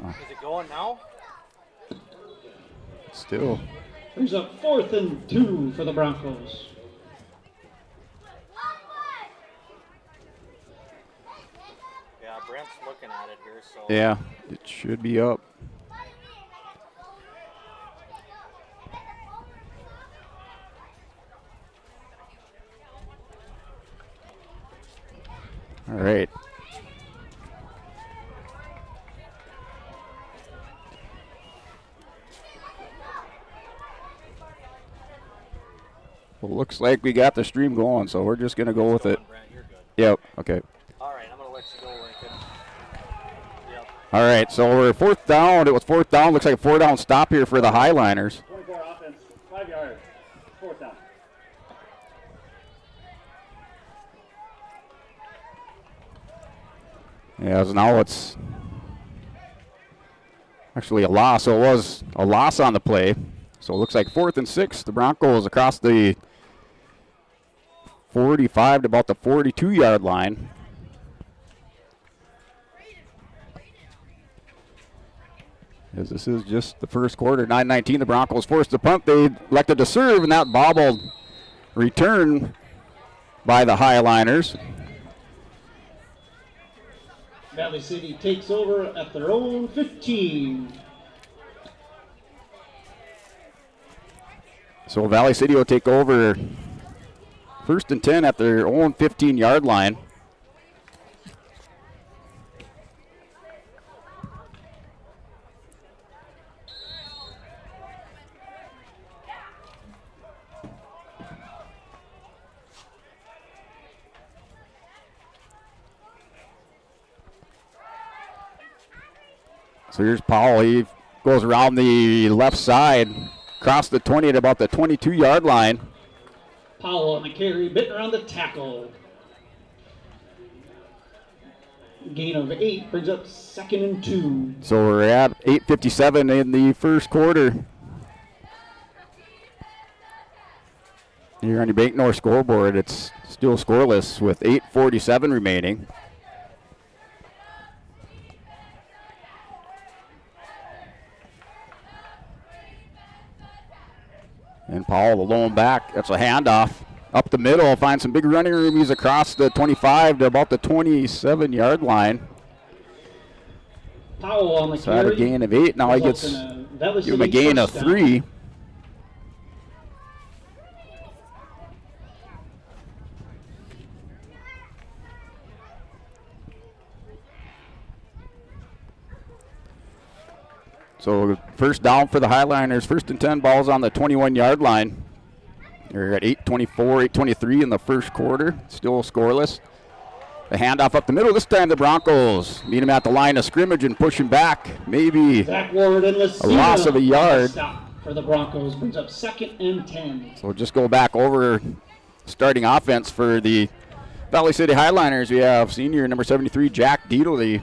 Is it going now? Still. Brings up 4th and 2 for the Broncos. Yeah, Brent's looking at it here, so. Yeah, it should be up. All right. Well, looks like we got the stream going, so we're just going to go with it. Brent, you're good. Yep, okay. All right, I'm going to let you go, Lincoln. All right, so we're 4th down. It was 4th down. Looks like a 4-down stop here for the Highliners. 24 offense, 5 yards, 4th down. Yeah, so now it's actually a loss. So it was a loss on the play. So it looks like 4th and 6. The Broncos across the 45 to about the 42-yard line. As this is just the first quarter, 9:19. The Broncos forced to punt. They elected to serve, and that bobbled return by the Highliners. Valley City takes over at their own 15. So Valley City will take over 1st and 10 at their own 15-yard line. So here's Powell. He goes around the left side, across the 20 at about the 22-yard line. Powell on the carry, Bittner on the tackle. Gain of 8 brings up 2nd and 2. So we're at 8:57 in the first quarter. Here on your Bank North scoreboard, it's still scoreless with 8:47 remaining. And Powell, the lone back, that's a handoff. Up the middle, finds some big running room. He's across the 25 to about the 27-yard line. Powell on the So at carry. a gain of 8. Now he gets, give him a gain of 3. So first down for the Highliners. 1st and 10, balls on the 21-yard line. They're at 8:24, 8:23 in the first quarter. Still scoreless. The handoff up the middle. This time the Broncos meet him at the line of scrimmage and push him back. Maybe Zach Ward and a loss of a yard. Stop for the Broncos brings up 2nd and 10. So just go back over starting offense for the Valley City Highliners. We have senior number 73, Jack Deedley.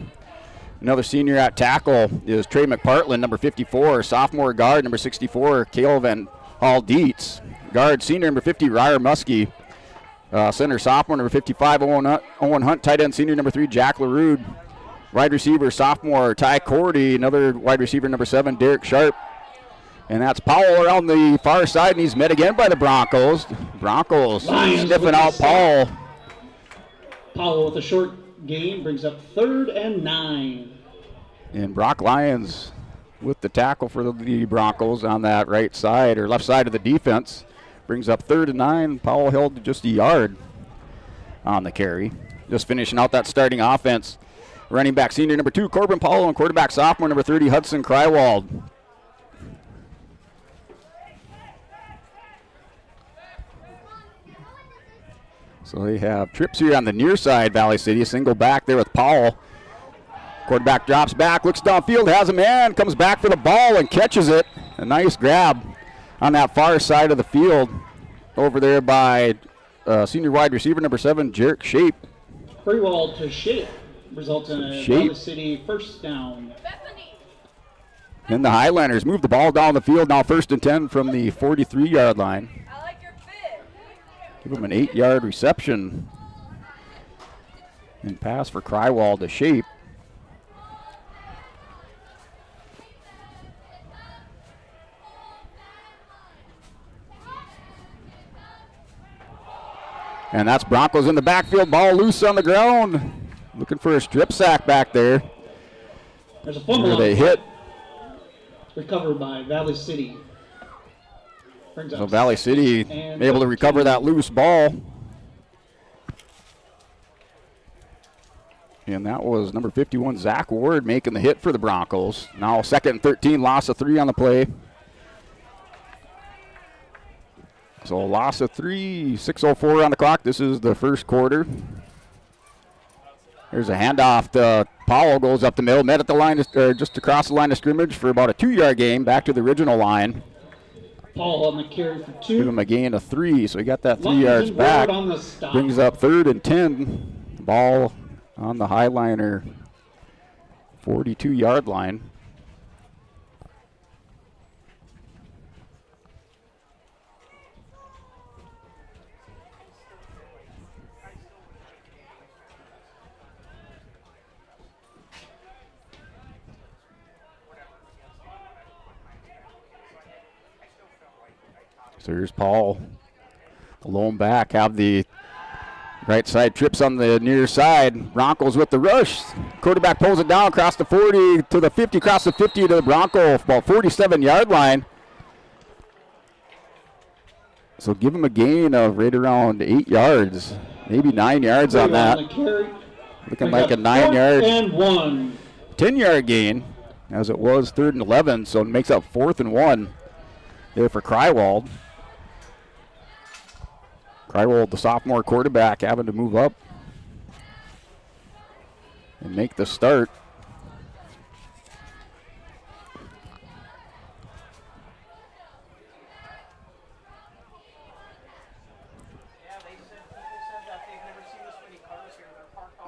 Another senior at tackle is Trey McPartland, number 54. Sophomore guard, number 64, Cale Van Hall Dietz. Guard, senior, number 50, Ryer Muskie. Center, sophomore, number 55, Owen Hunt. Tight end, senior, number 3, Jack LaRude. Wide receiver, sophomore, Ty Cordy. Another wide receiver, number 7, Derek Sharp. And that's Powell around the far side, and he's met again by the Broncos. Broncos sniffing out Powell. Powell with a short gain brings up 3rd and 9. And Brock Lyons with the tackle for the Broncos on that right side or left side of the defense. Brings up 3rd and 9. Powell held just a yard on the carry. Just finishing out that starting offense. Running back senior number 2, Corbin Powell, and quarterback sophomore number 30, Hudson Krywald. So they have trips here on the near side, Valley City. A single back there with Powell. Quarterback drops back, looks downfield, has a man, comes back for the ball and catches it. A nice grab on that far side of the field over there by senior wide receiver number 7, Jarek Shape. Krywald to Shape results in a Valley City 1st down. And the Highlanders move the ball down the field, now 1st and 10 from the 43-yard line. Give him an 8-yard reception. And pass for Krywald to Shape. And that's Broncos in the backfield. Ball loose on the ground. Looking for a strip sack back there. There's a fumble. They hit. Recovered by Valley City. So Valley City able to recover that loose ball. And that was number 51, Zach Ward, making the hit for the Broncos. Now 2nd and 13, loss of 3 on the play. So a loss of 3, 6:04 on the clock. This is the first quarter. There's a handoff to Powell, goes up the middle, met at the line, just across the line of scrimmage for about a 2-yard gain, back to the original line. Powell on the carry for 2. Give him a gain of 3, so he got that 3 yards back. Brings up 3rd and 10. Ball on the Highliner 42-yard line. So here's Paul, the lone back, have the right side trips on the near side. Broncos with the rush. Quarterback pulls it down across the 40 to the 50, across the 50 to the Bronco, about 47-yard line. So give him a gain of right around 8 yards, maybe 9 yards on that. Looking like a 9-yard, 10-yard gain, as it was 3rd and 11, so it makes up 4th and 1 there for Krywald. Krywald, the sophomore quarterback, having to move up and make the start.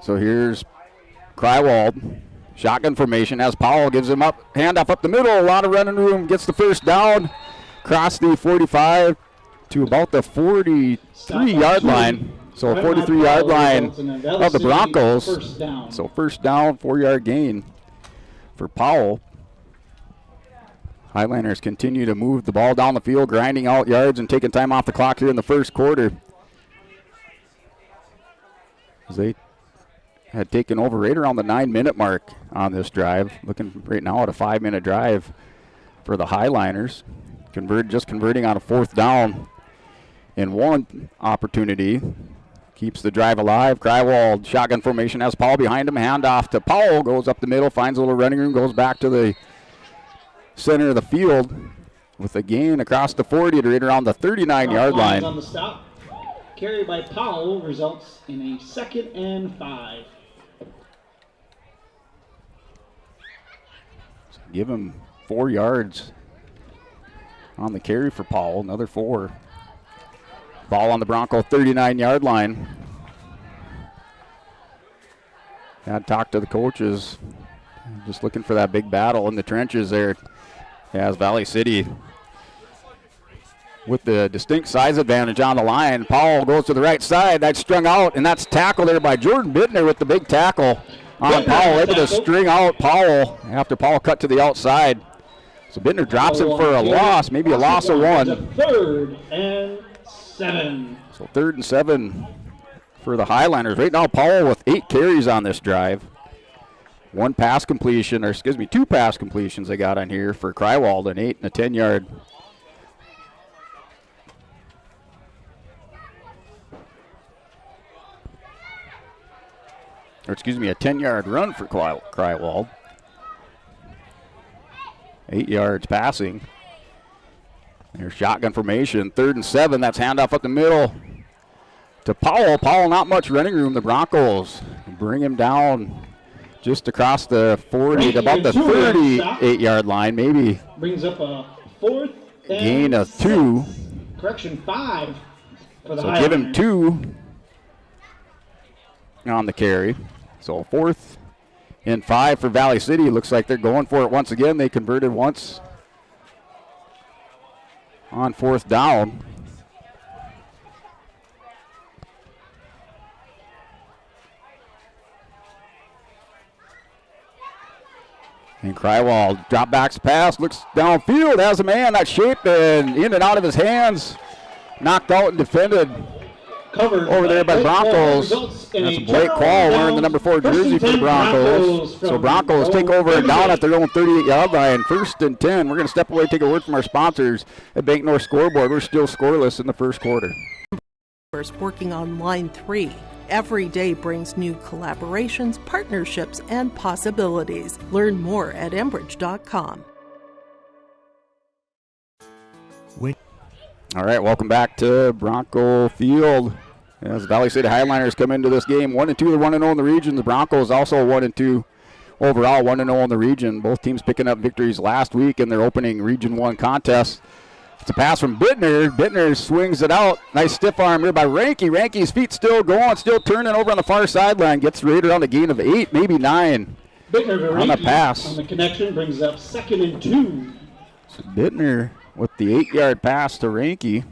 So here's Krywald, shotgun formation as Powell gives him up, handoff up the middle, a lot of running room, gets the first down, across the 45 to about the 43-yard line. So 43-yard line of the Broncos. So first down, 4-yard gain for Powell. Highlanders continue to move the ball down the field, grinding out yards and taking time off the clock here in the first quarter. As they had taken over right around the 9-minute mark on this drive. Looking right now at a 5-minute drive for the Highlanders. Just converting on a 4th down in 1 opportunity. Keeps the drive alive. Krywald, shotgun formation, has Paul behind him. Handoff to Powell, goes up the middle, finds a little running room, goes back to the center of the field with a gain across the 40 to right around the 39-yard line. On the stop. Carry by Powell results in a 2nd and 5. So give him 4 yards on the carry for Powell, another 4. Ball on the Bronco 39-yard line. Had talked to the coaches, just looking for that big battle in the trenches there. As Valley City with the distinct size advantage on the line. Powell goes to the right side, that's strung out, and that's tackled there by Jordan Bittner with the big tackle on Powell, able to string out Powell after Powell cut to the outside. So Bittner drops him for a loss, maybe a loss of 1. 3rd and 7. So 3rd and 7 for the Highlanders. Right now, Powell with 8 carries on this drive. 2 pass completions they got on here for Krywald, an 8 and a 10-yard. A 10-yard run for Krywald. 8 yards passing. There's shotgun formation, 3rd and 7. That's handoff up the middle to Powell. Powell, not much running room. The Broncos bring him down just across the 40 to about the 38-yard line, maybe. Brings up a 4th gain of 2. Correction, 5 for the So give him 2 on the carry. So 4th and 5 for Valley City. Looks like they're going for it once again. They converted once on 4th down. And Krywald drop backs pass, looks downfield, has a man, that shape, and in and out of his hands. Knocked out and defended Covered over there by the Broncos. That's a Blake Quall wearing the number 4 jersey for the Broncos. So Broncos take over and down at their own 38-yard line. 1st and 10. We're going to step away and take a word from our sponsors at Bank North Scoreboard. We're still scoreless in the first quarter. Working on line 3. Every day brings new collaborations, partnerships, and possibilities. Learn more at Enbridge.com. All right, welcome back to Bronco Field. As the Valley City Highliners come into this game 1-2, they're 1-0 in the region. The Broncos also 1-2 overall, 1-0 in the region. Both teams picking up victories last week in their opening Region 1 contest. It's a pass from Bittner. Bittner swings it out. Nice stiff arm here by Ranke. Ranke's feet still going, still turning over on the far sideline. Gets rated on a gain of 8, maybe 9 Bittner on the pass. On the connection brings up 2nd and 2. So Bittner with the 8-yard pass to Ranke.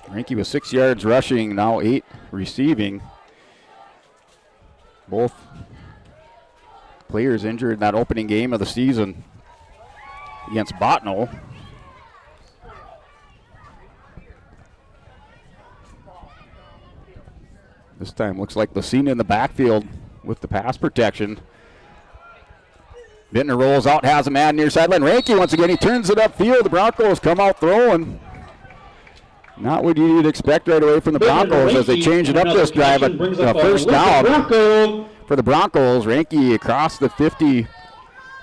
Ranke was 6 yards rushing, now 8 receiving. Both players injured in that opening game of the season against Botno. This time looks like Lucina in the backfield with the pass protection. Bittner rolls out, has a man near sideline. Ranke once again, he turns it upfield. The Broncos come out throwing. Not what you'd expect right away from the Broncos as they change it up this drive. But first down for the Broncos. Ranke across the 50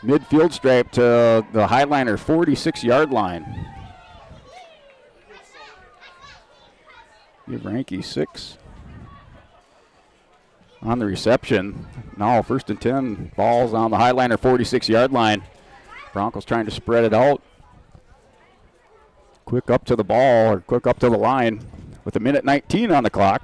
midfield stripe to the Highliner 46-yard line. Give Ranke 6 on the reception. Now 1st and 10, balls on the Highliner 46-yard line. Broncos trying to spread it out. Quick up to the ball, or quick up to the line with 1:19 on the clock.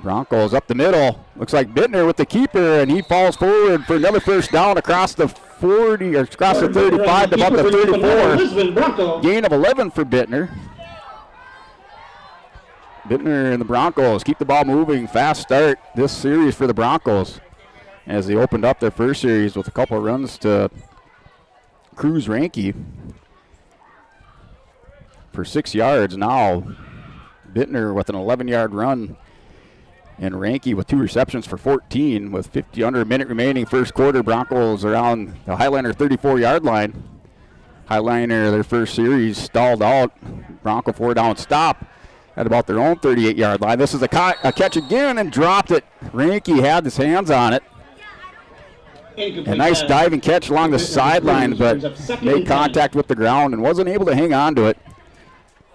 Broncos up the middle. Looks like Bittner with the keeper, and he falls forward for another first down across the 40, or across the 35 to about the 34. Gain of 11 for Bittner. Bittner and the Broncos keep the ball moving. Fast start this series for the Broncos as they opened up their first series with a couple of runs to Cruz Ranke for 6 yards. Now Bittner with an 11-yard run and Ranke with 2 receptions for 14 with 50 under a minute remaining first quarter. Broncos around the Highliner 34-yard line. Highliner, their first series, stalled out. Bronco 4-down stop at about their own 38-yard line. This is a catch again and dropped it. Ranke had his hands on it. A nice diving catch along the sideline, but made contact with the ground and wasn't able to hang on to it.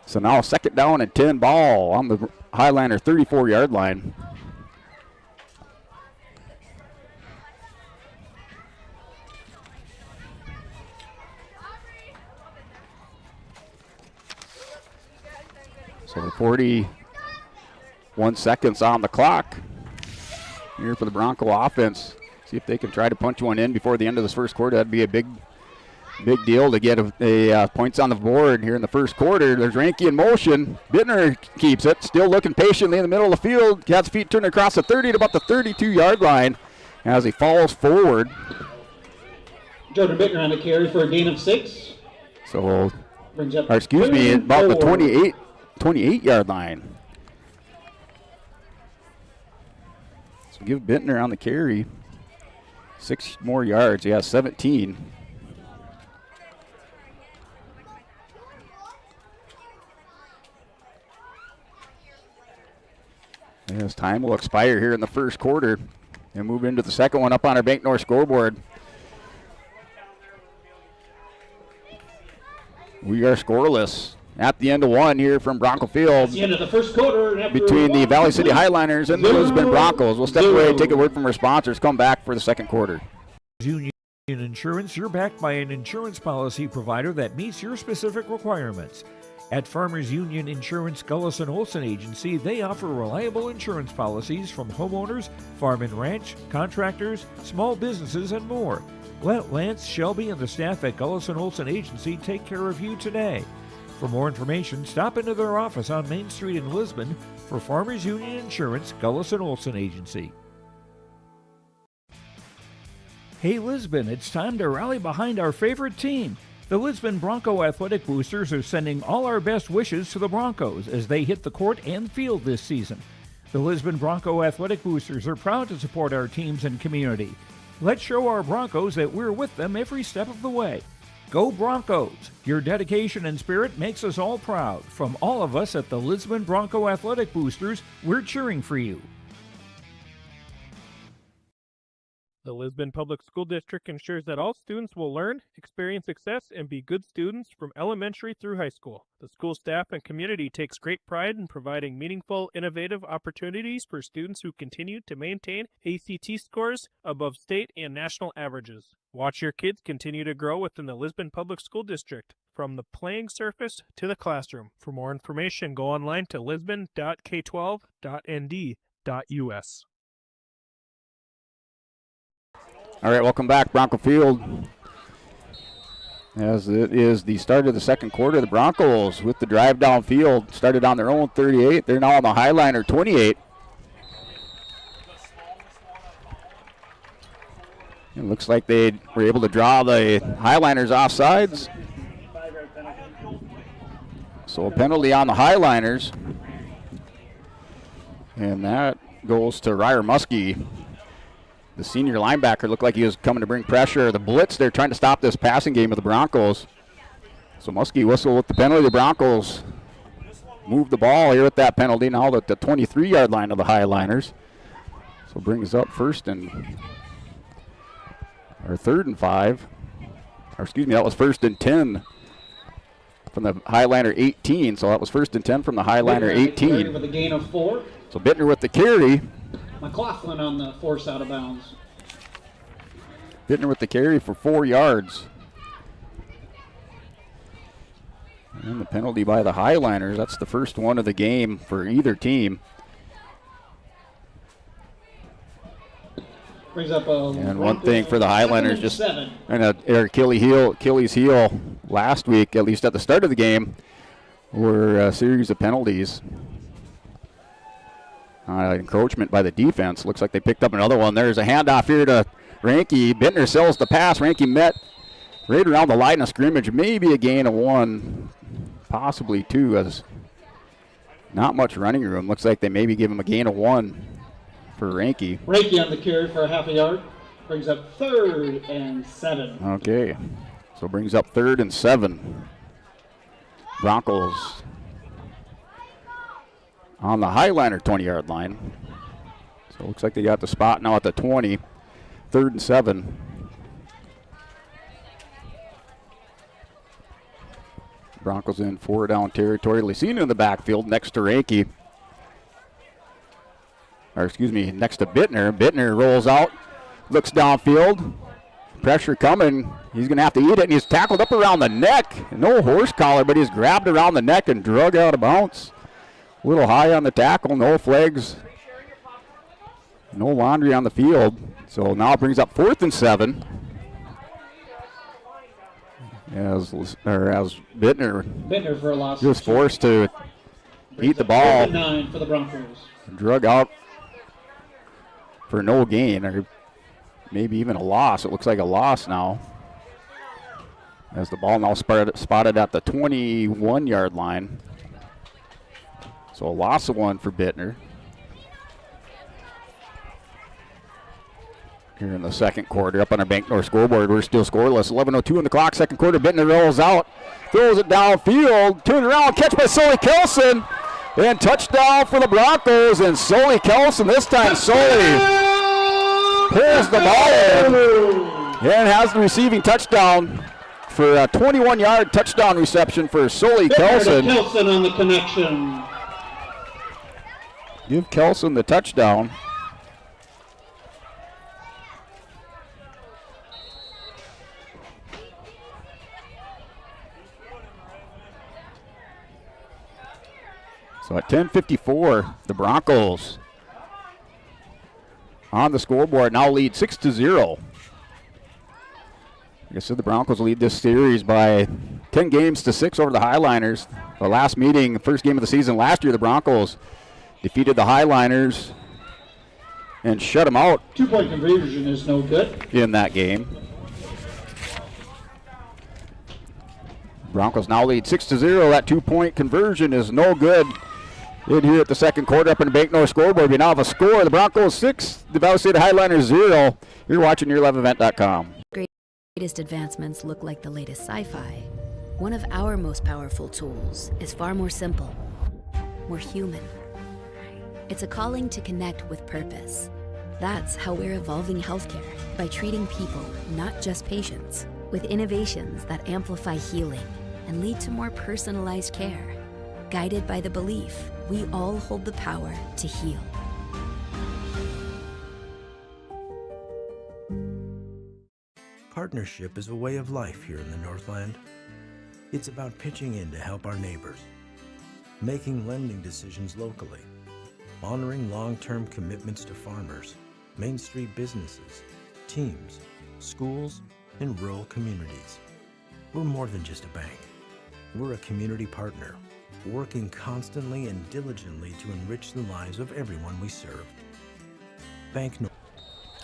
So now 2nd down and 10, ball on the Highliner 34-yard line. So 41 seconds on the clock here for the Bronco offense. See if they can try to punch one in before the end of this first quarter. That'd be a big deal to get a points on the board here in the first quarter. There's Ranke in motion. Bittner keeps it, still looking patiently in the middle of the field. Has his feet turned across the 30 to about the 32-yard line as he falls forward. Jordan Bittner on the carry for a gain of 6. So, or excuse me, about the 28-yard line. So give Bittner on the carry 6 more yards. He has 17. As time will expire here in the first quarter and move into the second one up on our Bank North scoreboard. We are scoreless at the end of one here from Bronco Field. The end of the first quarter. Between the Valley City Highliners and the Lisbon Broncos. We'll step away and take a word from our sponsors. Come back for the second quarter. Union Insurance, you're backed by an insurance policy provider that meets your specific requirements. At Farmers Union Insurance Gullison Olson Agency, they offer reliable insurance policies from homeowners, farm and ranch, contractors, small businesses, and more. Let Lance, Shelby, and the staff at Gullison Olson Agency take care of you today. For more information, stop into their office on Main Street in Lisbon for Farmers Union Insurance Gullison Olson Agency. Hey Lisbon, it's time to rally behind our favorite team. The Lisbon Bronco Athletic Boosters are sending all our best wishes to the Broncos as they hit the court and field this season. The Lisbon Bronco Athletic Boosters are proud to support our teams and community. Let's show our Broncos that we're with them every step of the way. Go Broncos! Your dedication and spirit makes us all proud. From all of us at the Lisbon Bronco Athletic Boosters, we're cheering for you. The Lisbon Public School District ensures that all students will learn, experience success, and be good students from elementary through high school. The school staff and community takes great pride in providing meaningful, innovative opportunities for students who continue to maintain ACT scores above state and national averages. Watch your kids continue to grow within the Lisbon Public School District, from the playing surface to the classroom. For more information, go online to lisbon.k12.nd.us. All right, welcome back, Bronco Field. As it is the start of the second quarter, the Broncos with the drive downfield started on their own 38. They're now on the Highliner 28. It looks like they were able to draw the Highliners offsides. So a penalty on the Highliners. And that goes to Ryer Muskie. The senior linebacker looked like he was coming to bring pressure. The blitz, they're trying to stop this passing game of the Broncos. So Muskie whistle with the penalty. The Broncos move the ball here with that penalty now at the 23-yard line of the Highliners. So brings up third and 5. Or excuse me, that was first and 10 from the Highliner 18. So that was first and 10 from the Highliner 18. With a gain of 4. So Bittner with the carry. McLaughlin on the force out of bounds. Bittner with the carry for 4 yards. And the penalty by the Highliners. That's the first one of the game for either team. Brings up a and one thing for the Highliners, just and Achilles heel last week, at least at the start of the game, were a series of penalties. Encroachment by the defense. Looks like they picked up another one. There's a handoff here to Ranke. Bittner sells the pass. Ranke met right around the line of scrimmage. Maybe a gain of 1, possibly 2, as not much running room. Looks like they maybe give him a gain of 1 for Ranke. Ranke on the carry for a half a yard. Brings up 3rd and 7. Okay, so brings up 3rd and 7. Broncos on the Highliner 20-yard line. So it looks like they got the spot now at the 20. 3rd and 7. Broncos in 4-down territory. Licina in the backfield next to Ranke. Or excuse me, next to Bittner. Bittner rolls out, looks downfield. Pressure coming. He's going to have to eat it, and he's tackled up around the neck. No horse collar, but he's grabbed around the neck and drug out of bounds. A little high on the tackle, no flags, no laundry on the field. So now it brings up 4th and 7. As Bittner for a loss. He was forced to eat the ball. 9 for the Broncos. Drug out for no gain, or maybe even a loss. It looks like a loss now. As the ball now spotted at the 21-yard line. So a loss of 1 for Bittner. Here in the second quarter, up on our Bank North scoreboard, we're still scoreless. 11:02 on the clock, second quarter. Bittner rolls out, throws it downfield, turn around, catch by Sully Kelson, and touchdown for the Broncos. And Sully Kelson, this time Sully pulls the ball in and has the receiving touchdown for a 21-yard touchdown reception for Sully Kelson. Kelson on the connection. Give Kelson the touchdown. So at 10:54, the Broncos on the scoreboard now lead 6-0. Like I said, the Broncos lead this series by 10 games to 6 over the Highliners. The last meeting, first game of the season last year, the Broncos defeated the Highliners and shut them out 2-point conversion is no good. in that game. Broncos now lead 6-0. That 2-point conversion is no good. In here at the second quarter up in the Banknorth scoreboard, we now have a score. The Broncos 6, the Valley City Highliners 0. You're watching YourLiveEvent.com. Greatest advancements look like the latest sci-fi. One of our most powerful tools is far more simple, more human. It's a calling to connect with purpose. That's how we're evolving healthcare, by treating people, not just patients, with innovations that amplify healing and lead to more personalized care. Guided by the belief we all hold the power to heal. Partnership is a way of life here in the Northland. It's about pitching in to help our neighbors, making lending decisions locally, honoring long-term commitments to farmers, Main Street businesses, teams, schools, and rural communities. We're more than just a bank. We're a community partner, working constantly and diligently to enrich the lives of everyone we serve. Bank North.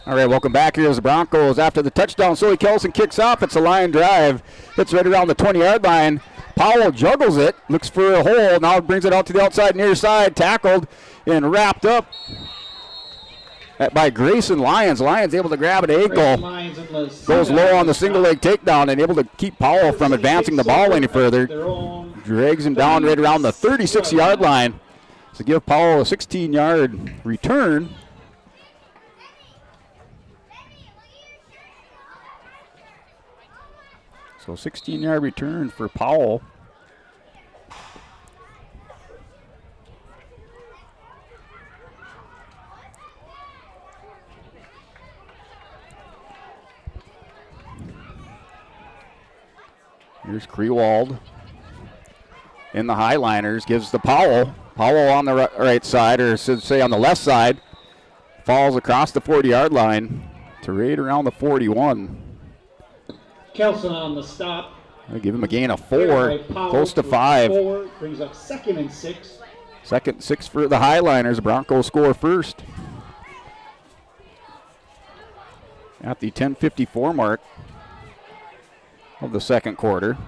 All right, welcome back. Here's the Broncos after the touchdown. Sully Kelson kicks off. It's a line drive. It's right around the 20-yard line. Powell juggles it, looks for a hole. Now brings it out to the outside near side. Tackled and wrapped up by Grayson Lyons. Lyons able to grab an ankle. Goes low on the single leg takedown and able to keep Powell from advancing the ball any further. Drags him down right around the 36-yard line to give Powell a 16-yard return. So 16-yard return for Powell. Here's Krewald in the Highliners, gives to Powell. Powell on the right side, or should say on the left side, falls across the 40-yard line to right around the 41. Kelson on the stop. I'll give him a gain of 4, close to 5. 4, brings up 2nd and 6. 2nd 6 for the Highliners. Broncos score first at the 10:54 mark of the second quarter.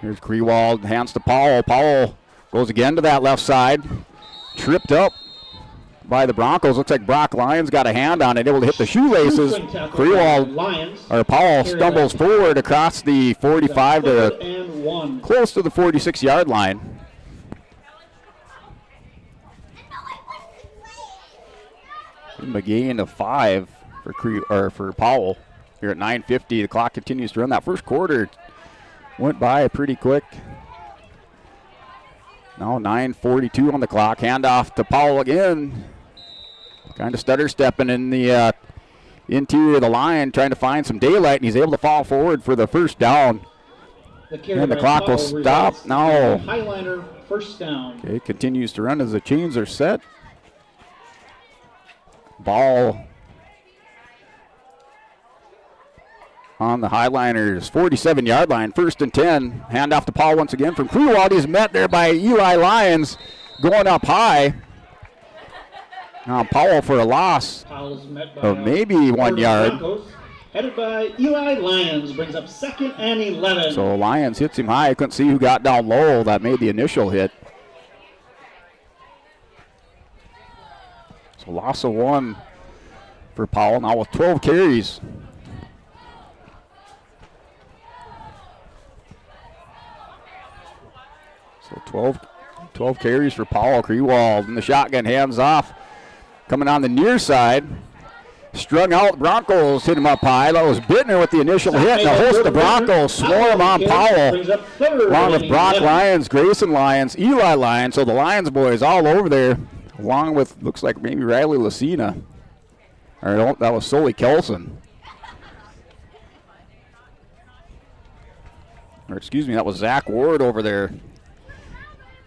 Here's Krewald, hands to Powell. Powell goes again to that left side. Tripped up by the Broncos. Looks like Brock Lyons got a hand on it, able to hit the shoelaces. Powell stumbles forward across the 45 to close to the 46-yard line. A gain of 5 for Powell here at 9:50. The clock continues to run. That first quarter went by pretty quick. Now 9:42 on the clock. Handoff to Powell again. Kind of stutter stepping in the interior of the line, trying to find some daylight, and he's able to fall forward for the first down. And the clock will stop now. Highliner first down. Okay, continues to run as the chains are set. Ball on the Highliners 47-yard line, 1st and 10. Handoff to Paul once again from Krewald. He's met there by Eli Lyons going up high. Now Powell for a loss of maybe 1 yard. Broncos, headed by Eli Lyons, brings up 2nd and 11. So Lyons hits him high. I couldn't see who got down low that made the initial hit. So loss of 1 for Powell, now with 12 carries. So 12 carries for Powell. Krewald in the shotgun, hands off. Coming on the near side. Strung out, Broncos hit him up high. That was Bittner with the initial hit. And the host of the Broncos swarm on Powell. Along with Brock Lyons, Grayson Lyons, Eli Lyons. So the Lyons boys all over there. Along with, looks like maybe Riley Lucina. Or that was Sully Kelson. Or excuse me, that was Zach Ward over there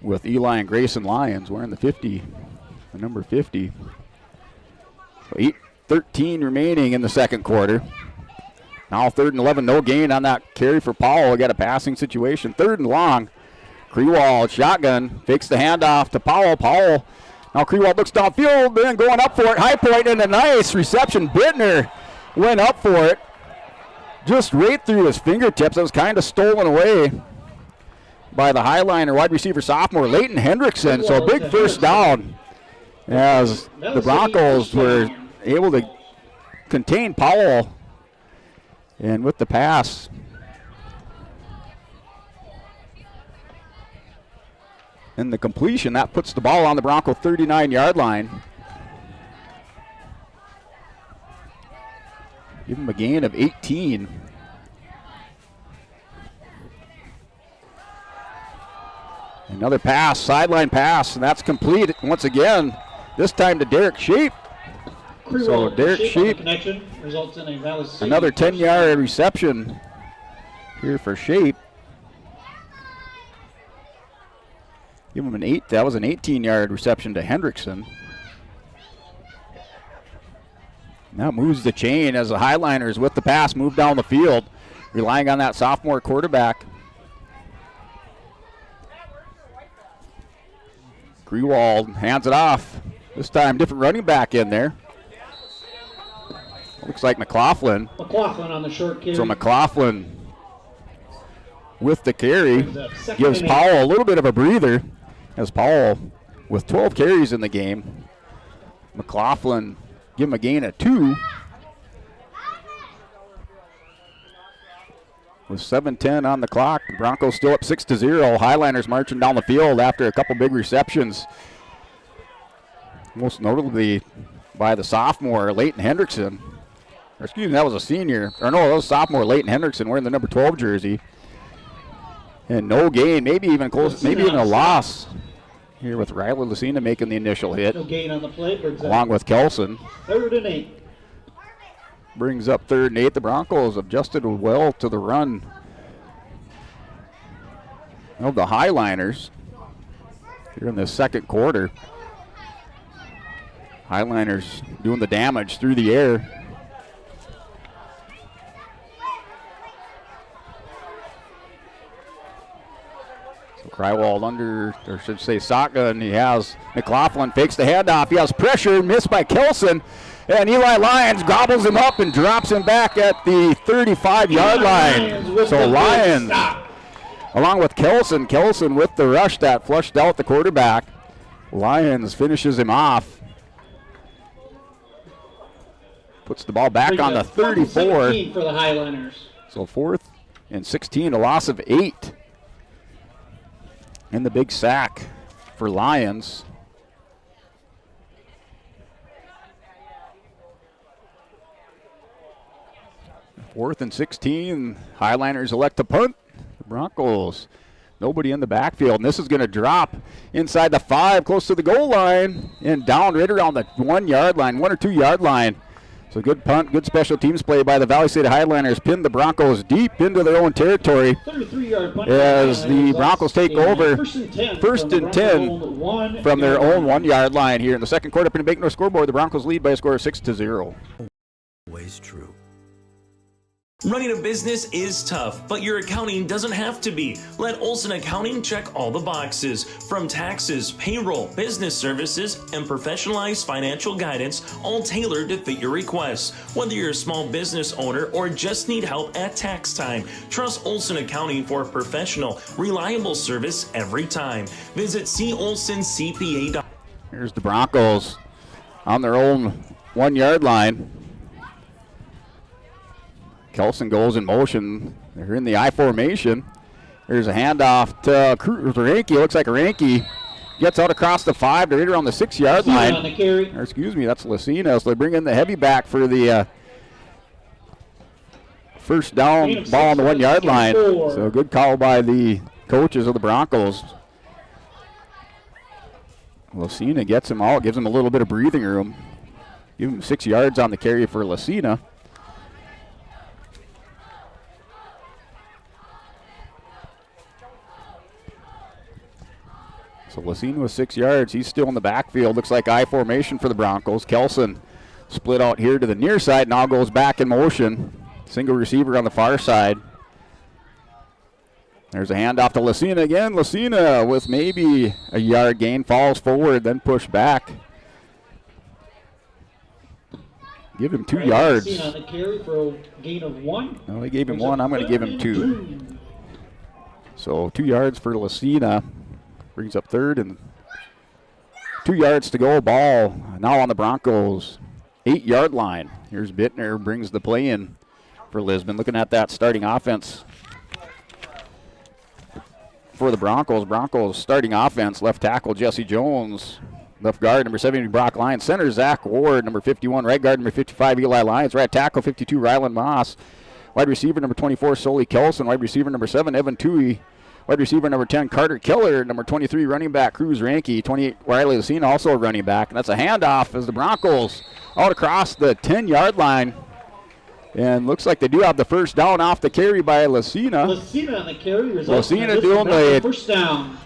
with Eli and Grayson Lyons wearing the 50, the number 50. So 8:13 remaining in the second quarter. Now 3rd and 11, no gain on that carry for Powell. We got a passing situation. 3rd and long. Krewald, shotgun, fakes the handoff to Powell. Powell Now Krewald looks downfield, then going up for it. High point and a nice reception. Bittner went up for it. Just right through his fingertips. That was kind of stolen away by the Highliner wide receiver sophomore Leighton Hendrickson. So a big first down as the Broncos were able to contain Powell. And with the pass, and the completion, that puts the ball on the Bronco 39-yard line. Give him a gain of 18. Another pass, sideline pass, and that's complete once again, this time to Derek Sheep. So Derek Sheep, results in a Valley City another 10-yard reception here for Sheep. Give him that was an 18-yard reception to Hendrickson. Now moves the chain as the Highliners with the pass move down the field, relying on that sophomore quarterback. Grewald hands it off. This time different running back in there. Looks like McLaughlin. McLaughlin on the short carry. So McLaughlin with the carry gives Powell a little bit of a breather, as Powell with 12 carries in the game. McLaughlin give him a gain of 2. With 7:10 on the clock, the Broncos still up 6-0. Highliners marching down the field after a couple big receptions. Most notably by the sophomore, Leighton Hendrickson. Or excuse me, that was a senior. Or no, that was sophomore Leighton Hendrickson wearing the number 12 jersey. And no gain, maybe even close, maybe even a loss here with Riley Lucina making the initial hit. No gain on the play, along with Kelson. 3rd and 8. Brings up 3rd and 8. The Broncos adjusted well to the run of the Highliners here in the second quarter. Highliners doing the damage through the air. So Krywald under, or should say shotgun. He has McLaughlin, fakes the handoff. He has pressure, missed by Kelson. And Eli Lyons gobbles him up and drops him back at the 35-yard line. So Lyons, along with Kelson with the rush that flushed out the quarterback. Lyons finishes him off. Puts the ball back on the 34. For the Highliners. So 4th and 16, a loss of 8. And the big sack for Lyons. 4th and 16. Highliners elect to punt. The Broncos, nobody in the backfield. And this is going to drop inside the 5, close to the goal line, and down right around the 1-yard line, 1 or 2-yard line. So good punt, good special teams play by the Valley City Highliners. Pinned the Broncos deep into their own territory as the Broncos take over. First and 10 from their own 1-yard line here in the second quarter. Up in the Bacon North scoreboard, the Broncos lead by a score of 6-0. Always true. Running a business is tough, but your accounting doesn't have to be. Let Olson Accounting check all the boxes. From taxes, payroll, business services, and professionalized financial guidance, all tailored to fit your requests. Whether you're a small business owner or just need help at tax time, trust Olson Accounting for professional, reliable service every time. Visit colsoncpa.com. Here's the Broncos on their own 1-yard line. Kelson goes in motion. They're in the I formation. There's a handoff to Ranke. Looks like Ranke gets out across the 5 to right around the 6-yard line. On the carry. Or excuse me, that's Lucina. So they bring in the heavy back for the first down ball on the 1-yard line. So good call by the coaches of the Broncos. Lucina gets him out, gives him a little bit of breathing room. Give him 6 yards on the carry for Lucina. So Lucina with 6 yards. He's still in the backfield. Looks like I formation for the Broncos. Kelson split out here to the near side. Now goes back in motion. Single receiver on the far side. There's a handoff to Lucina again. Lucina with maybe a yard gain, falls forward, then push back. Give him 2 yards. Lucina on the carry for a gain of 1. No, they gave him 1. I'm going to give him 2. So 2 yards for Lucina. Brings up 3rd and 2 yards to go. Ball now on the Broncos 8-yard line. Here's Bittner, brings the play in for Lisbon. Looking at that starting offense for the Broncos. Broncos starting offense, left tackle Jesse Jones. Left guard, number 70, Brock Lyons. Center, Zach Ward, number 51. Right guard, number 55, Eli Lyons. Right tackle, 52, Ryland Moss. Wide receiver, number 24, Sully Kelson. Wide receiver, number 7, Evan Toohey. Wide receiver, number 10, Carter Killer. Number 23, running back, Cruz Ranke. 28, Riley Lucina, also a running back. And that's a handoff as the Broncos out across the 10-yard line. And looks like they do have the first down off the carry by Lucina. Lucina on the carry. Lucina doing the first down.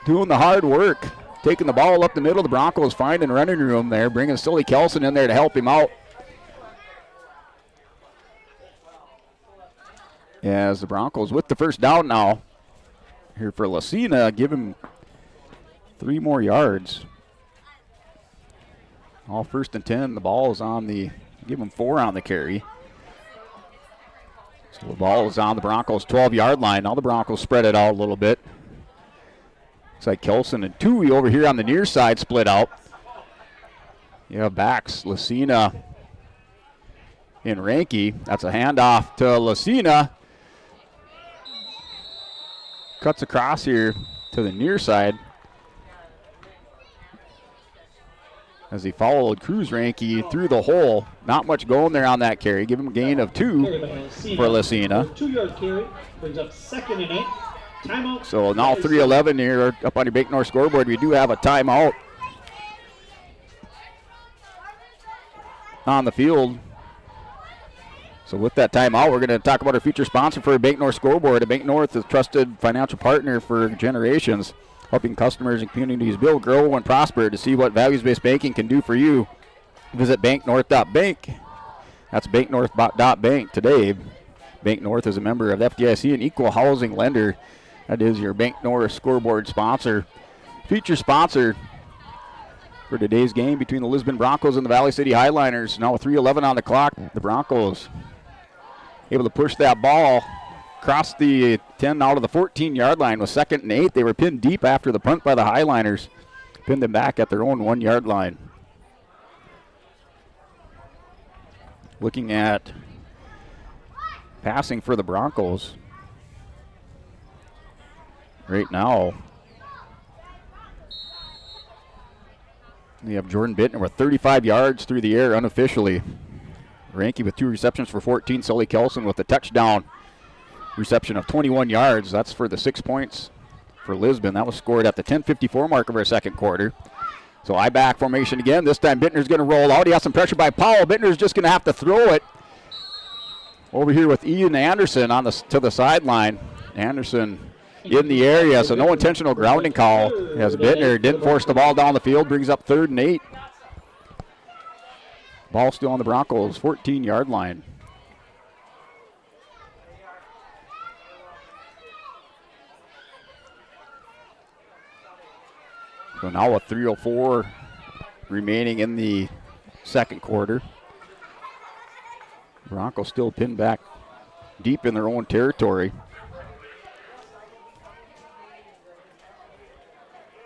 Doing the hard work. Taking the ball up the middle. The Broncos finding running room there. Bringing Sully Kelson in there to help him out. As the Broncos with the first down now. Here for Lucina. Give him 3 more yards. All 1st and 10. The ball is on the, give him 4 on the carry. So the ball is on the Broncos' 12-yard line. Now the Broncos spread it out a little bit. Looks like Kelson and Toohey over here on the near side split out. You have backs, Lucina and Ranke. That's a handoff to Lucina. Cuts across here to the near side as he followed Cruz Ranke through the hole. Not much going there on that carry. Give him a gain of 2 for Lucina. 2-yard carry brings up 2nd and 8. Timeout. So now 3:11 here up on your Bake North scoreboard. We do have a timeout on the field. So with that timeout, we're going to talk about our feature sponsor for Bank North scoreboard. Bank North is a trusted financial partner for generations, helping customers and communities build, grow, and prosper. To see what values-based banking can do for you, visit banknorth.bank. That's banknorth.bank today. Bank North is a member of the FDIC and equal housing lender. That is your Bank North scoreboard sponsor. Feature sponsor for today's game between the Lisbon Broncos and the Valley City Highliners. Now with 3:11 on the clock, the Broncos able to push that ball across the 10 out of the 14-yard line with 2nd and 8. They were pinned deep after the punt by the Highliners. Pinned them back at their own 1-yard line. Looking at passing for the Broncos right now. We have Jordan Bittner with 35 yards through the air unofficially. Ranke with 2 receptions for 14. Sully Kelson with a touchdown reception of 21 yards. That's for the 6 points for Lisbon. That was scored at the 10:54 mark of our second quarter. So I-back formation again. This time Bittner's going to roll out. He has some pressure by Powell. Bittner's just going to have to throw it over here with Ian Anderson on the to the sideline. Anderson in the area, so no intentional grounding call as Bittner didn't force the ball down the field. Brings up 3rd and 8. Ball still on the Broncos' 14-yard line. So now with 3:04 remaining in the second quarter. Broncos still pinned back deep in their own territory.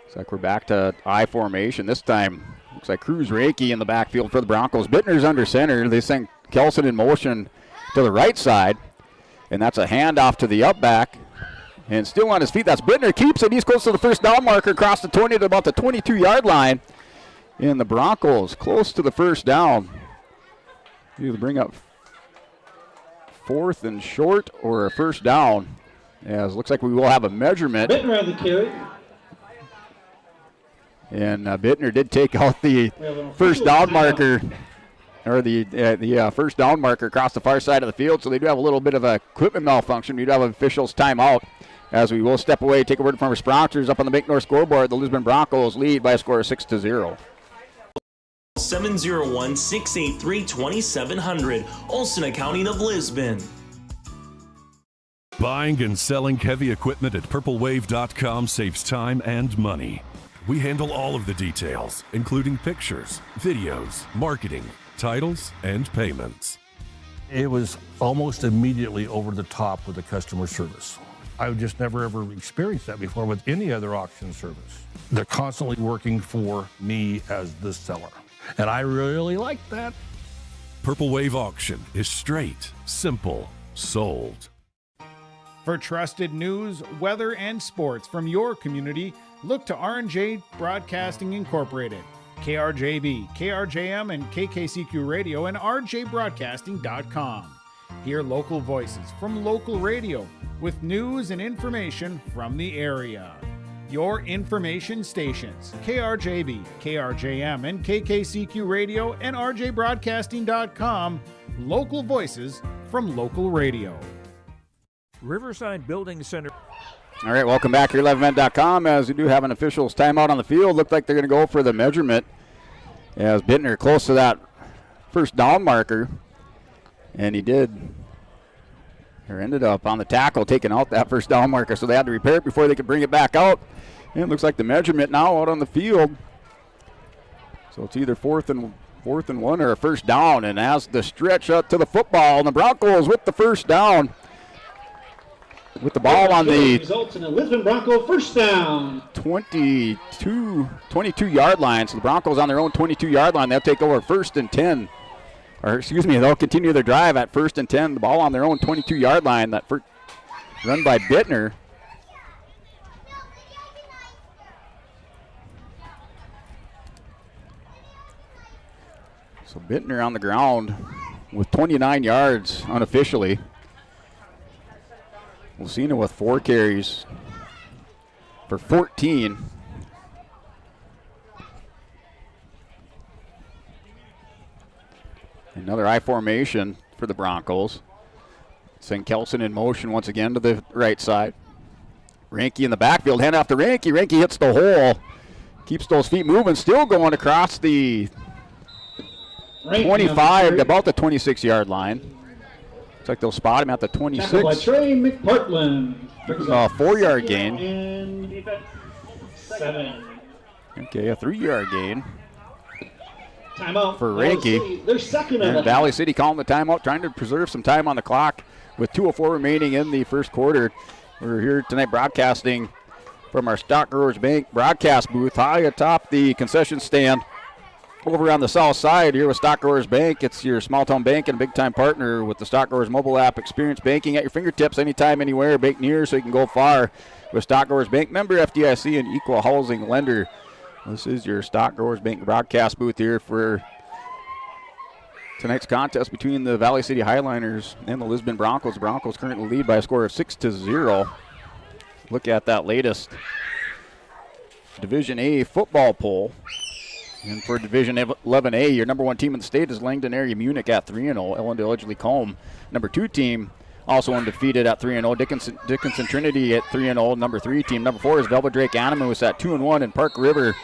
Looks like we're back to I formation. This time, looks like Cruz Ranke in the backfield for the Broncos. Bittner's under center. They send Kelson in motion to the right side. And that's a handoff to the up back. And still on his feet, that's Bittner. Keeps it. He's close to the first down marker, across the 20 to about the 22-yard line. And the Broncos close to the first down. Either bring up 4th and short or a first down. As looks like we will have a measurement. Bittner on the carry. And Bittner did take out the first down marker, or the first down marker across the far side of the field. So they do have a little bit of a equipment malfunction. We do have an official's timeout as we will step away, take a word from our sponsors. Up on the Bank North scoreboard, the Lisbon Broncos lead by a score of 6-0. 701-683-2700, Olsen Accounting of Lisbon. Buying and selling heavy equipment at purplewave.com saves time and money. We handle all of the details, including pictures, videos, marketing, titles, and payments. It was almost immediately over the top with the customer service. I've just never ever experienced that before with any other auction service. They're constantly working for me as the seller, and I really like that. Purple Wave Auction is straight, simple, sold. For trusted news, weather, and sports from your community, look to R&J Broadcasting Incorporated, KRJB, KRJM, and KKCQ Radio, and rjbroadcasting.com. Hear local voices from local radio with news and information from the area. Your information stations, KRJB, KRJM, and KKCQ Radio, and rjbroadcasting.com. Local voices from local radio. Riverside Building Center. All right, welcome back to 11event.com as we do have an officials timeout on the field. Looked like they're going to go for the measurement as Bittner close to that first down marker. And he did, or ended up on the tackle taking out that first down marker, so they had to repair it before they could bring it back out. And it looks like the measurement now out on the field. So it's either fourth and one or a first down. And as the stretch up to the football, and the Broncos with the first down. With the ball on the results in a Lisbon Bronco first down. 22-yard line. So the Broncos on their own 22-yard line. They'll take over first and 10. Or excuse me, they'll continue their drive at first and 10. The ball on their own 22-yard line. That first run by Bittner. So Bittner on the ground with 29 yards unofficially. Lucina with 4 carries for 14. Another I formation for the Broncos. Send Kelson in motion once again to the right side. Ranke in the backfield, hand off to Ranke. Ranke hits the hole, keeps those feet moving, still going across the 25 to about the 26-yard line. Looks like they'll spot him at the 26. Tackled by Trey McPartland. 4-yard gain. And 7. Okay, a 3-yard gain. Timeout For Ranke. They're second and of Valley City calling the timeout, trying to preserve some time on the clock with 2:04 remaining in the first quarter. We're here tonight broadcasting from our Stock Growers Bank broadcast booth high atop the concession stand over on the south side here with Stock Growers Bank. It's your small town bank and a big time partner with the Stock Growers mobile app. Experience banking at your fingertips anytime, anywhere. Bank near so you can go far with Stock Growers Bank. Member FDIC and equal housing lender. This is your Stock Growers Bank broadcast booth here for tonight's contest between the Valley City Highliners and the Lisbon Broncos. The Broncos currently lead by a score of 6-0. Look at that latest Division A football poll. And for Division 11A, your number 1 team in the state is Langdon Area Munich at 3-0. Ellendale Edgeley-Combe, number 2 team, also undefeated at 3-0. Dickinson Trinity at 3-0, number 3 team. Number 4 is Velva Drake Animus at 2-1, and Park River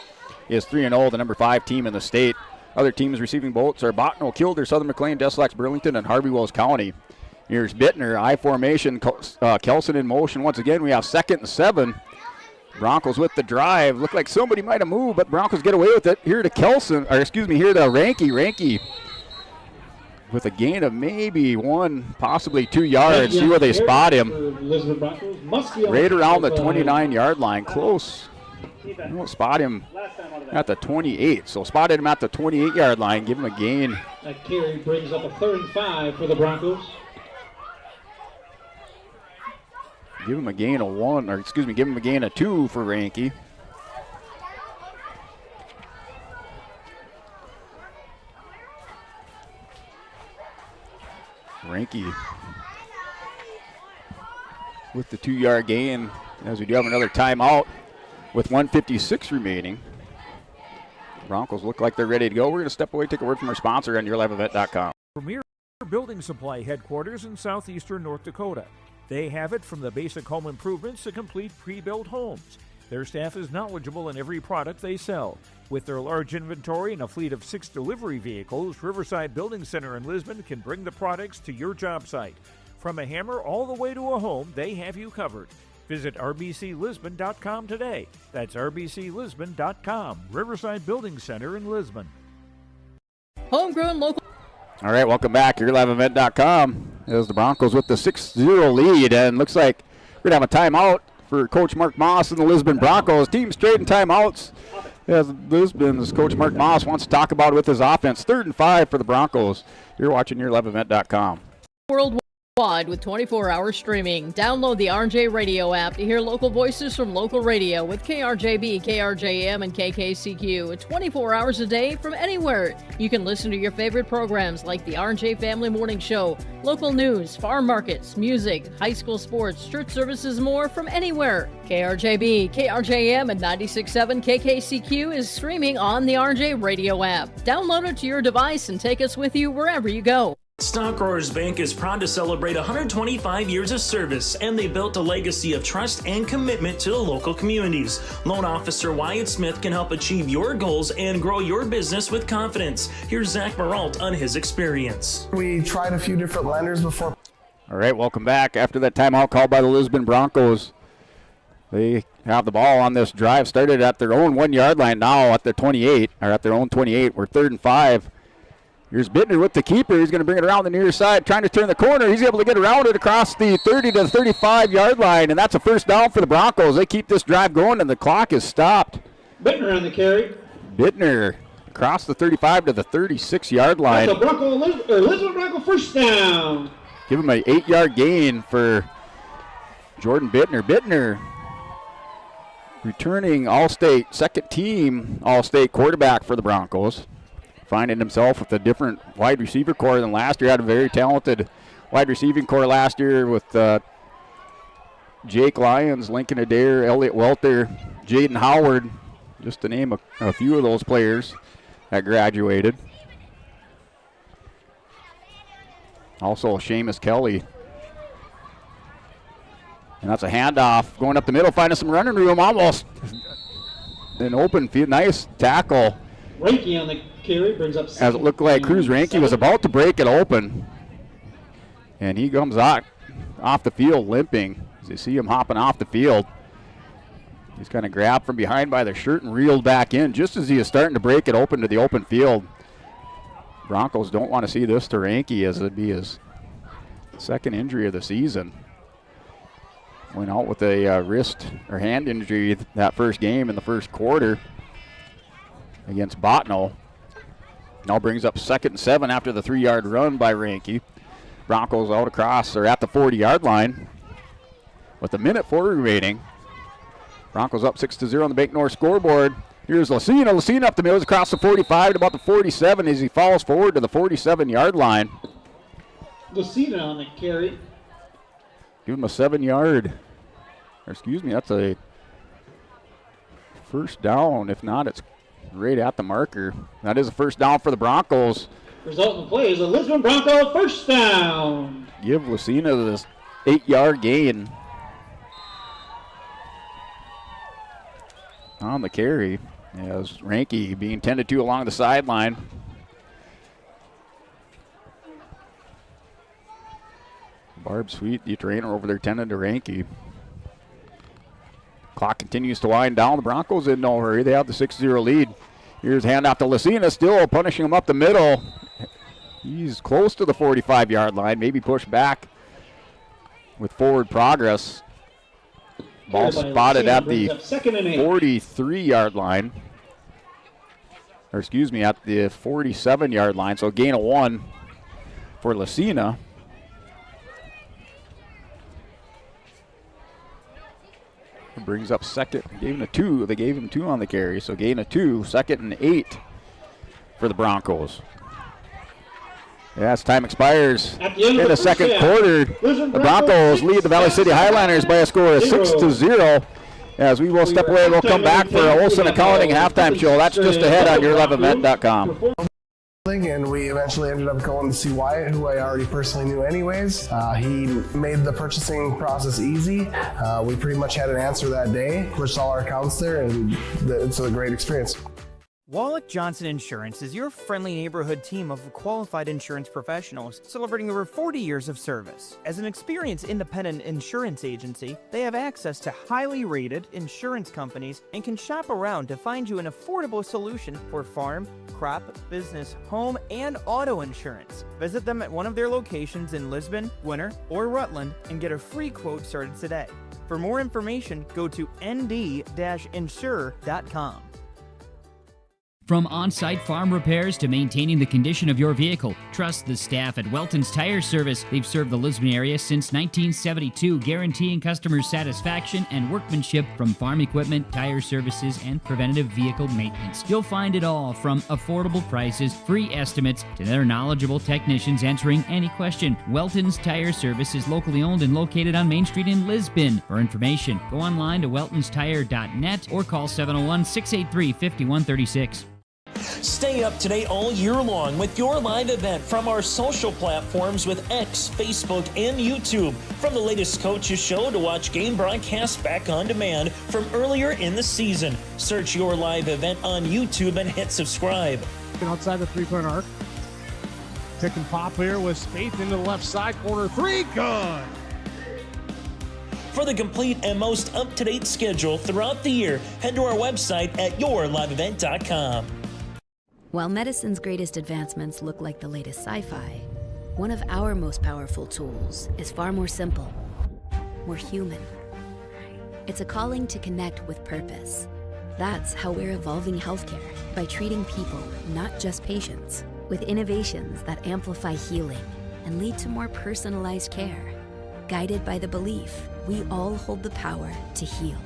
is 3-0, the number 5 team in the state. Other teams receiving votes are Bottineau, Kilder, Southern McLean, Deslax, Burlington, and Harvey Wells County. Here's Bittner, I formation, Kelson in motion. Once again, we have 2nd and 7. Broncos with the drive. Looked like somebody might have moved, but Broncos get away with it. Here to Kelson, or excuse me, here to Ranke. Ranke with a gain of maybe 1, possibly 2 yards. See where they spot him. Right around the 29-yard line, close. They won't spot him at the 28. So spotted him at the 28-yard line, give him a gain. That carry brings up a 3rd and 5 for the Broncos. Give him a gain of 1, or excuse me, give him a gain of 2 for Ranke. Ranke with the 2-yard gain as we do have another timeout with 1:56 remaining. Broncos look like they're ready to go. We're going to step away, take a word from our sponsor on yourliveevent.com. Premier Building Supply headquarters in southeastern North Dakota. They have it from the basic home improvements to complete pre-built homes. Their staff is knowledgeable in every product they sell. With their large inventory and a fleet of 6 delivery vehicles, Riverside Building Center in Lisbon can bring the products to your job site. From a hammer all the way to a home, they have you covered. Visit rbclisbon.com today. That's rbclisbon.com. Riverside Building Center in Lisbon. Homegrown local. All right, welcome back. YourLiveEvent.com. As the Broncos with the 6-0 lead, and looks like we're going to have a timeout for Coach Mark Moss and the Lisbon Broncos. Teams trading timeouts as Lisbon's Coach Mark Moss wants to talk about it with his offense. 3rd and 5 for the Broncos. You're watching YourLiveEvent.com. Worldwide with 24-hour streaming. Download the RJ Radio app to hear local voices from local radio with KRJB, KRJM, and KKCQ 24 hours a day from anywhere. You can listen to your favorite programs like the RJ Family Morning Show, local news, farm markets, music, high school sports, church services, more from anywhere. KRJB, KRJM, and 96.7 KKCQ is streaming on the RJ Radio app. Download it to your device and take us with you wherever you go. Stock Growers Bank is proud to celebrate 125 years of service, and they built a legacy of trust and commitment to the local communities. Loan Officer Wyatt Smith can help achieve your goals and grow your business with confidence. Here's Zach Maralt on his experience. We tried a few different lenders before. All right, welcome back. After that timeout called by the Lisbon Broncos, they have the ball on this drive. Started at their own 1-yard line, now at their 28, or at their own 28. We're 3rd and 5. Here's Bittner with the keeper. He's going to bring it around the near side, trying to turn the corner. He's able to get around it across the 30 to the 35-yard line, and that's a first down for the Broncos. They keep this drive going, and the clock is stopped. Bittner on the carry. Bittner across the 35 to the 36-yard line. That's a Lisbon Bronco first down. Give him an 8-yard gain for Jordan Bittner. Bittner, returning All-State, second-team All-State quarterback for the Broncos. Finding himself with a different wide receiver core than last year. Had a very talented wide receiving core last year with Jake Lyons, Lincoln Adair, Elliott Welter, Jaden Howard, just to name a few of those players that graduated. Also Seamus Kelly. And that's a handoff going up the middle, finding some running room, almost an open field. Nice tackle. Ranky on the carry brings up. As it looked like Cruz Ranky was about to break it open. And he comes out off the field limping. As you see him hopping off the field. He's kind of grabbed from behind by the shirt and reeled back in just as he is starting to break it open to the open field. Broncos don't want to see this to Ranky, as it'd be his second injury of the season. Went out with a wrist or hand injury that first game in the first quarter against Botno. Now brings up 2nd and 7 after the 3-yard run by Ranky. Broncos out across, or at the 40-yard line with a minute 4 remaining. Broncos up 6-0 on the Bank North scoreboard. Here's Lucina. Lucina up the middle, across the 45 to about the 47 as he falls forward to the 47-yard line. Lucina on the carry. Give him a 7-yard. Or excuse me, that's a first down. If not, it's right at the marker. That is a first down for the Broncos. Result of the play is a Lisbon Bronco first down. Give Lucina this 8-yard gain on the carry. As Ranky being tended to along the sideline. Barb Sweet, the trainer over there, tending to Ranky. Clock continues to wind down. The Broncos in no hurry. They have the 6-0 lead. Here's handoff to Lucina, still punishing him up the middle. He's close to the 45-yard line, maybe pushed back with forward progress. Ball spotted at the 43-yard line. Or excuse me, at the 47-yard line. So gain of 1 for Lucina. Brings up second. Gave him a 2. They gave him 2 on the carry. So gain of 2. 2nd and 8 for the Broncos. As time expires in the second quarter, the Broncos lead the Valley City Highlanders by a score of 6-0. As we will step away, we'll come back for our Olson Accounting halftime show. That's just ahead on YourLiveEvent.com. And we eventually ended up going to see Wyatt, who I already personally knew anyways. He made the purchasing process easy. We pretty much had an answer that day, pushed all our accounts there, and it's a great experience. Wallach Johnson Insurance is your friendly neighborhood team of qualified insurance professionals celebrating over 40 years of service. As an experienced independent insurance agency, they have access to highly rated insurance companies and can shop around to find you an affordable solution for farm, crop, business, home, and auto insurance. Visit them at one of their locations in Lisbon, Winter, or Rutland and get a free quote started today. For more information, go to nd-insure.com. From on-site farm repairs to maintaining the condition of your vehicle, trust the staff at Welton's Tire Service. They've served the Lisbon area since 1972, guaranteeing customer satisfaction and workmanship from farm equipment, tire services, and preventative vehicle maintenance. You'll find it all from affordable prices, free estimates, to their knowledgeable technicians answering any question. Welton's Tire Service is locally owned and located on Main Street in Lisbon. For information, go online to weltonstire.net or call 701-683-5136. Stay up to date all year long with your live event from our social platforms with X, Facebook, and YouTube. From the latest coaches show to watch game broadcasts back on demand from earlier in the season. Search your live event on YouTube and hit subscribe. Outside the three-point arc. Pick and pop here with Spaeth into the left side corner. Three, good! For the complete and most up-to-date schedule throughout the year, head to our website at yourliveevent.com. While medicine's greatest advancements look like the latest sci-fi, one of our most powerful tools is far more simple, more human. It's a calling to connect with purpose. That's how we're evolving healthcare, by treating people, not just patients, with innovations that amplify healing and lead to more personalized care, guided by the belief we all hold the power to heal.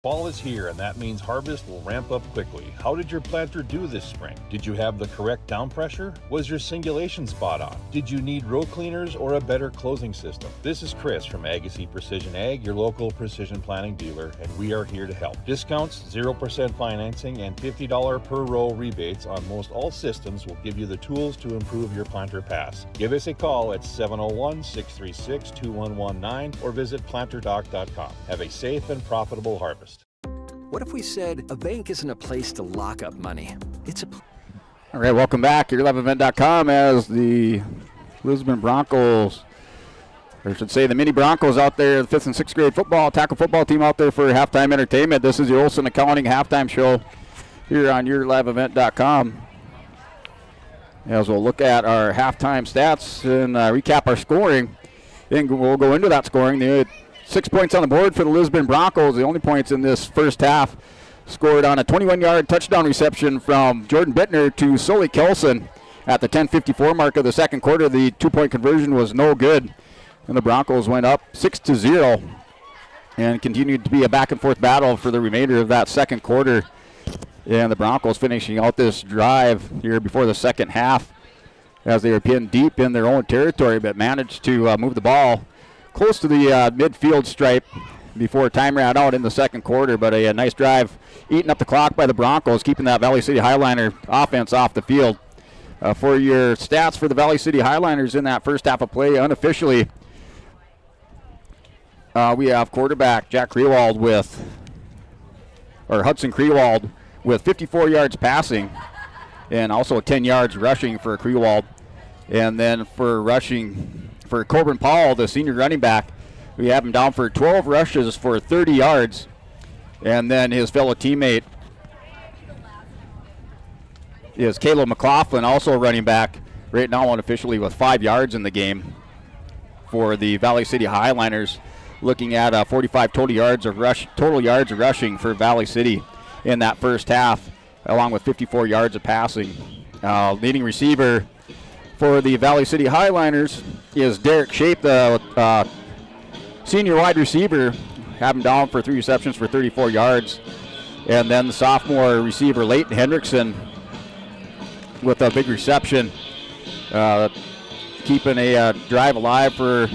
Fall is here, and that means harvest will ramp up quickly. How did your planter do this spring? Did you have the correct down pressure? Was your singulation spot on? Did you need row cleaners or a better closing system? This is Chris from Agassiz Precision Ag, your local precision planting dealer, and we are here to help. Discounts, 0% financing, and $50 per row rebates on most all systems will give you the tools to improve your planter pass. Give us a call at 701-636-2119 or visit planterdoc.com. Have a safe and profitable harvest. What if we said a bank isn't a place to lock up money? It's a... All right, welcome back. YourLiveEvent.com as the Lisbon Broncos, or I should say the mini Broncos out there, the 5th and 6th grade tackle football team out there for halftime entertainment. This is the Olson Accounting halftime show here on YourLiveEvent.com. As we'll look at our halftime stats and recap our scoring. Then we'll go into that scoring. The 6 points on the board for the Lisbon Broncos. The only points in this first half scored on a 21-yard touchdown reception from Jordan Bittner to Sully Kelson at the 10:54 mark of the second quarter. The 2-point conversion was no good, and the Broncos went up 6-0 and continued to be a back-and-forth battle for the remainder of that second quarter. And the Broncos finishing out this drive here before the second half as they were pinned deep in their own territory, but managed to move the ball close to the midfield stripe before time ran out in the second quarter. But a nice drive eating up the clock by the Broncos, keeping that Valley City Highliner offense off the field. For your stats for the Valley City Highliners in that first half of play, unofficially, we have quarterback Hudson Krewald with 54 yards passing and also 10 yards rushing for Krewald. And then for rushing for Coburn Powell, the senior running back, we have him down for 12 rushes for 30 yards. And then his fellow teammate is Caleb McLaughlin, also running back, right now unofficially with 5 yards in the game for the Valley City Highliners, looking at 45 total yards of rushing for Valley City in that first half, along with 54 yards of passing. Leading receiver for the Valley City Highliners is Derek Shape, the senior wide receiver, have him down for 3 receptions for 34 yards. And then the sophomore receiver Leighton Hendrickson with a big reception, keeping a drive alive for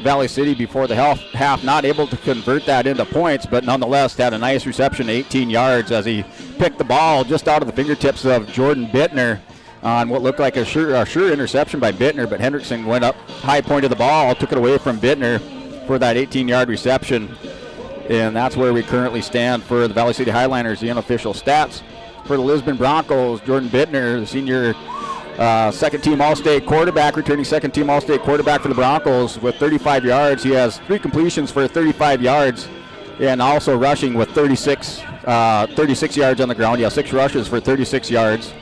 Valley City before the half. Not able to convert that into points, but nonetheless had a nice reception, 18 yards, as he picked the ball just out of the fingertips of Jordan Bittner on what looked like a sure interception by Bittner, but Hendrickson went up, high pointed the ball, took it away from Bittner for that 18-yard reception. And that's where we currently stand for the Valley City Highliners, the unofficial stats. For the Lisbon Broncos, Jordan Bittner, the senior second-team All-State quarterback, returning second-team All-State quarterback for the Broncos with 35 yards. He has 3 completions for 35 yards and also rushing with 36 yards on the ground. He has 6 rushes for 36 yards,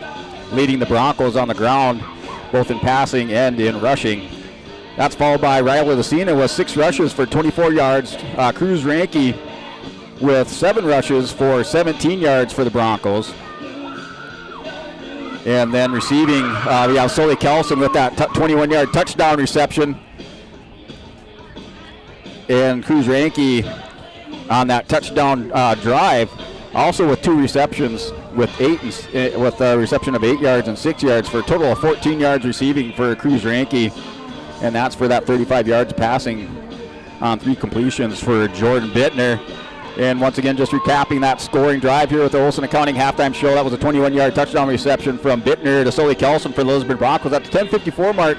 leading the Broncos on the ground, both in passing and in rushing. That's followed by Riley Lucina with 6 rushes for 24 yards. Cruz Ranke with 7 rushes for 17 yards for the Broncos. And then receiving, we have Sully Kelson with that 21-yard touchdown reception. And Cruz Ranke on that touchdown drive, also with 2 receptions with a reception of 8 yards and 6 yards for a total of 14 yards receiving for Cruz Ranke. And that's for that 35 yards passing on 3 completions for Jordan Bittner. And once again, just recapping that scoring drive here with the Olson Accounting halftime show. That was a 21-yard touchdown reception from Bittner to Sully Kelson for the Lisbon Broncos at the 10:54 mark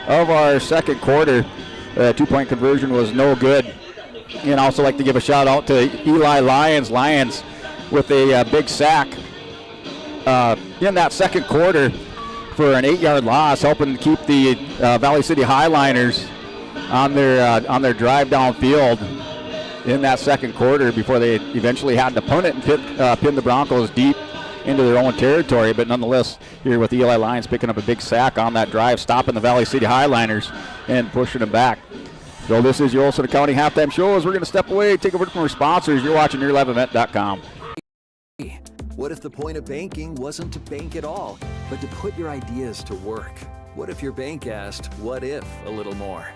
of our second quarter. 2-point conversion was no good. And also like to give a shout out to Eli Lyons. Lyons with a big sack in that second quarter for an 8-yard loss, helping to keep the Valley City Highliners on their drive downfield in that second quarter before they eventually had to punt it and pin the Broncos deep into their own territory. But nonetheless, here with Eli Lyons picking up a big sack on that drive, stopping the Valley City Highliners and pushing them back. So this is your Olson Accounting halftime show. As we're going to step away, take over from our sponsors. You're watching YourLiveEvent.com. What if the point of banking wasn't to bank at all, but to put your ideas to work? What if your bank asked, what if a little more?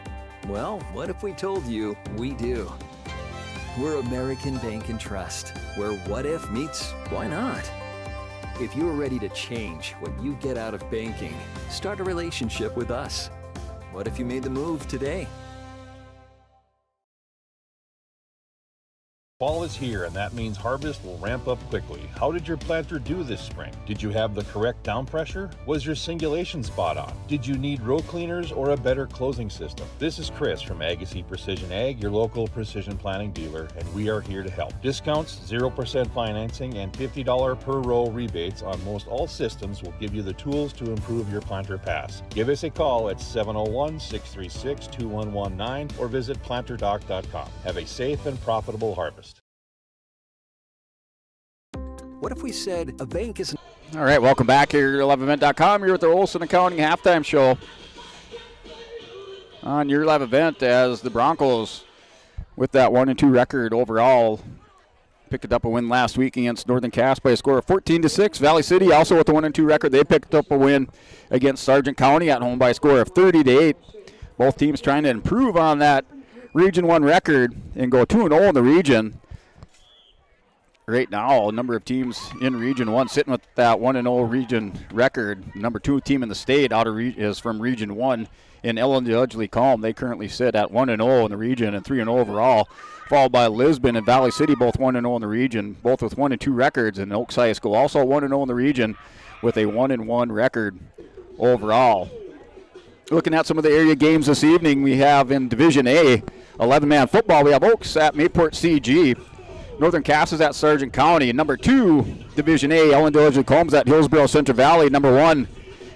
Well, what if we told you we do? We're American Bank and Trust, where what if meets why not? If you're ready to change what you get out of banking, start a relationship with us. What if you made the move today? Fall is here, and that means harvest will ramp up quickly. How did your planter do this spring? Did you have the correct down pressure? Was your singulation spot on? Did you need row cleaners or a better closing system? This is Chris from Agassiz Precision Ag, your local precision planting dealer, and we are here to help. Discounts, 0% financing, and $50 per row rebates on most all systems will give you the tools to improve your planter pass. Give us a call at 701-636-2119 or visit planterdoc.com. Have a safe and profitable harvest. What if we said a bank isn't... All right, welcome back here at YourLiveEvent.com. You're with the Olson Accounting halftime show on Your Live Event as the Broncos, with that 1-2 record overall, picked up a win last week against Northern Cass by a score of 14-6. Valley City also with the 1-2 record. They picked up a win against Sargent County at home by a score of 30-8. Both teams trying to improve on that Region 1 record and go 2-0 in the region. Right now, a number of teams in Region 1 sitting with that 1-0 region record. Number 2 team in the state is from Region 1 in Ellen Judgley Calm. They currently sit at 1-0 in the region and 3-0 overall, followed by Lisbon and Valley City, both 1-0 in the region, both with 1-2 records. And Oaks High School also 1-0 in the region with a 1-1 record overall. Looking at some of the area games this evening, we have in Division A, 11-man football. We have Oaks at Mayport CG. Northern Cass is at Sargent County. Number 2, Division A, Ellen Judgley Combs at Hillsborough Central Valley. Number 1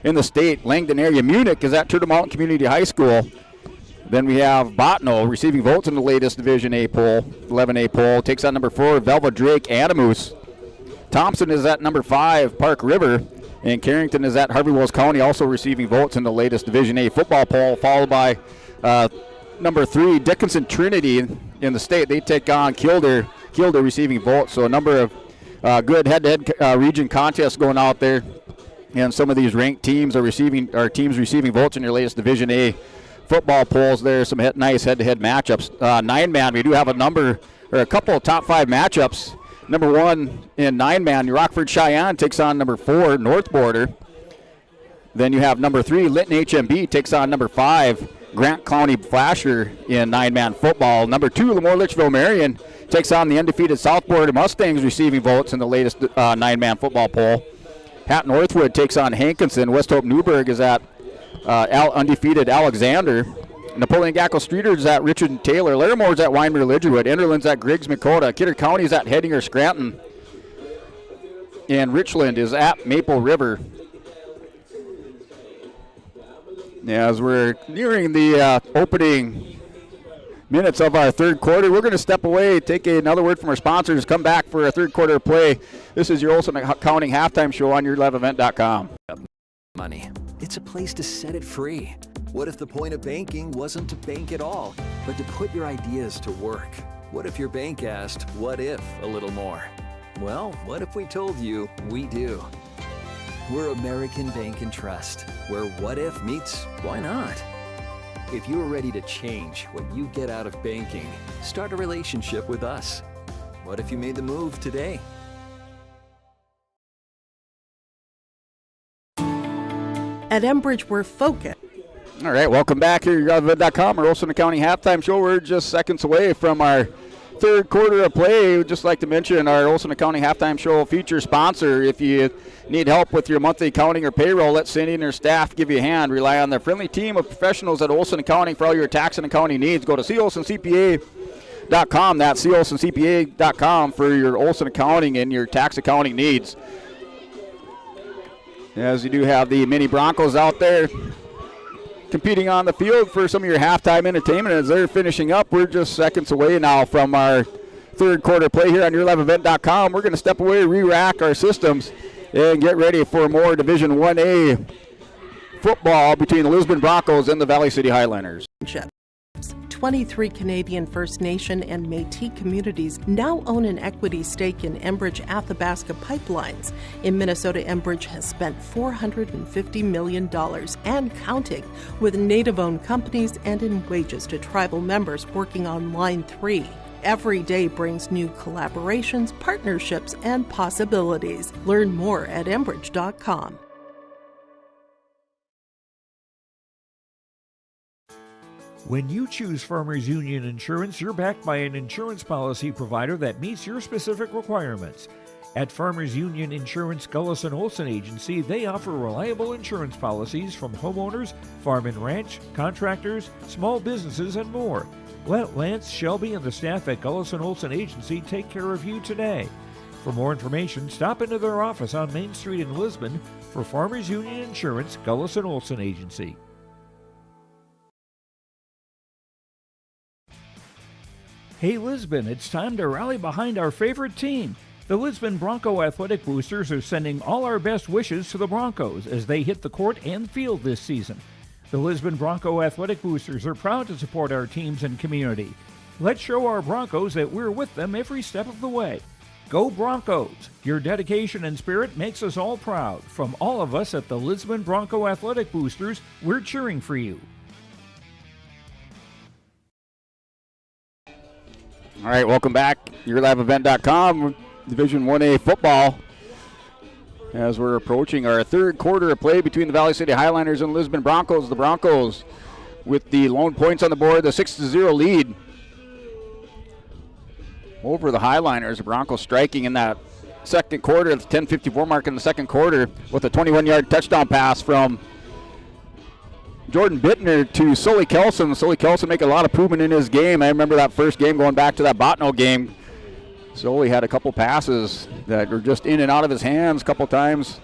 in the state, Langdon area, Munich is at Turtle Mountain Community High School. Then we have Botno receiving votes in the latest Division A poll, 11A poll. Takes on number 4, Velva Drake Anamoose. Thompson is at number 5, Park River. And Carrington is at Harvey Wells County, also receiving votes in the latest Division A football poll, followed by number 3, Dickinson Trinity in the state. They take on Kilder receiving votes. So a number of good head-to-head region contests going out there. And some of these ranked teams are teams receiving votes in your latest Division A football polls. There's some nice head-to-head matchups. 9-man, we do have a couple of top 5 matchups. Number 1 in 9-man, Rockford Cheyenne takes on number 4, North Border. Then you have number 3, Lytton HMB takes on number 5, Grant County Flasher in 9-man football. Number 2, Lemoore Litchfield Marion takes on the undefeated South Border Mustangs, receiving votes in the latest 9-man football poll. Hatton Northwood takes on Hankinson. West Hope Newburgh is at undefeated Alexander Napoleon Gackle Streeter's at Richard and Taylor. Laramore's at Weimer Lidgerwood. Enderlin's at Griggs Dakota. Kidder County's at Hedinger Scranton. And Richland is at Maple River. As we're nearing the opening minutes of our third quarter, we're going to step away, take another word from our sponsors, come back for our third quarter play. This is your Olson Accounting halftime show on yourliveevent.com. Money. It's a place to set it free. What if the point of banking wasn't to bank at all, but to put your ideas to work? What if your bank asked, what if, a little more? Well, what if we told you we do? We're American Bank and Trust, where what if meets why not? If you are ready to change what you get out of banking, start a relationship with us. What if you made the move today? At Enbridge, we're focused. All right, welcome back here at yourliveevent.com, our Olson County halftime show. We're just seconds away from our third quarter of play. We'd just like to mention our Olson Accounting halftime show feature sponsor. If you need help with your monthly accounting or payroll, let Cindy and her staff give you a hand. Rely on their friendly team of professionals at Olson Accounting for all your tax and accounting needs. Go to colsoncpa.com. That's colsoncpa.com for your Olson Accounting and your tax accounting needs. As you do have the mini Broncos out there competing on the field for some of your halftime entertainment as they're finishing up. We're just seconds away now from our third quarter play here on yourliveevent.com. We're going to step away, re-rack our systems, and get ready for more Division 1A football between the Lisbon Broncos and the Valley City Highlanders. 23 Canadian First Nation and Métis communities now own an equity stake in Enbridge Athabasca Pipelines. In Minnesota, Enbridge has spent $450 million and counting with Native-owned companies and in wages to tribal members working on Line 3. Every day brings new collaborations, partnerships, and possibilities. Learn more at Enbridge.com. When you choose Farmers Union Insurance, you're backed by an insurance policy provider that meets your specific requirements. At Farmers Union Insurance Gullison Olson Agency, they offer reliable insurance policies from homeowners, farm and ranch, contractors, small businesses, and more. Let Lance, Shelby, and the staff at Gullison Olson Agency take care of you today. For more information, stop into their office on Main Street in Lisbon for Farmers Union Insurance Gullison Olson Agency. Hey Lisbon, it's time to rally behind our favorite team. The Lisbon Bronco Athletic Boosters are sending all our best wishes to the Broncos as they hit the court and field this season. The Lisbon Bronco Athletic Boosters are proud to support our teams and community. Let's show our Broncos that we're with them every step of the way. Go Broncos! Your dedication and spirit makes us all proud. From all of us at the Lisbon Bronco Athletic Boosters, we're cheering for you. All right, welcome back. YourLiveEvent.com, Division 1A football. As we're approaching our third quarter of play between the Valley City Highlanders and Lisbon Broncos. The Broncos with the lone points on the board, the 6-0 lead over the Highlanders. The Broncos striking in that second quarter, the 10:54 mark in the second quarter with a 21-yard touchdown pass from Jordan Bittner to Sully Kelson. Sully Kelson making a lot of improvement in his game. I remember that first game going back to that Botno game. Sully had a couple passes that were just in and out of his hands a couple times.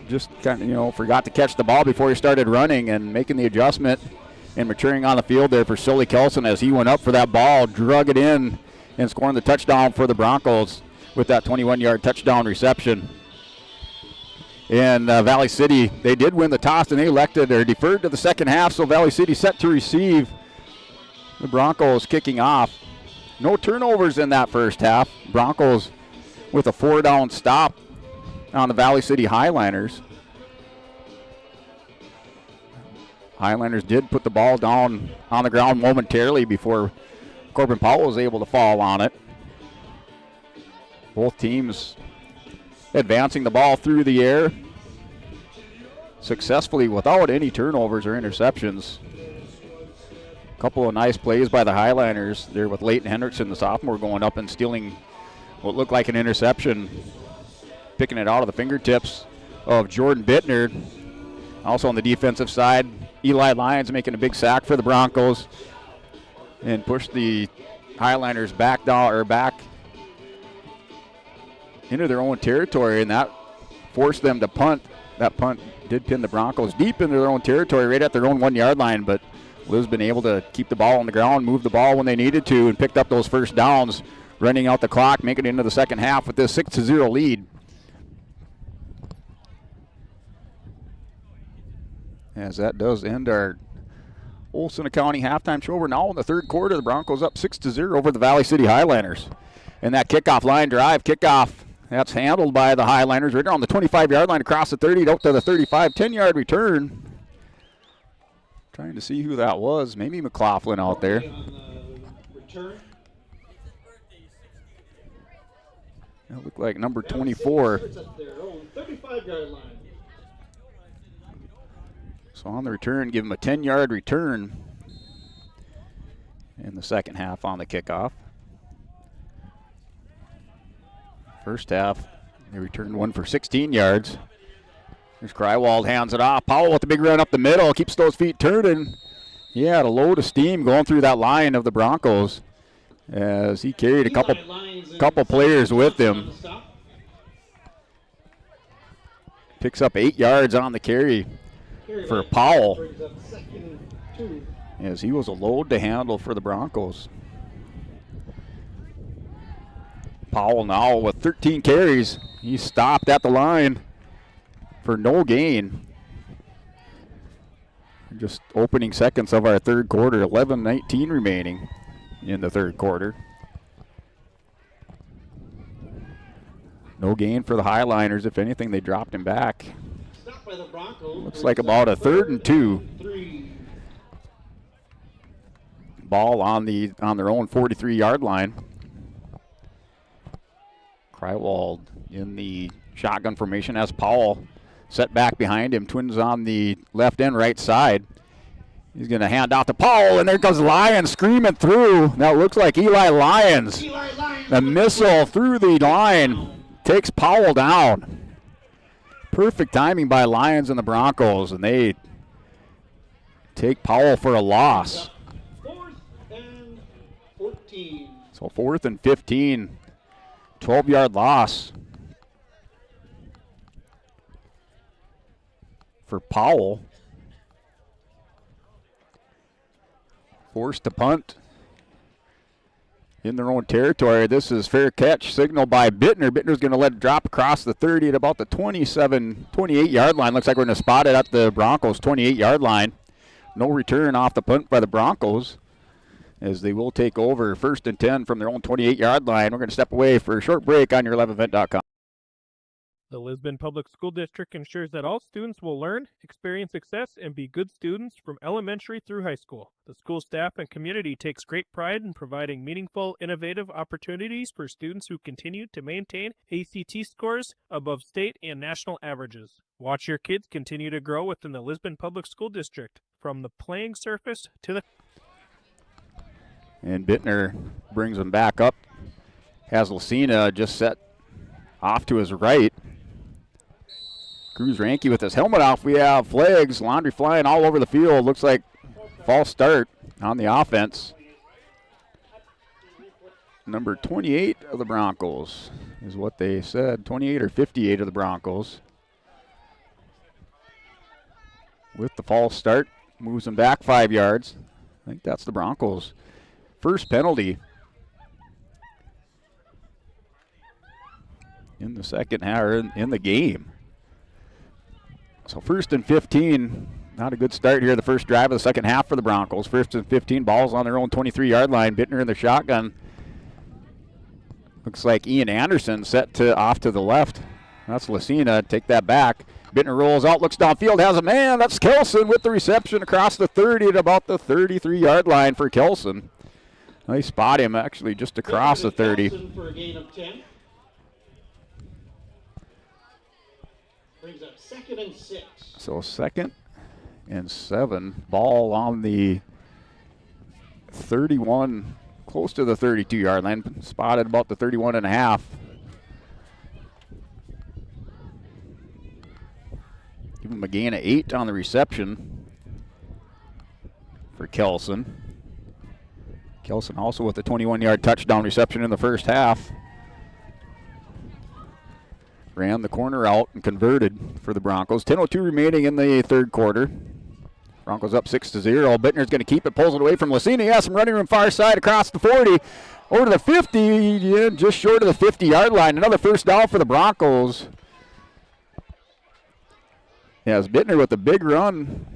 Just kind of, forgot to catch the ball before he started running and making the adjustment and maturing on the field there for Sully Kelson as he went up for that ball, drug it in, and scoring the touchdown for the Broncos with that 21-yard touchdown reception. And Valley City, they did win the toss and they elected or deferred to the second half, so Valley City set to receive. The Broncos kicking off. No turnovers in that first half. Broncos with a 4-down stop on the Valley City Highlanders. Highlanders did put the ball down on the ground momentarily before Corbin Powell was able to fall on it. Both teams advancing the ball through the air successfully without any turnovers or interceptions. A couple of nice plays by the Highlanders there with Leighton Hendrickson, the sophomore, going up and stealing what looked like an interception, picking it out of the fingertips of Jordan Bittner. Also on the defensive side, Eli Lyons making a big sack for the Broncos and pushed the Highliners back into their own territory, and that forced them to punt. That punt did pin the Broncos deep into their own territory, right at their own 1 yard line, but Lisbon able to keep the ball on the ground, move the ball when they needed to, and picked up those first downs, running out the clock, making it into the second half with this 6-0 lead. As that does end our Olson County halftime show. We're now in the third quarter. The Broncos up 6-0 over the Valley City Highliners. And that kickoff line drive, that's handled by the Highliners right on the 25-yard line across the 30 out to the 35, 10-yard return. Trying to see who that was. Maybe McLaughlin out there. Return. That looked like number 24. It's at their own 35-yard line. So on the return, give him a 10-yard return in the second half on the kickoff. First half, they returned one for 16 yards. There's Krywald, hands it off. Powell with the big run up the middle, keeps those feet turning. He had a load of steam going through that line of the Broncos as he carried a couple players with him. Picks up 8 yards on the carry for Powell, as he was a load to handle for the Broncos. Powell now with 13 carries. He stopped at the line for no gain. Just opening seconds of our third quarter, 11:19 remaining in the third quarter. No gain for the Highliners. If anything, they dropped him back. By the Broncos. Looks like about a 3rd and 2. Ball on their own 43-yard line. Krywald in the shotgun formation as Powell set back behind him. Twins on the left and right side. He's going to hand out to Powell, and there goes Lyons screaming through. That looks like Eli Lyons. The missile through the line takes Powell down. Perfect timing by Lyons and the Broncos, and they take Powell for a loss. 4th and 14. So 4th and 15, 12-yard loss for Powell. Forced to punt in their own territory. This is fair catch signal by Bittner. Bittner's going to let it drop across the 30 at about the 28-yard line. Looks like we're going to spot it at the Broncos' 28-yard line. No return off the punt by the Broncos, as they will take over 1st and 10 from their own 28-yard line. We're going to step away for a short break on your11event.com. The Lisbon Public School District ensures that all students will learn, experience success, and be good students from elementary through high school. The school staff and community takes great pride in providing meaningful, innovative opportunities for students who continue to maintain ACT scores above state and national averages. Watch your kids continue to grow within the Lisbon Public School District, from the playing surface to the... And Bittner brings them back up. Has Lucina just set off to his right. Cruz Ranke with his helmet off. We have flags, laundry flying all over the field. Looks like false start on the offense. Number 28 of the Broncos is what they said. 28 or 58 of the Broncos. With the false start, moves them back 5 yards. I think that's the Broncos' first penalty in the second half, or in the game. So 1st and 15, not a good start here. The first drive of the second half for the Broncos. 1st and 15, balls on their own 23-yard line. Bittner in the shotgun. Looks like Ian Anderson set off to the left. That's Lucina. Take that back. Bittner rolls out, looks downfield, has a man. That's Kelson with the reception across the 30 at about the 33-yard line for Kelson. They spot him actually just across the 30. For a gain of 10. Brings up 2nd and 6. So 2nd and 7. Ball on the 31, close to the 32-yard line. Spotted about the 31 and a half. Give him a gain of 8 on the reception. for Kelson. Kelson also with a 21-yard touchdown reception in the first half. Ran the corner out and converted for the Broncos. 10:02 remaining in the third quarter. Broncos up 6-0. Bittner's going to keep it, pulls it away from Lucina. He has some running room far side across the 40. Over to the 50, yeah, just short of the 50-yard line. Another first down for the Broncos. Yeah, it's Bittner with a big run.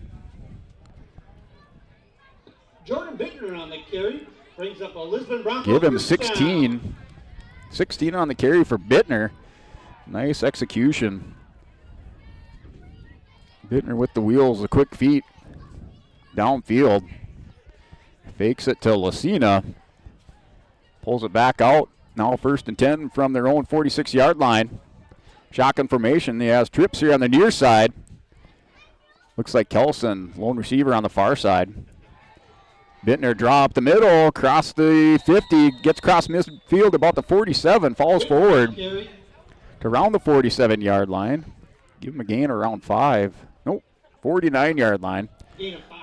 Jordan Bittner on the carry brings up a Lisbon Broncos. Give him first 16. down. 16 on the carry for Bittner. Nice execution. Bittner with the wheels, the quick feet. Downfield. Fakes it to Lucina. Pulls it back out. Now 1st and 10 from their own 46-yard line. Shotgun formation. He has trips here on the near side. Looks like Kelson, lone receiver on the far side. Bittner draw up the middle, across the 50, gets across midfield about the 47, falls forward to around the 47-yard line. Give him a gain around 5. Nope, 49-yard line.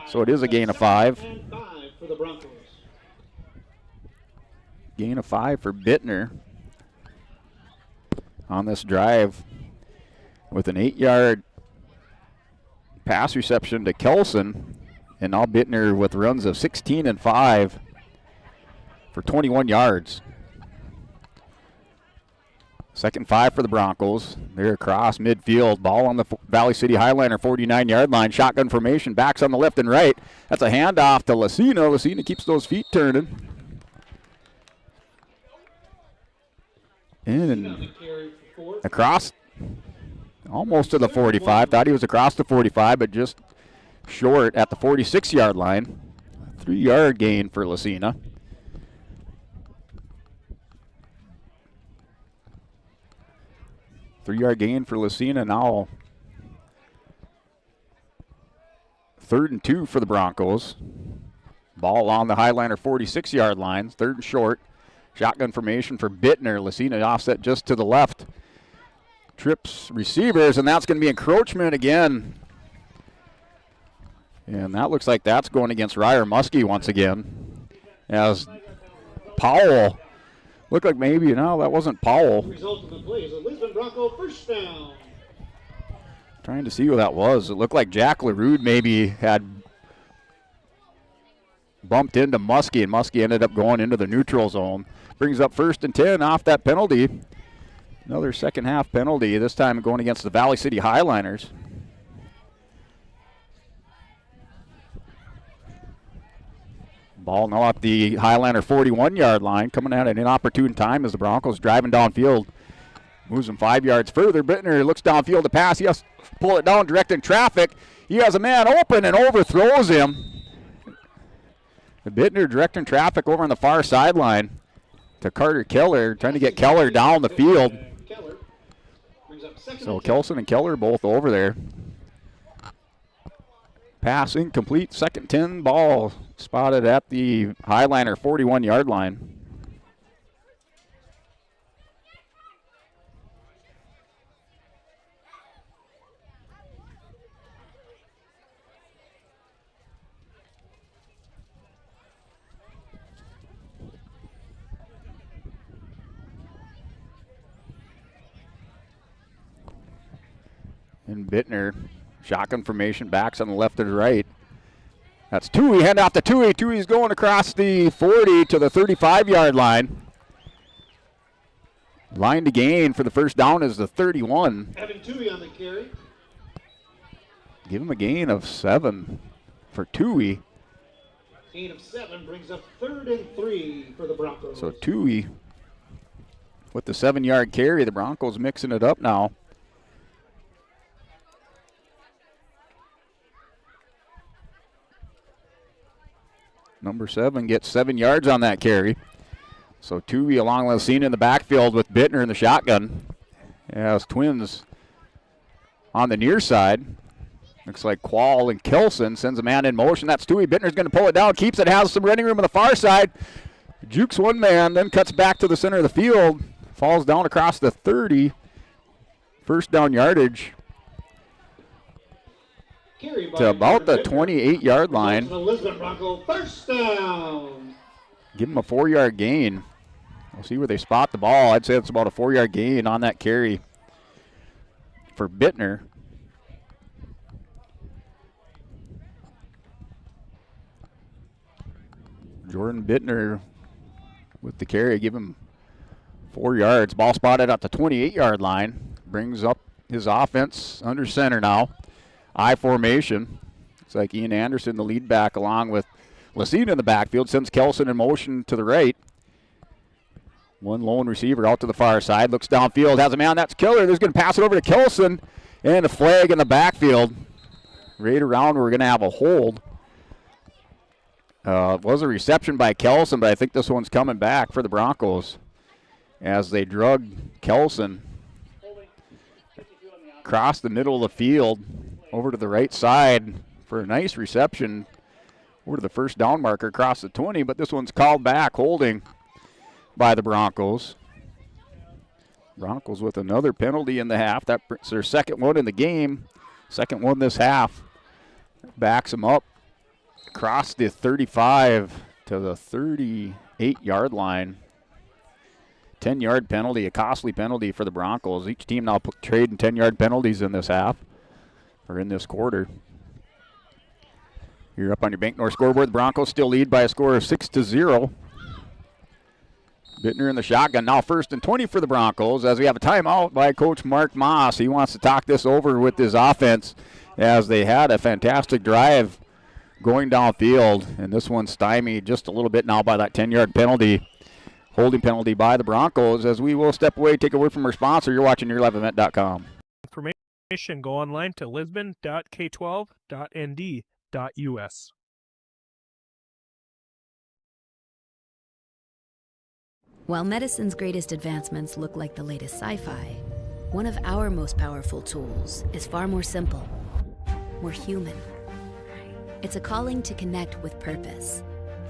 So it is a gain of 5. And 5 for the Broncos. Gain of 5 for Bittner on this drive with an 8-yard pass reception to Kelson. And now Bittner with runs of 16 and 5 for 21 yards. 2nd and 5 for the Broncos. They're across midfield. Ball on the Valley City Highliner 49-yard line. Shotgun formation. Backs on the left and right. That's a handoff to Lucina. Lucina keeps those feet turning. And across almost to the 45. Thought he was across the 45, but just short at the 46-yard line. 3-yard gain for Lucina. Three-yard gain for Lucina. Now 3rd and 2 for the Broncos. Ball on the Highliner 46-yard line. 3rd and short. Shotgun formation for Bittner. Lucina offset just to the left. Trips receivers, and that's going to be encroachment again. And that looks like that's going against Ryer Muskie once again. As Powell, looked like maybe, no, that wasn't Powell. The result of the play is a Lisbon Bronco first down. Trying to see who that was. It looked like Jack LaRude maybe had bumped into Muskie, and Muskie ended up going into the neutral zone. Brings up 1st and 10 off that penalty. Another second half penalty, this time going against the Valley City Highliners. Ball now at the Highliner 41-yard line, coming at an inopportune time as the Broncos driving downfield. Moves them 5 yards further. Bittner looks downfield to pass. He has to pull it down, directing traffic. He has a man open and overthrows him. Bittner directing traffic over on the far sideline to Carter Keller, trying to get Keller down the field. So Kelson and Keller both over there. Pass incomplete. 2nd 10, ball spotted at the Highliner 41-yard line. And Bittner, shotgun formation, backs on the left and right. That's Tui, hand off to Tui. Tui's going across the 40 to the 35-yard line. Line to gain for the first down is the 31. Having Tui on the carry. Give him a gain of 7 for Tui. Gain of 7 brings up 3rd and 3 for the Broncos. So Tui with the 7-yard carry. The Broncos mixing it up now. Number 7 gets 7 yards on that carry. So Tui along with Lucina in the backfield with Bittner in the shotgun. As Twins on the near side. Looks like Quall and Kelson sends a man in motion. That's Tui. Bittner's going to pull it down, keeps it, has some running room on the far side. Jukes one man, then cuts back to the center of the field. Falls down across the 30. First down yardage. to about the 28-yard line. The Lisbon Bronco first down. Give them a 4-yard gain. We'll see where they spot the ball. I'd say it's about a 4-yard gain on that carry for Bittner. Jordan Bittner with the carry, give him 4 yards. Ball spotted at the 28-yard line. Brings up his offense under center now. I formation. It's like Ian Anderson, the lead back, along with Lacine in the backfield, sends Kelson in motion to the right. One lone receiver out to the far side, looks downfield, has a man, that's Killer. There's going to pass it over to Kelson, and a flag in the backfield. Right around, we're going to have a hold. It was a reception by Kelson, but I think this one's coming back for the Broncos as they drug Kelson across the middle of the field over to the right side for a nice reception over to the first down marker across the 20, but this one's called back, holding by the Broncos. Broncos with another penalty in the half. That's their second one in the game, second one this half. Backs them up across the 35 to the 38-yard line. 10-yard penalty, a costly penalty for the Broncos. Each team now trading 10-yard penalties in this half, or in this quarter. You're up on your Bank North scoreboard. The Broncos still lead by a score of 6-0. Bittner in the shotgun. Now 1st and 20 for the Broncos as we have a timeout by Coach Mark Moss. He wants to talk this over with his offense as they had a fantastic drive going downfield, and this one's stymied just a little bit now by that 10-yard penalty, holding penalty by the Broncos. As we will step away, take a word from our sponsor. You're watching YourLiveEvent.com. Information, go online to lisbon.k12.nd.us. While medicine's greatest advancements look like the latest sci-fi, one of our most powerful tools is far more simple, more human. It's a calling to connect with purpose.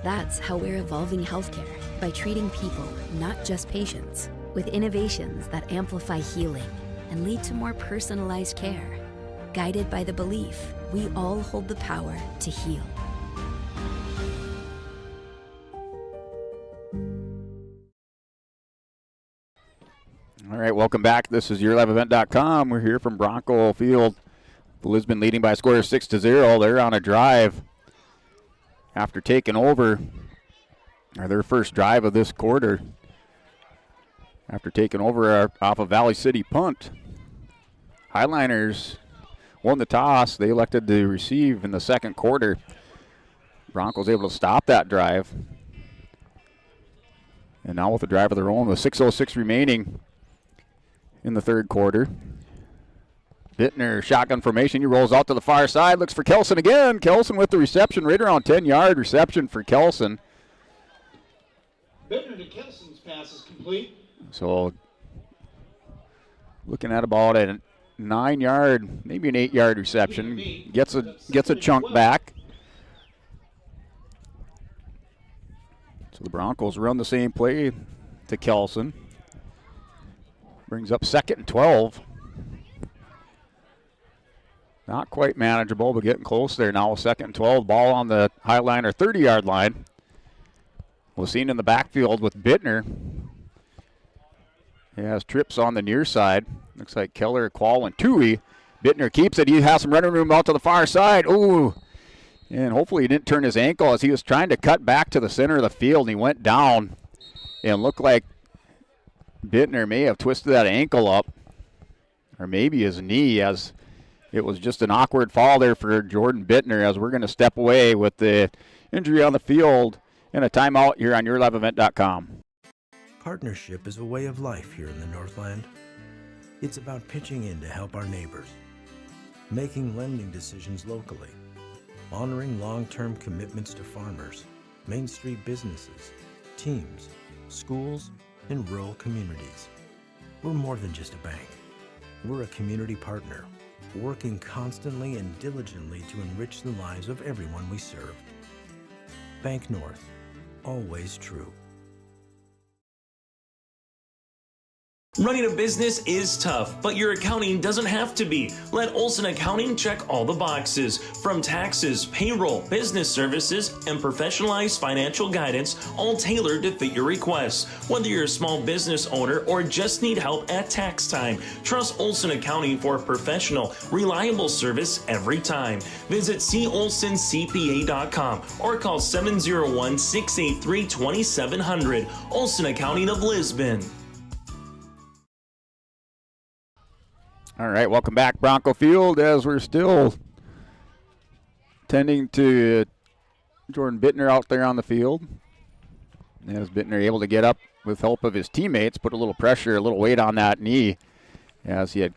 That's how we're evolving healthcare, by treating people, not just patients, with innovations that amplify healing and lead to more personalized care. Guided by the belief we all hold the power to heal. All right, welcome back. This is YourLiveEvent.com. We're here from Bronco Field. The Lisbon leading by a score of 6-0. They're on a drive after taking over, or their first drive of this quarter, after taking over off a Valley City punt. Highliners won the toss. They elected to receive in the second quarter. Broncos able to stop that drive. And now with a drive of their own with 6:06 remaining in the third quarter. Bittner, shotgun formation. He rolls out to the far side, looks for Kelson again. Kelson with the reception, right around 10-yard reception for Kelson. Bittner to Kelson's pass is complete. So looking at about a 9-yard, maybe an 8-yard reception. Gets a chunk back. So the Broncos run the same play to Kelson. Brings up 2nd and 12. Not quite manageable, but getting close there now. 2nd and 12. Ball on the Highliner 30-yard line. Lacine in the backfield with Bittner. He has trips on the near side. Looks like Keller, Quall, and Tui. Bittner keeps it. He has some running room out to the far side. Ooh. And hopefully he didn't turn his ankle as he was trying to cut back to the center of the field, and he went down and looked like Bittner may have twisted that ankle up, or maybe his knee, as it was just an awkward fall there for Jordan Bittner, as we're going to step away with the injury on the field and a timeout here on YourLiveEvent.com. Partnership is a way of life here in the Northland. It's about pitching in to help our neighbors, making lending decisions locally, honoring long-term commitments to farmers, Main Street businesses, teams, schools, and rural communities. We're more than just a bank. We're a community partner, working constantly and diligently to enrich the lives of everyone we serve. Bank North, always true. Running a business is tough, but your accounting doesn't have to be. Let Olson Accounting check all the boxes. From taxes, payroll, business services, and professionalized financial guidance, all tailored to fit your requests. Whether you're a small business owner or just need help at tax time, trust Olson Accounting for professional, reliable service every time. Visit colsoncpa.com or call 701-683-2700. Olson Accounting of Lisbon. All right, welcome back, Bronco Field, as we're still tending to Jordan Bittner out there on the field. As Bittner able to get up with help of his teammates, put a little pressure, a little weight on that knee, as he had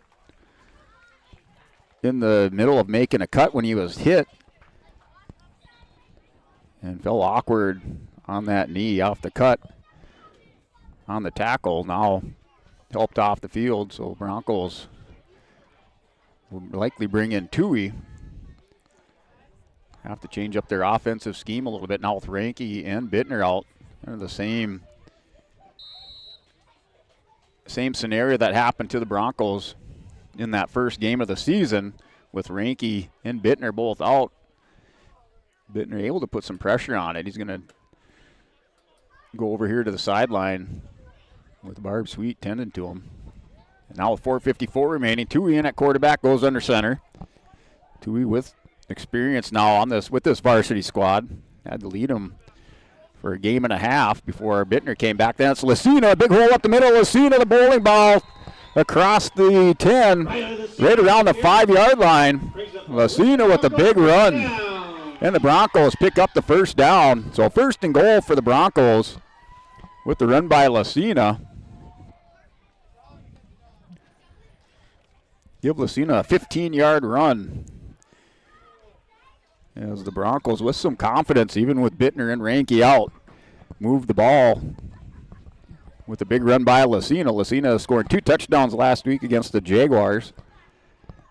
in the middle of making a cut when he was hit and fell awkward on that knee off the cut on the tackle. Now helped off the field, so Broncos will likely bring in Tui. Have to change up their offensive scheme a little bit now with Ranke and Bittner out. Kind of the same scenario that happened to the Broncos in that first game of the season with Ranke and Bittner both out. Bittner able to put some pressure on it. He's going to go over here to the sideline with Barb Sweet tending to him. And now with 4:54 remaining, Tui in at quarterback, goes under center. Tui with experience now on this with this varsity squad. Had to lead him for a game and a half before Bittner came back. Then it's Lucina, a big hole up the middle. Lucina, the bowling ball across the 10, right around the 5-yard line. Lucina with a big run. And the Broncos pick up the first down. So first and goal for the Broncos with the run by Lucina. Give Lucina a 15-yard run. As the Broncos, with some confidence, even with Bittner and Ranke out, move the ball with a big run by Lucina. Lucina scored 2 touchdowns last week against the Jaguars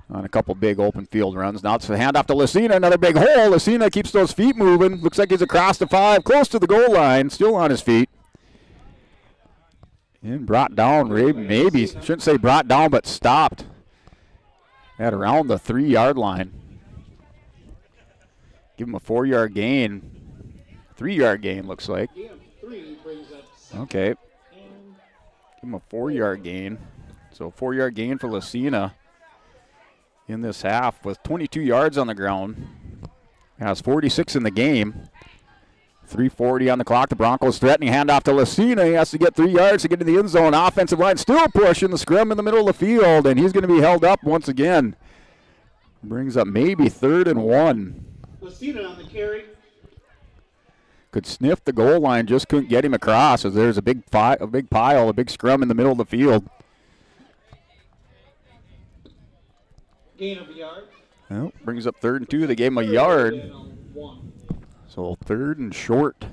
on a couple big open field runs. Now it's a handoff to Lucina, another big hole. Lucina keeps those feet moving. Looks like he's across the 5, close to the goal line, still on his feet. And brought down, maybe, shouldn't say brought down, but stopped at around the 3-yard line. Give him a 4-yard gain. 3-yard gain, looks like. Okay. Give him a 4-yard gain. So 4-yard gain for Lucina in this half with 22 yards on the ground. Has 46 in the game. 3:40 on the clock. The Broncos threatening handoff to Lucina. He has to get 3 yards to get to the end zone. Offensive line still pushing the scrum in the middle of the field, and he's going to be held up once again. Brings up maybe 3rd and 1. Lucina on the carry. Could sniff the goal line, just couldn't get him across as there's a big pile, a big scrum in the middle of the field. Gain of a yard. Well, brings up 3rd and 2. They gave him a yard. So 3rd and short.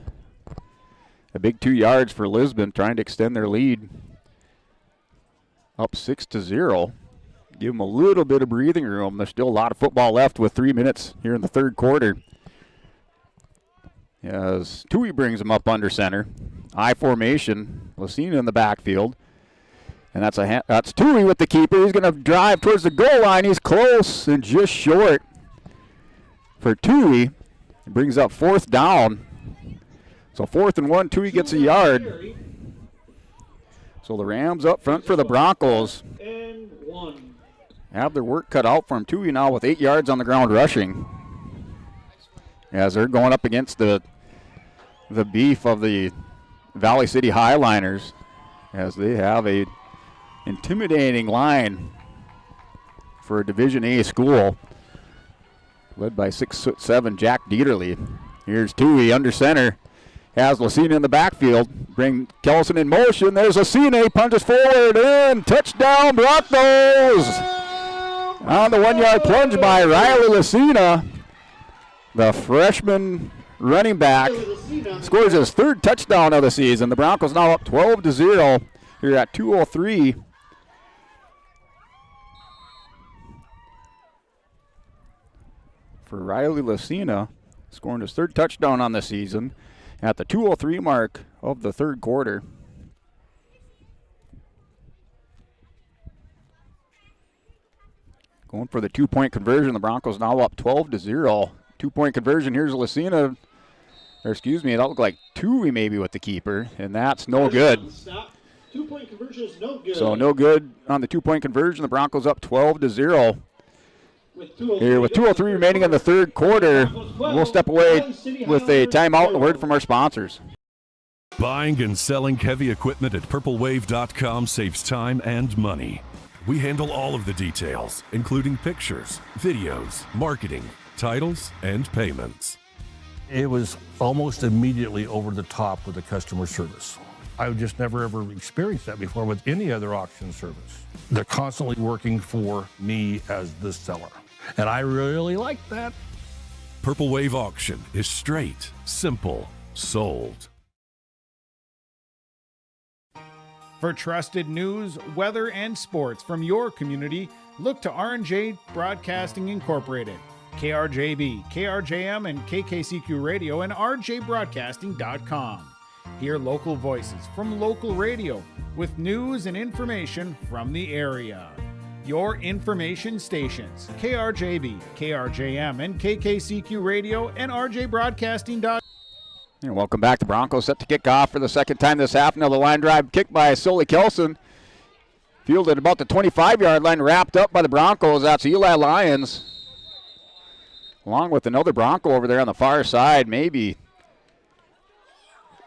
A big 2 yards for Lisbon, trying to extend their lead. Up 6-0. Give them a little bit of breathing room. There's still a lot of football left with 3 minutes here in the third quarter. As Tui brings them up under center. I formation. Lucina in the backfield. And that's Tui with the keeper. He's going to drive towards the goal line. He's close and just short for Tui. It brings up 4th down. So 4th and 1, Tui gets a yard. So the Rams up front for the Broncos. And 1. Have their work cut out for him. Tui now with 8 yards on the ground rushing. As they're going up against the beef of the Valley City Highliners. As they have a intimidating line for a Division A school. Led by 6'7" Jack Dieterle. Here's Tui under center. Has Lucina in the backfield. Bring Kelson in motion. There's Lucina. He punches forward and touchdown Broncos! On the 1-yard plunge by Riley Lucina. The freshman running back scores his 3rd touchdown of the season. The Broncos now up 12-0 here at 2:03. For Riley Lucina, scoring his 3rd touchdown on the season at the 2:03 mark of the third quarter. Going for the 2-point conversion. The Broncos now up 12-0. 2-point conversion. Here's Lucina. Or excuse me, that looked like Tui maybe with the keeper, and that's no good. 2-point conversion is no good. So no good on the 2-point conversion. The Broncos up 12-0. Here with 2:03 remaining in the third quarter, we'll step away with a timeout and a word from our sponsors. Buying and selling heavy equipment at purplewave.com saves time and money. We handle all of the details, including pictures, videos, marketing, titles, and payments. It was almost immediately over the top with the customer service. I've just never ever experienced that before with any other auction service. They're constantly working for me as the seller. And I really like that. Purple Wave Auction is straight, simple, sold. For trusted news, weather, and sports from your community, look to R&J Broadcasting Incorporated. KRJB, KRJM, and KKCQ Radio and rjbroadcasting.com. Hear local voices from local radio with news and information from the area. Your information stations, KRJB, KRJM, and KKCQ Radio and rjbroadcasting.com. And welcome back. The Broncos set to kick off for the second time this half. Now the line drive kick by Sully Kelson. Fielded about the 25-yard line, wrapped up by the Broncos. That's Eli Lyons. Along with another Bronco over there on the far side, maybe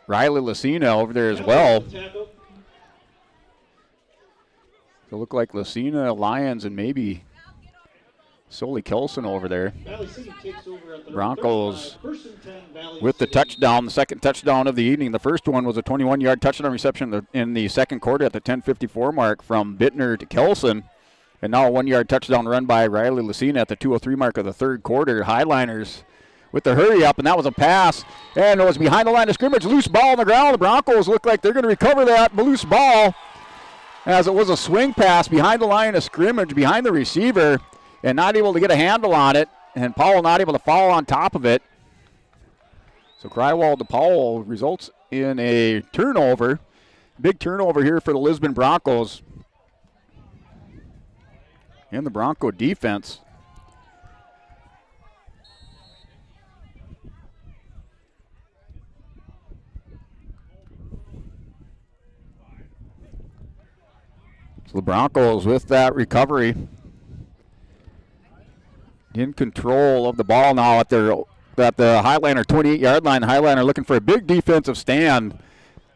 Riley Lucina over there as well. So look like Lucina, Lyons, and maybe Sully Kelson over there. Broncos with the touchdown, the second touchdown of the evening. The first one was a 21-yard touchdown reception in the second quarter at the 10:54 mark from Bittner to Kelson. And now a 1-yard touchdown run by Riley Lucina at the 2:03 mark of the third quarter. Highliners with the hurry up, and that was a pass. And it was behind the line of scrimmage. Loose ball on the ground. The Broncos look like they're going to recover that loose ball, as it was a swing pass behind the line of scrimmage, behind the receiver, and not able to get a handle on it, and Powell not able to fall on top of it. So Crywall to Powell results in a turnover. Big turnover here for the Lisbon Broncos. And the Bronco defense. So the Broncos with that recovery in control of the ball now at the Highliner 28-yard line. The Highliner looking for a big defensive stand.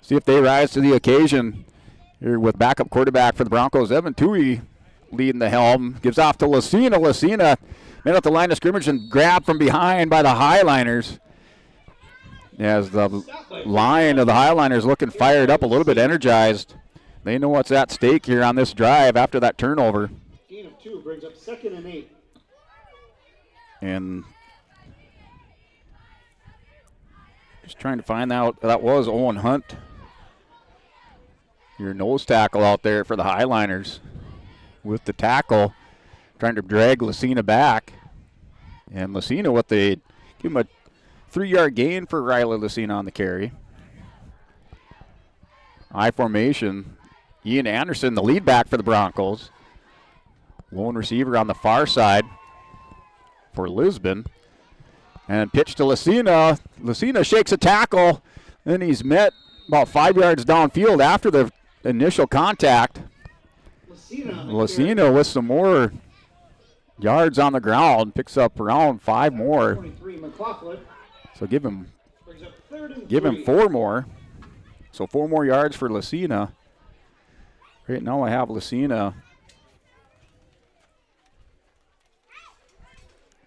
See if they rise to the occasion here with backup quarterback for the Broncos, Evan Tui, leading the helm. Gives off to Lucina. Lucina made up the line of scrimmage and grabbed from behind by the Highliners. As the line of the Highliners looking fired up, a little bit energized. They know what's at stake here on this drive after that turnover. Gain of 2 brings up 2nd and 8. And just trying to find out, that was Owen Hunt, your nose tackle out there for the Highliners, with the tackle, trying to drag Lucina back. And Lucina with the, give him a 3-yard gain for Riley Lucina on the carry. I formation. Ian Anderson, the lead back for the Broncos. Lone receiver on the far side for Lisbon. And pitch to Lucina. Lucina shakes a tackle. Then he's met about 5 yards downfield after the initial contact. Lucina with some more yards on the ground. Picks up around 5 more. So give him 4 more. So 4 more yards for Lucina. Right now I have Lucina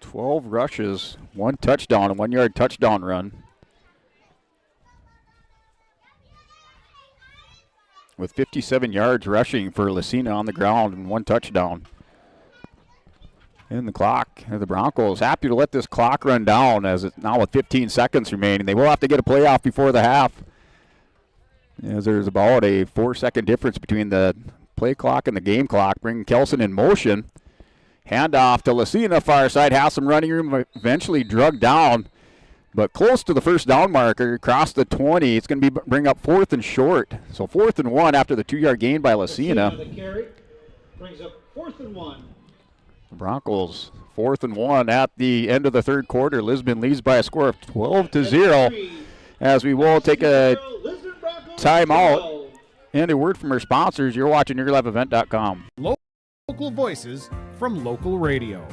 12 rushes, 1 touchdown, a 1-yard touchdown run. With 57 yards rushing for Lucina on the ground and 1 touchdown. And the clock, the Broncos happy to let this clock run down as it's now with 15 seconds remaining. They will have to get a playoff before the half, as there's about a 4-second difference between the play clock and the game clock, bringing Kelson in motion. Handoff to Lucina, far side, has some running room, eventually drugged down, but close to the first down marker, across the 20. It's going to bring up 4th and short. So 4th and 1 after the 2-yard gain by Lucina. The carry brings up 4th and 1. Broncos 4th and 1 at the end of the third quarter. Lisbon leads by a score of 12-0 as we will take a timeout and a word from our sponsors. You're watching YourLiveEvent.com. Local voices from local radio.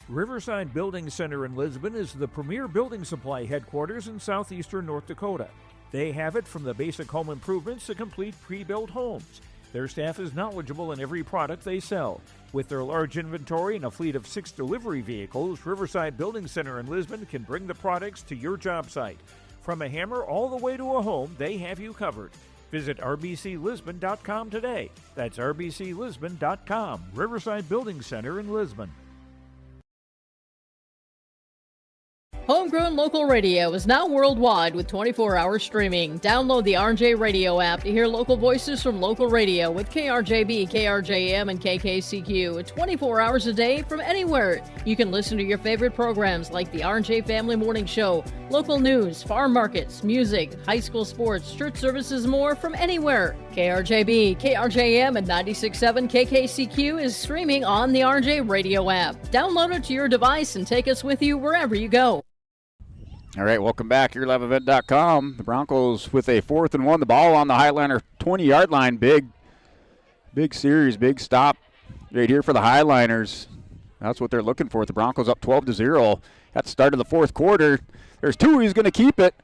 Riverside Building Center in Lisbon is the premier building supply headquarters in southeastern North Dakota. They have it from the basic home improvements to complete pre-built homes. Their staff is knowledgeable in every product they sell. With their large inventory and a fleet of 6 delivery vehicles, Riverside Building Center in Lisbon can bring the products to your job site. From a hammer all the way to a home, they have you covered. Visit rbclisbon.com today. That's rbclisbon.com. Riverside Building Center in Lisbon. Homegrown local radio is now worldwide with 24-hour streaming. Download the RJ Radio app to hear local voices from local radio with KRJB, KRJM, and KKCQ 24 hours a day from anywhere. You can listen to your favorite programs like the RJ Family Morning Show, local news, farm markets, music, high school sports, church services, more from anywhere. KRJB, KRJM, and 96.7 KKCQ is streaming on the RJ Radio app. Download it to your device and take us with you wherever you go. All right, welcome back. YourLiveEvent.com. The Broncos with a 4th and 1. The ball on the Highliner 20-yard line. Big series, big stop right here for the Highliners. That's what they're looking for. The Broncos up 12-0 at the start of the fourth quarter. There's two. He's going to keep it.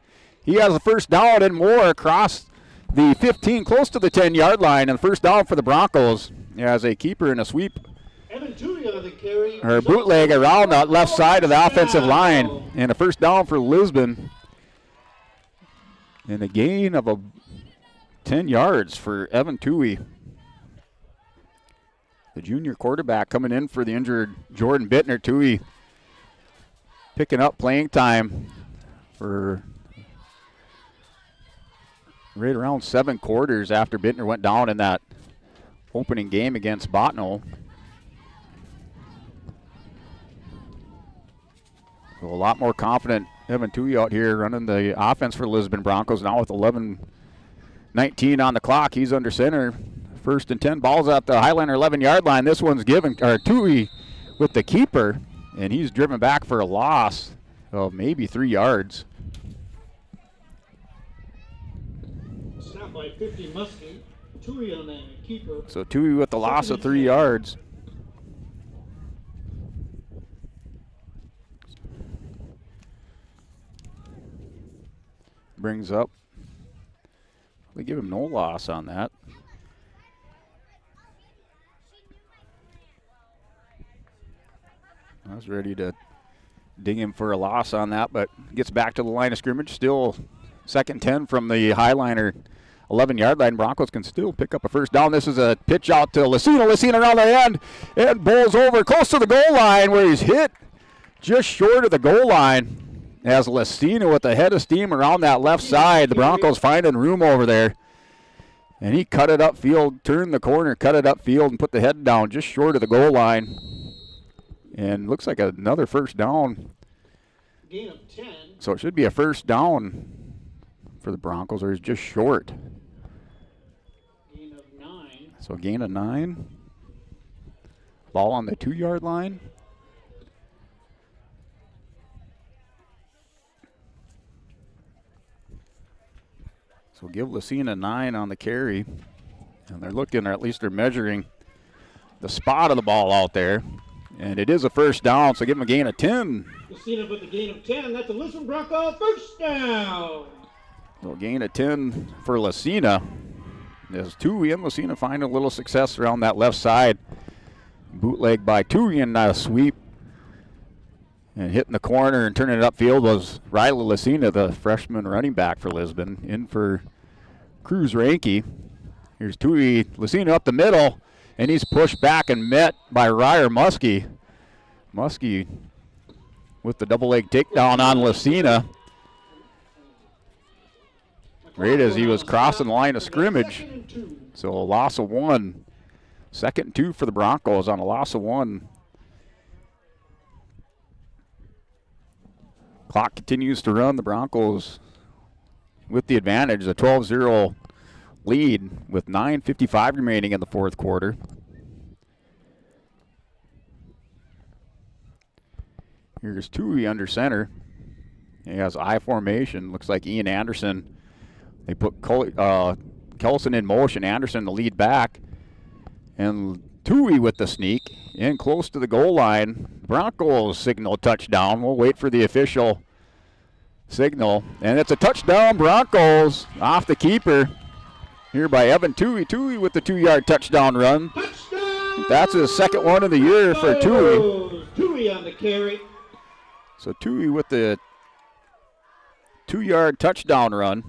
He has a first down and more across the 15, close to the 10-yard line. And first down for the Broncos as a keeper and a sweep. Or bootleg around the left side of the offensive line. And a first down for Lisbon. And a gain of 10 yards for Evan Toohey. The junior quarterback coming in for the injured Jordan Bittner. Toohey picking up playing time for right around 7 quarters after Bittner went down in that opening game against Botno. So a lot more confident Evan Toohey out here running the offense for Lisbon Broncos now with 11-19 on the clock. He's under center. 1st and 10. Ball's at the Highliner 11-yard line. This one's given, or Toohey with the keeper, and he's driven back for a loss of maybe 3 yards. Snap by 50 Muskie. Toohey on the keeper. So Toohey with the loss of 3 yards. Brings up. They give him no loss on that. I was ready to ding him for a loss on that, but gets back to the line of scrimmage. Still 2nd and 10 from the Highliner 11-yard line. Broncos can still pick up a first down. This is a pitch out to Lucina. Lucina around the end and bowls over close to the goal line where he's hit just short of the goal line. As Lucina with the head of steam around that left side. The Broncos finding room over there. And he cut it upfield, turned the corner, cut it upfield, and put the head down just short of the goal line. And looks like another first down. Gain of 10. So it should be a first down for the Broncos, or he's just short. Gain of 9. So gain of 9. Ball on the 2-yard line. So give Lucina 9 on the carry. And they're looking, or at least they're measuring the spot of the ball out there. And it is a first down, so give him a gain of 10. Lucina with the gain of 10. That's a Lisbon Bronco first down. So gain of 10 for Lucina. As Toohey and Lucina find a little success around that left side. Bootleg by Toohey and a sweep. And hitting the corner and turning it upfield was Riley Lucina, the freshman running back for Lisbon, in for Cruz Ranke. Here's Toohey, Lucina up the middle, and he's pushed back and met by Ryer Muskie. Muskie with the double leg takedown on Lucina. Right as he was crossing the line of scrimmage. So a loss of 1. 2nd and 2 for the Broncos on a loss of 1. Clock continues to run. The Broncos with the advantage, a 12-0 lead with 9:55 remaining in the fourth quarter. Here's Tui under center. He has I formation. Looks like Ian Anderson. They put Kelson in motion. Anderson the lead back. And Tui with the sneak in close to the goal line. Broncos signal touchdown. We'll wait for the official signal. And it's a touchdown, Broncos, off the keeper here by Evan Tui. Tui with the 2-yard touchdown run. Touchdown! That's his second one of the year for Tui. Tui on the carry. So Tui with the 2-yard touchdown run.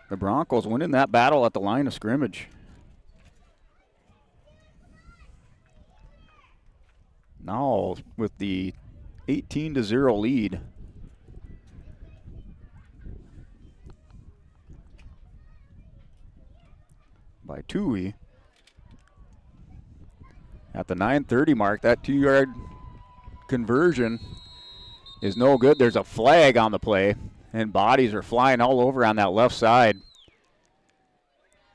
The Broncos winning that battle at the line of scrimmage. Now with the 18-0 lead. By Tui. At the 9:30 mark, that 2-yard conversion is no good. There's a flag on the play, and bodies are flying all over on that left side.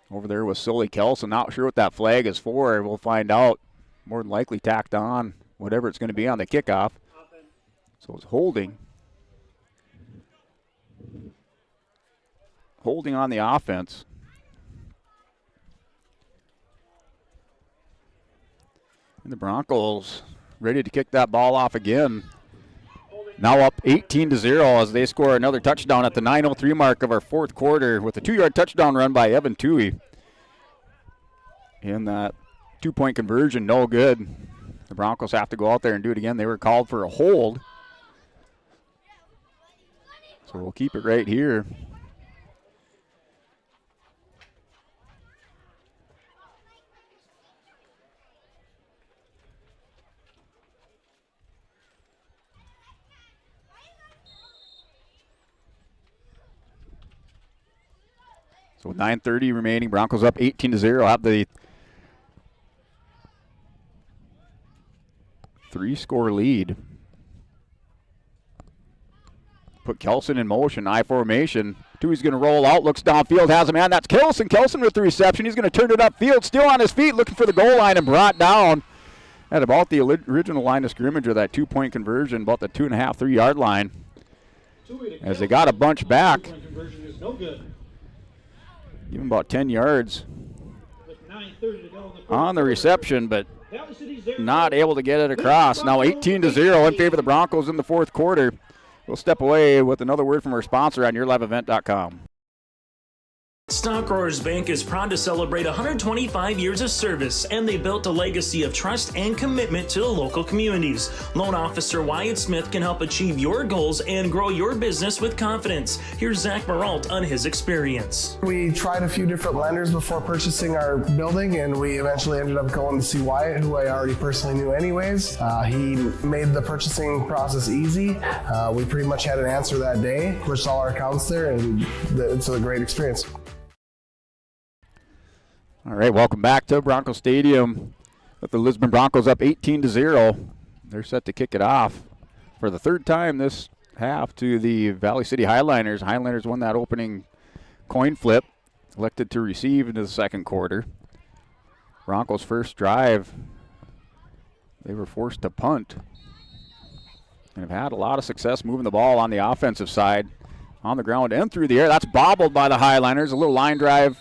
Over there was Sully Kelson. Not sure what that flag is for. We'll find out. More than likely tacked on, whatever it's going to be on the kickoff. So it's holding. Holding on the offense. And the Broncos ready to kick that ball off again. Now up 18-0 as they score another touchdown at the 9:03 mark of our fourth quarter with a 2-yard touchdown run by Evan Tui. And that 2-point conversion, no good. The Broncos have to go out there and do it again. They were called for a hold. So we'll keep it right here. So with 9:30 remaining, Broncos up 18-0. Have the 3-score lead. Put Kelson in motion, I formation. Tui's going to roll out, looks downfield, has a man. That's Kelson. Kelson with the reception. He's going to turn it upfield, still on his feet, looking for the goal line and brought down at about the original line of scrimmage of that 2-point conversion, about the 2.5, 3-yard line. As they got a bunch back. Even about 10 yards on the reception, but not able to get it across. Now 18-0 in favor of the Broncos in the fourth quarter. We'll step away with another word from our sponsor on YourLiveEvent.com. Stock Growers Bank is proud to celebrate 125 years of service, and they built a legacy of trust and commitment to the local communities. Loan Officer Wyatt Smith can help achieve your goals and grow your business with confidence. Here's Zach Maralt on his experience. We tried a few different lenders before purchasing our building, and we eventually ended up going to see Wyatt, who I already personally knew anyways. He made the purchasing process easy. We pretty much had an answer that day, pushed all our accounts there, and it's a great experience. All right, welcome back to Bronco Stadium with the Lisbon Broncos up 18-0. They're set to kick it off for the third time this half to the Valley City Highliners. Highliners won that opening coin flip, elected to receive into the second quarter. Broncos' first drive, they were forced to punt and have had a lot of success moving the ball on the offensive side, on the ground and through the air. That's bobbled by the Highliners. A little line drive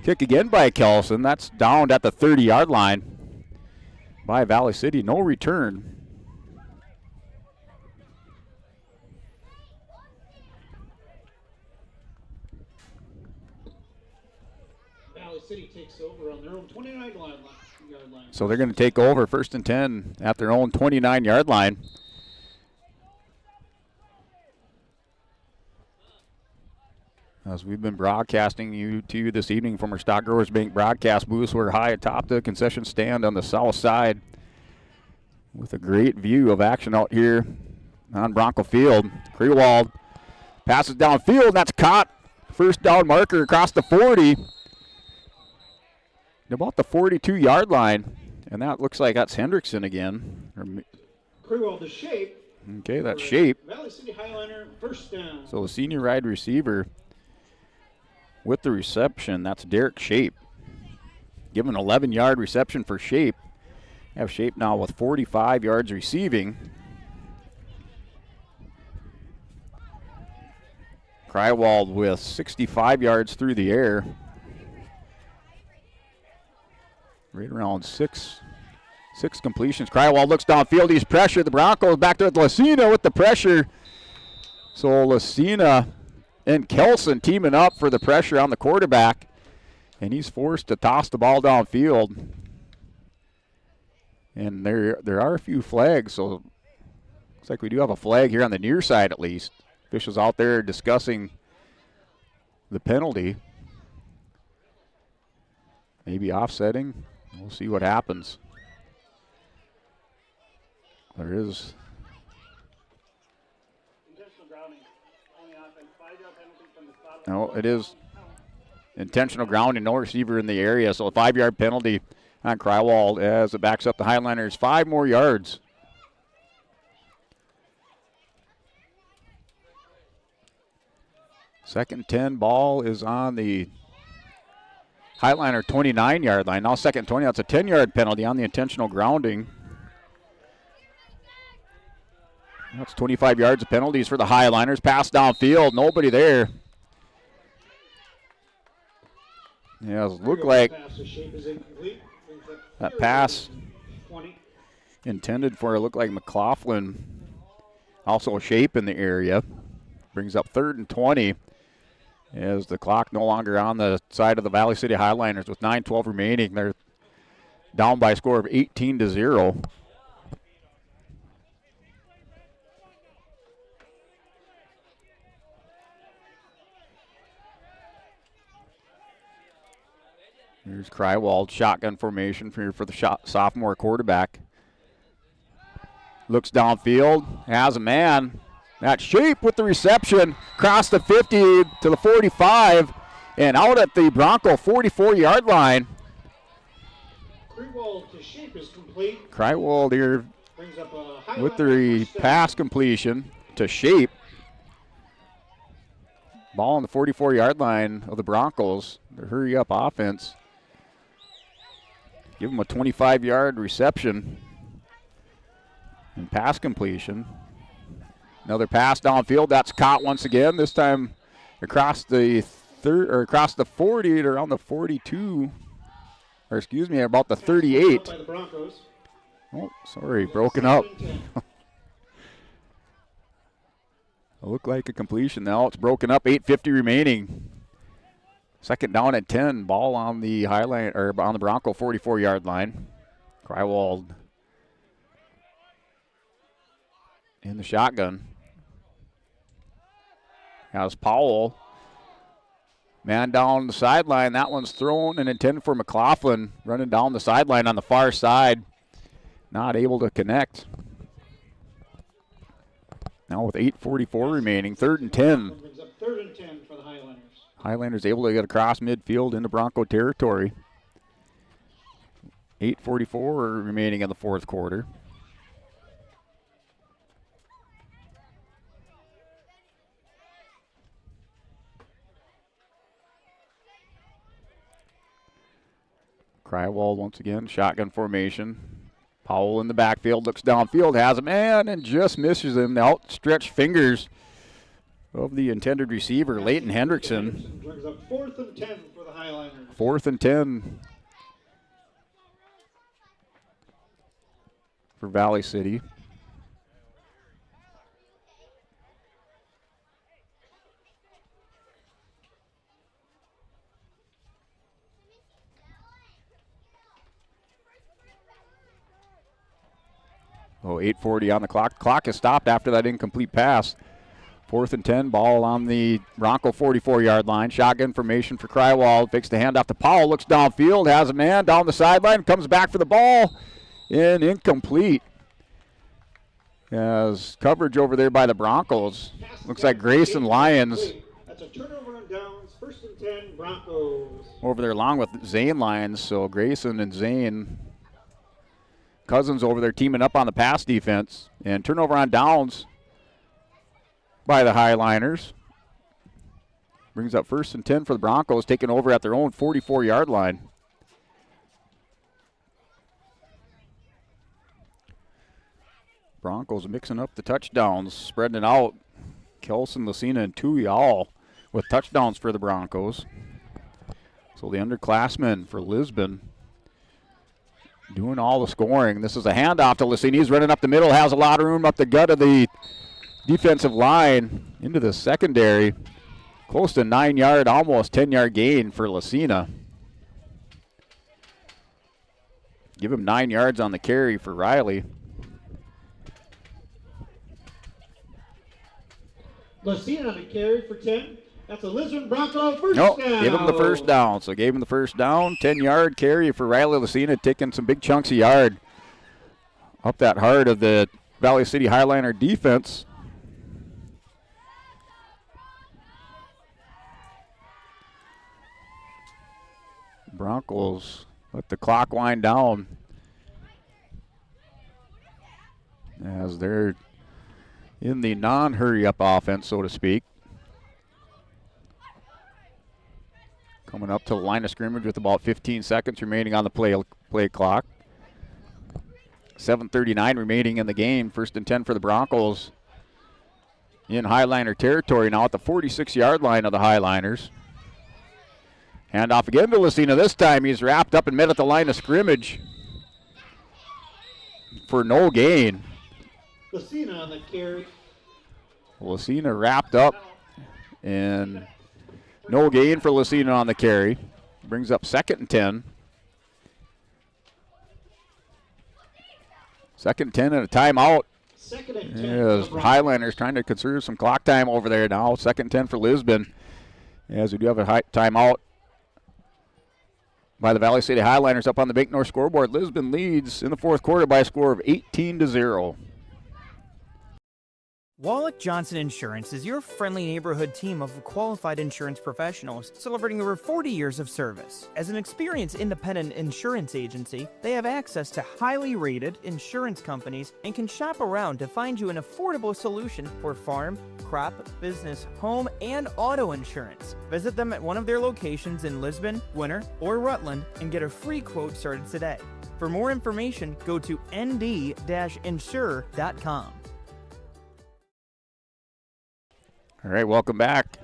kick again by Kelson. That's downed at the 30-yard line by Valley City. No return. Valley City takes over on their own 29-yard line. So they're going to take over 1st and 10 at their own 29-yard line. As we've been broadcasting to you this evening from our Stock Growers Bank broadcast booth, we're high atop the concession stand on the south side with a great view of action out here on Bronco Field. Krewald passes downfield, and that's caught. First down marker across the 40. About the 42-yard line, and that looks like that's Hendrickson again. Krewald to Shape. Okay, that's Shape. Valley City Highliner, first down. So the senior wide receiver with the reception, that's Derek Shape. Given an 11-yard reception for Shape. Have Shape now with 45 yards receiving. Krywald with 65 yards through the air. Right around six completions. Krywald looks downfield. He's pressured. The Broncos back to Lucina with the pressure. So Lucina and Kelson teaming up for the pressure on the quarterback. And he's forced to toss the ball downfield. And there are a few flags, so looks like we do have a flag here on the near side at least. Officials out there discussing the penalty. Maybe offsetting. We'll see what happens. There is. No, it is intentional grounding, no receiver in the area, so a 5-yard penalty on Krywald as it backs up the Highlanders 5 more yards. Second 10 ball is on the Highliner 29-yard line. Now second 20, that's a 10-yard penalty on the intentional grounding. That's 25 yards of penalties for the Highliners. Pass downfield, nobody there. Yeah, it looked like that pass intended for, it looked like McLaughlin. Also a Shape in the area. Brings up 3rd and 20 as the clock no longer on the side of the Valley City Highliners with 9:12 remaining. They're down by a score of 18-0. Here's Krywald, shotgun formation for the sophomore quarterback. Looks downfield, has a man. That's Shape with the reception, across the 50 to the 45, and out at the Bronco 44-yard line. Krywald to Shape is complete. Krywald here with the pass completion to Shape. Ball on the 44-yard line of the Broncos. Their hurry-up offense. Give them a 25-yard reception and pass completion. Another pass downfield. That's caught once again. This time across the 40 to around the 42, or excuse me, about the 38. Oh, sorry, broken up. It looked like a completion. Now it's broken up. 8:50 remaining. Second down at 10. Ball on the Highline or on the Bronco 44-yard line. Krywald in the shotgun. Has Powell. Man down the sideline. That one's thrown and intended for McLaughlin. Running down the sideline on the far side. Not able to connect. Now with 8:44 remaining. 3rd and 10. Brings up 3rd and 10 for the Highlanders. Highlanders able to get across midfield into Bronco territory. 8:44 remaining in the fourth quarter. Krywald once again, shotgun formation. Powell in the backfield, looks downfield, has a man, and just misses him. The outstretched fingers of the intended receiver, Leighton Hendrickson. Brings up 4th and 10 for the Highlanders. 4th and 10 for Valley City. Oh, 8:40 on the clock. Clock is stopped after that incomplete pass. 4th and 10, ball on the Bronco 44-yard line. Shotgun formation for Krywald. Fakes the handoff to Powell. Looks downfield. Has a man down the sideline. Comes back for the ball. And incomplete. As coverage over there by the Broncos. Looks like Grayson Lyons. That's a turnover on downs. 1st and 10, Broncos. Over there along with Zane Lyons. So Grayson and Zane. Cousins over there teaming up on the pass defense. And turnover on downs by the Highliners. Brings up 1st and 10 for the Broncos, taking over at their own 44-yard line. Broncos mixing up the touchdowns, spreading it out. Kelson, Lucina, and Tui all with touchdowns for the Broncos. So the underclassmen for Lisbon doing all the scoring. This is a handoff to Lucina. He's running up the middle, has a lot of room up the gut of the defensive line into the secondary. Close to 9-yard, almost 10-yard gain for Lucina. Give him 9 yards on the carry for Riley. Lucina on the carry for 10. That's a Lisbon Bronco first down. Give him the first down. So gave him the first down. 10-yard carry for Riley Lucina, taking some big chunks of yard up that heart of the Valley City Highliner defense. Broncos let the clock wind down as they're in the non-hurry-up offense, so to speak. Coming up to the line of scrimmage with about 15 seconds remaining on the play clock. 7:39 remaining in the game. 1st and 10 for the Broncos in Highliner territory now at the 46-yard line of the Highliners. Hand off again to Lucina. This time he's wrapped up and met at the line of scrimmage for no gain. Lucina on the carry. Lucina wrapped up and no gain for Lucina on the carry. Brings up 2nd and 10. 2nd and 10 and a timeout. 2nd and 10. Yes, Highlanders trying to conserve some clock time over there now. 2nd and 10 for Lisbon. As we do have a timeout by the Valley City Highliners up on the Bank North scoreboard. Lisbon leads in the 4th quarter by a score of 18-0. Wallach Johnson Insurance is your friendly neighborhood team of qualified insurance professionals celebrating over 40 years of service. As an experienced independent insurance agency, they have access to highly rated insurance companies and can shop around to find you an affordable solution for farm, crop, business, home, and auto insurance. Visit them at one of their locations in Lisbon, Winter, or Rutland and get a free quote started today. For more information, go to nd-insure.com. All right, welcome back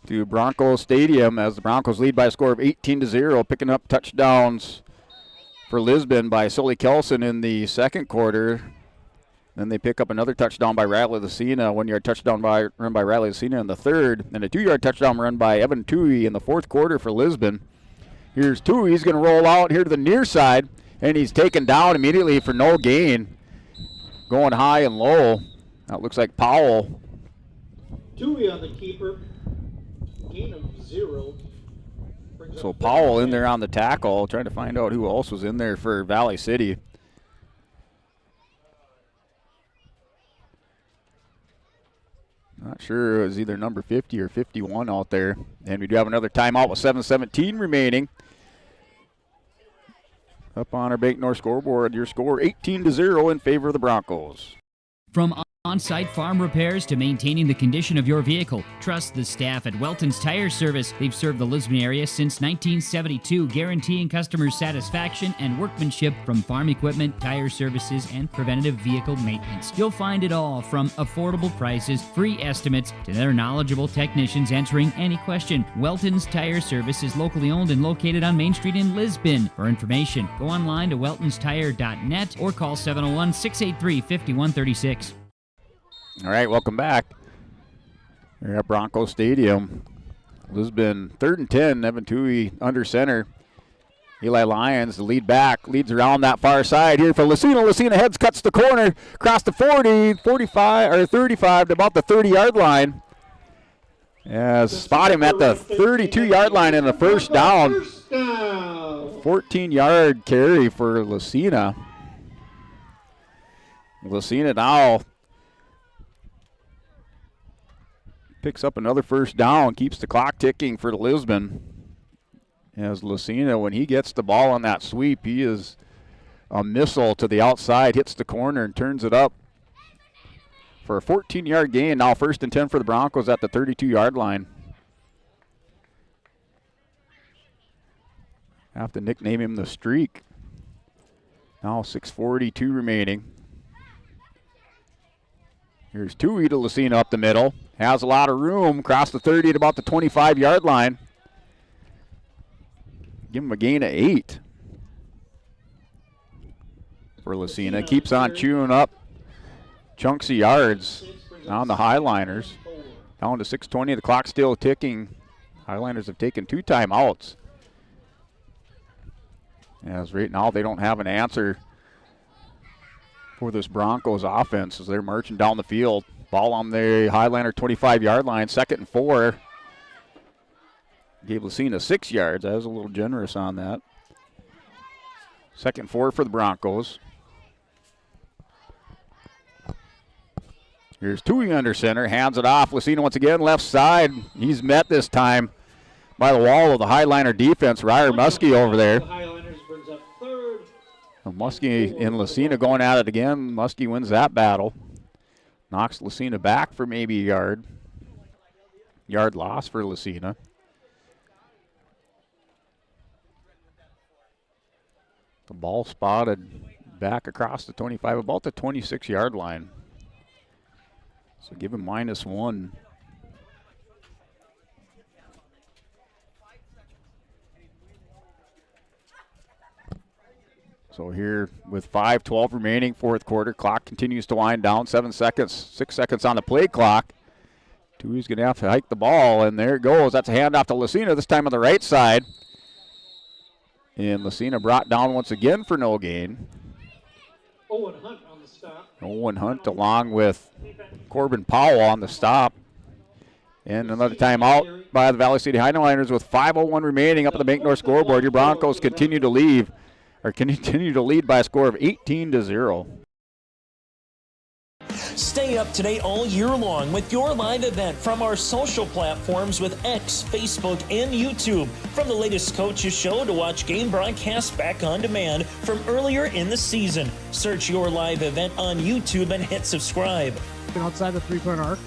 to Broncos Stadium as the Broncos lead by a score of 18-0, picking up touchdowns for Lisbon by Sully Kelson in the 2nd quarter. Then they pick up another touchdown by Riley Lucina, 1-yard touchdown run by Riley Lucina in the 3rd, and a 2-yard touchdown run by Evan Tui in the 4th quarter for Lisbon. Here's Tui. He's going to roll out here to the near side, and he's taken down immediately for no gain. Going high and low. That looks like Powell. Tui on the keeper. Gain of 0. So Powell in there on the tackle, trying to find out who else was in there for Valley City. Not sure. It was either number 50 or 51 out there. And we do have another timeout with 7:17 remaining. Up on our Bank North scoreboard, your score 18-0 in favor of the Broncos. From on-site farm repairs to maintaining the condition of your vehicle, trust the staff at Welton's Tire Service. They've served the Lisbon area since 1972, guaranteeing customer satisfaction and workmanship from farm equipment, tire services, and preventative vehicle maintenance. You'll find it all from affordable prices, free estimates, to their knowledgeable technicians answering any question. Welton's Tire Service is locally owned and located on Main Street in Lisbon. For information, go online to weltonstire.net or call 701-683-5136. All right, welcome back. We're at Broncos Stadium. Lisbon 3rd and 10, Evan Tui under center. Eli Lyons, the lead back, leads around that far side here for Lucina. Lucina heads, cuts the corner, across the 40, 45, or 35 to about the 30-yard line. Spot him at the 32-yard line in the first down. 14-yard carry for Lucina. Lucina now picks up another first down, keeps the clock ticking for Lisbon. As Lucina, when he gets the ball on that sweep, he is a missile to the outside, hits the corner and turns it up for a 14-yard gain. Now 1st and 10 for the Broncos at the 32-yard line. Have to nickname him the Streak. Now 6:42 remaining. Here's Tui to Lucina up the middle. Has a lot of room. Across the 30 at about the 25-yard line. Give him a gain of 8. For Lucina. Keeps on chewing up chunks of yards on the Highliners. Down to 6:20. The clock still ticking. Highliners have taken 2 timeouts. As right now they don't have an answer for this Broncos offense as they're marching down the field. Ball on the Highliner 25-yard line, 2nd and 4. Gave Lucina 6 yards. I was a little generous on that. 2nd and 4 for the Broncos. Here's Tui under center, hands it off. Lucina once again, left side. He's met this time by the wall of the Highliner defense. Ryer Muskie over there. Muskie and Lucina going at it again. Muskie wins that battle. Knocks Lucina back for maybe a yard. Yard loss for Lucina. The ball spotted back across the 25, about the 26-yard line. So give him -1. So here with 5:12 remaining, 4th quarter, clock continues to wind down. 7 seconds, 6 seconds on the play clock. Tui's going to have to hike the ball, and there it goes. That's a handoff to Lucina, this time on the right side. And Lucina brought down once again for no gain. Owen Hunt on the stop. Owen Hunt along with Corbin Powell on the stop. And another timeout by the Valley City Highliners with 5:01 remaining up at the Bank North scoreboard. Your Broncos continue to lead by a score of 18-0. Stay up to date all year long with your live event from our social platforms with X, Facebook, and YouTube. From the latest coaches show to watch game broadcasts back on demand from earlier in the season. Search your live event on YouTube and hit subscribe. Outside the 3-point arc.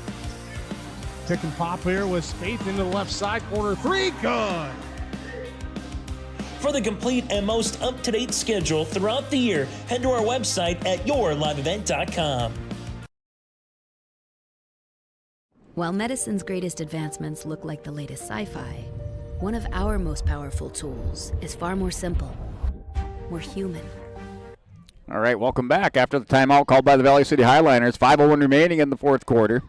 Pick and pop here with Spaeth into the left side corner. 3, good. For the complete and most up-to-date schedule throughout the year, head to our website at yourliveevent.com. While medicine's greatest advancements look like the latest sci-fi, one of our most powerful tools is far more simple, more human. All right, welcome back after the timeout called by the Valley City Highliners. 5:01 remaining in the 4th quarter.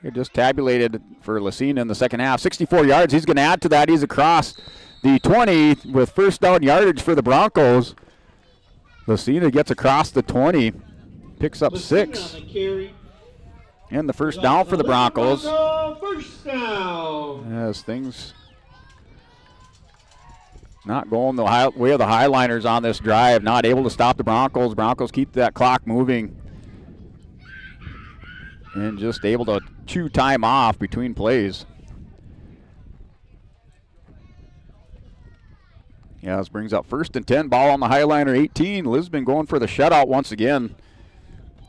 It just tabulated for Lucina in the second half. 64 yards. He's going to add to that. He's across the 20 with first down yardage for the Broncos. Lucina gets across the 20, picks up 6. And the first down for the Broncos. First down. As things not going the way of the Highliners on this drive. Not able to stop the Broncos. Broncos keep that clock moving. And just able to chew time off between plays. Yeah, this brings up 1st and 10. Ball on the Highliner 18. Lisbon going for the shutout once again.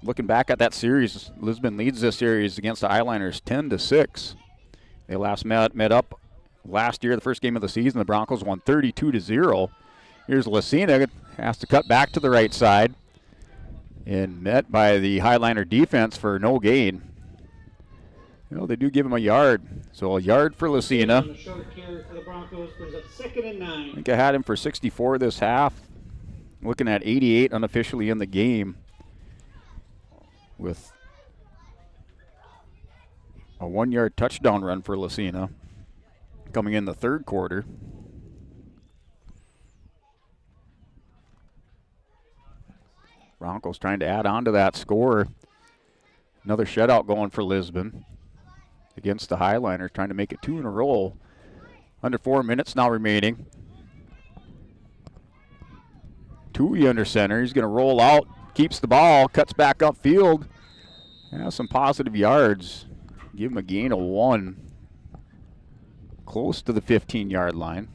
Looking back at that series, Lisbon leads this series against the Highliners 10-6. They last met up last year, the first game of the season. The Broncos won 32-0. Here's Lucina, has to cut back to the right side. And met by the Highliner defense for no gain. You know, they do give him a yard. So a yard for Lucina. A short carry for the Broncos brings up 2nd and 9. I think I had him for 64 this half. Looking at 88 unofficially in the game. With a 1-yard touchdown run for Lucina. Coming in the 3rd quarter. Broncos trying to add on to that score. Another shutout going for Lisbon against the Highliners, trying to make it 2 in a row. Under 4 minutes now remaining. Tui under center. He's going to roll out, keeps the ball, cuts back upfield. Has some positive yards. Give him a gain of 1. Close to the 15-yard line.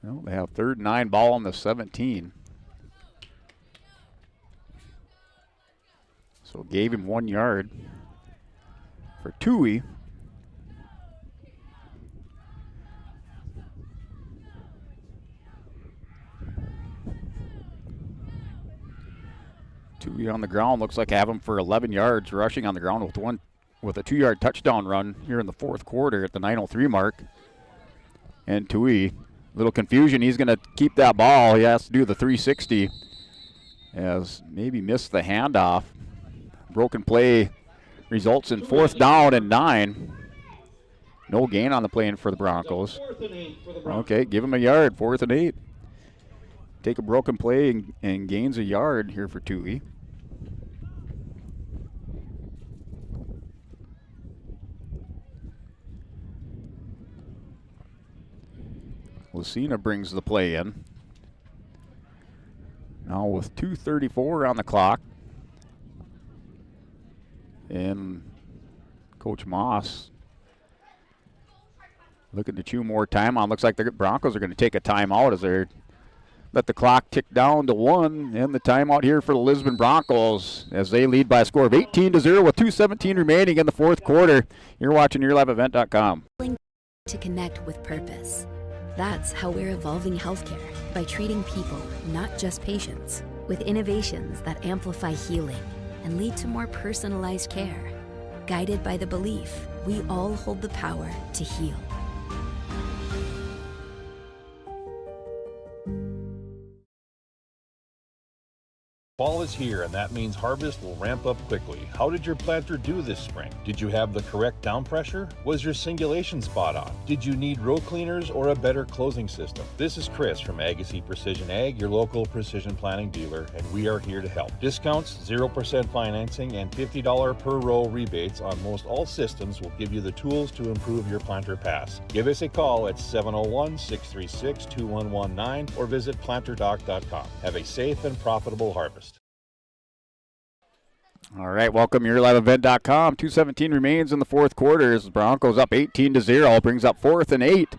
Well, they have 3rd and 9, ball on the 17. So gave him 1 yard for Tui. Tui on the ground. Looks like I have him for 11 yards rushing on the ground with a 2-yard touchdown run here in the fourth quarter at the 9:03 mark. And Tui, little confusion. He's going to keep that ball. He has to do the 360. As maybe missed the handoff. Broken play results in 4th down and 9. No gain on the play for the Broncos. Okay, give him a yard, 4th and 8. Take a broken play and gains a yard here for Tui. Lucina brings the play in. Now with 2:34 on the clock. And Coach Moss looking to chew more time on. Looks like the Broncos are going to take a timeout as they let the clock tick down to 1. And the timeout here for the Lisbon Broncos as they lead by a score of 18-0 with 2:17 remaining in the fourth quarter. You're watching YourLiveEvent.com. To connect with purpose. That's how we're evolving healthcare, by treating people, not just patients, with innovations that amplify healing and lead to more personalized care. Guided by the belief we all hold the power to heal. Fall is here, and that means harvest will ramp up quickly. How did your planter do this spring? Did you have the correct down pressure? Was your singulation spot on? Did you need row cleaners or a better closing system? This is Chris from Agassiz Precision Ag, your local precision planting dealer, and we are here to help. Discounts, 0% financing, and $50 per row rebates on most all systems will give you the tools to improve your planter pass. Give us a call at 701-636-2119 or visit planterdoc.com. Have a safe and profitable harvest. All right, welcome YourLiveEvent.com. 2:17 remains in the fourth quarter as the Broncos up 18-0, brings up 4th and 8.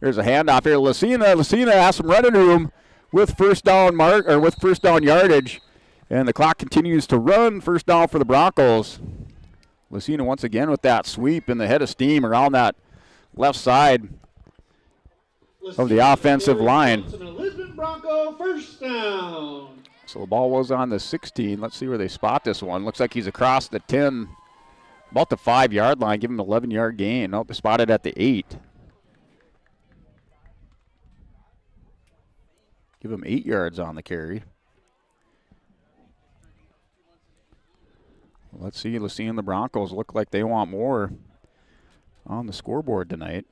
There's a handoff here. Lucina has some running room with first down yardage, and the clock continues to run. First down for the Broncos. Lucina once again with that sweep in the head of steam around that left side of the offensive line. Lisbon Bronco first down. So the ball was on the 16. Let's see where they spot this one. Looks like he's across the 10, about the 5-yard line. Give him an 11-yard gain. Nope, they spotted at the 8. Give him 8 yards on the carry. Let's see. Lucina and the Broncos look like they want more on the scoreboard tonight.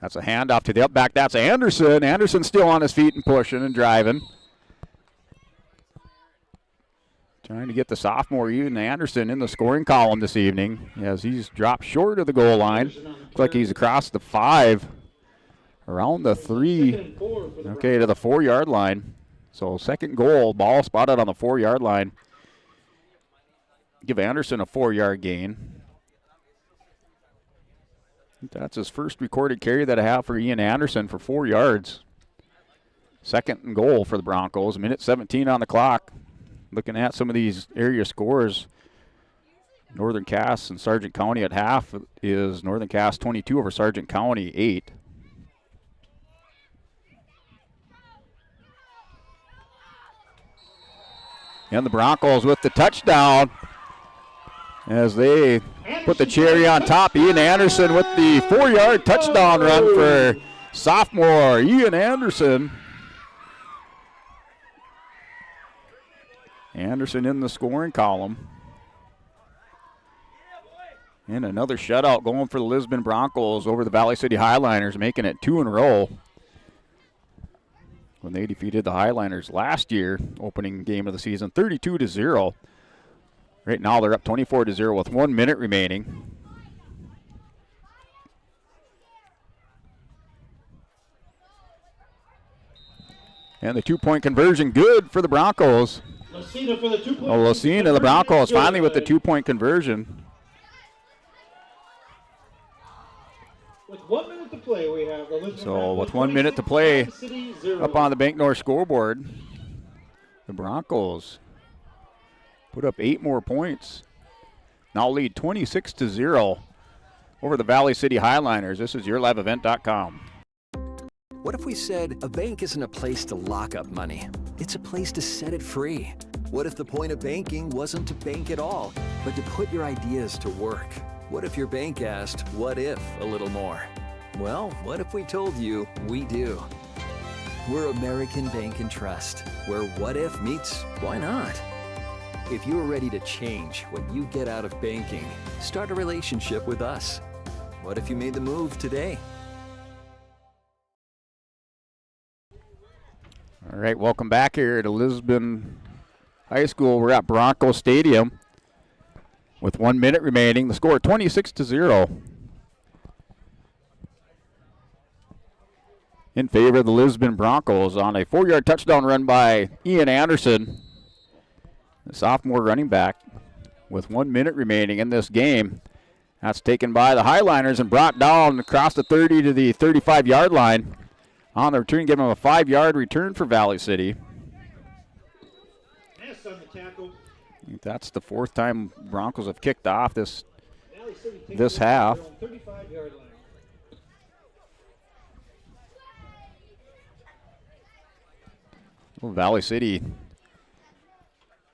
That's a handoff to the up back. That's Anderson. Anderson still on his feet and pushing and driving. Trying to get the sophomore Ian Anderson in the scoring column this evening as he's dropped short of the goal line. Looks like he's across the 5, around the 3, okay, to the 4-yard line. So second goal, ball spotted on the 4-yard line. Give Anderson a 4-yard gain. That's his first recorded carry that I have for Ian Anderson for 4 yards. Second and goal for the Broncos. Minute 17 on the clock. Looking at some of these area scores. Northern Cass and Sargent County at half is Northern Cass 22 over Sargent County 8. And the Broncos with the touchdown as they put the cherry on top. Ian Anderson with the 4-yard touchdown run for sophomore Ian Anderson. Anderson in the scoring column. And another shutout going for the Lisbon Broncos over the Valley City Highliners, making it 2 in a row. When they defeated the Highliners last year, opening game of the season, 32-0. Right now they're up 24-0 with 1 minute remaining. And the 2-point conversion good for the Broncos. Lucina for the 2-point. Lucina, the Broncos finally with the 2-point conversion. With 1 minute to play, we have the Lisbon So with 1 minute to play, up on the Bank North scoreboard, the Broncos put up 8 more points. Now lead 26-0 over the Valley City Highliners. This is YourLiveEvent.com. What if we said a bank isn't a place to lock up money? It's a place to set it free. What if the point of banking wasn't to bank at all, but to put your ideas to work? What if your bank asked, what if, a little more? Well, what if we told you we do? We're American Bank and Trust, where what if meets why not? If you're ready to change what you get out of banking, start a relationship with us. What if you made the move today? All right, welcome back here to Lisbon High School. We're at Broncos Stadium with 1 minute remaining. The score 26-0 in favor of the Lisbon Broncos on a 4-yard touchdown run by Ian Anderson, the sophomore running back, with 1 minute remaining in this game. That's taken by the Highliners and brought down across the 30 to the 35-yard line. On the return, give him a 5-yard return for Valley City. On the tackle. That's the fourth time Broncos have kicked off this half. 35-yard line. Well, Valley City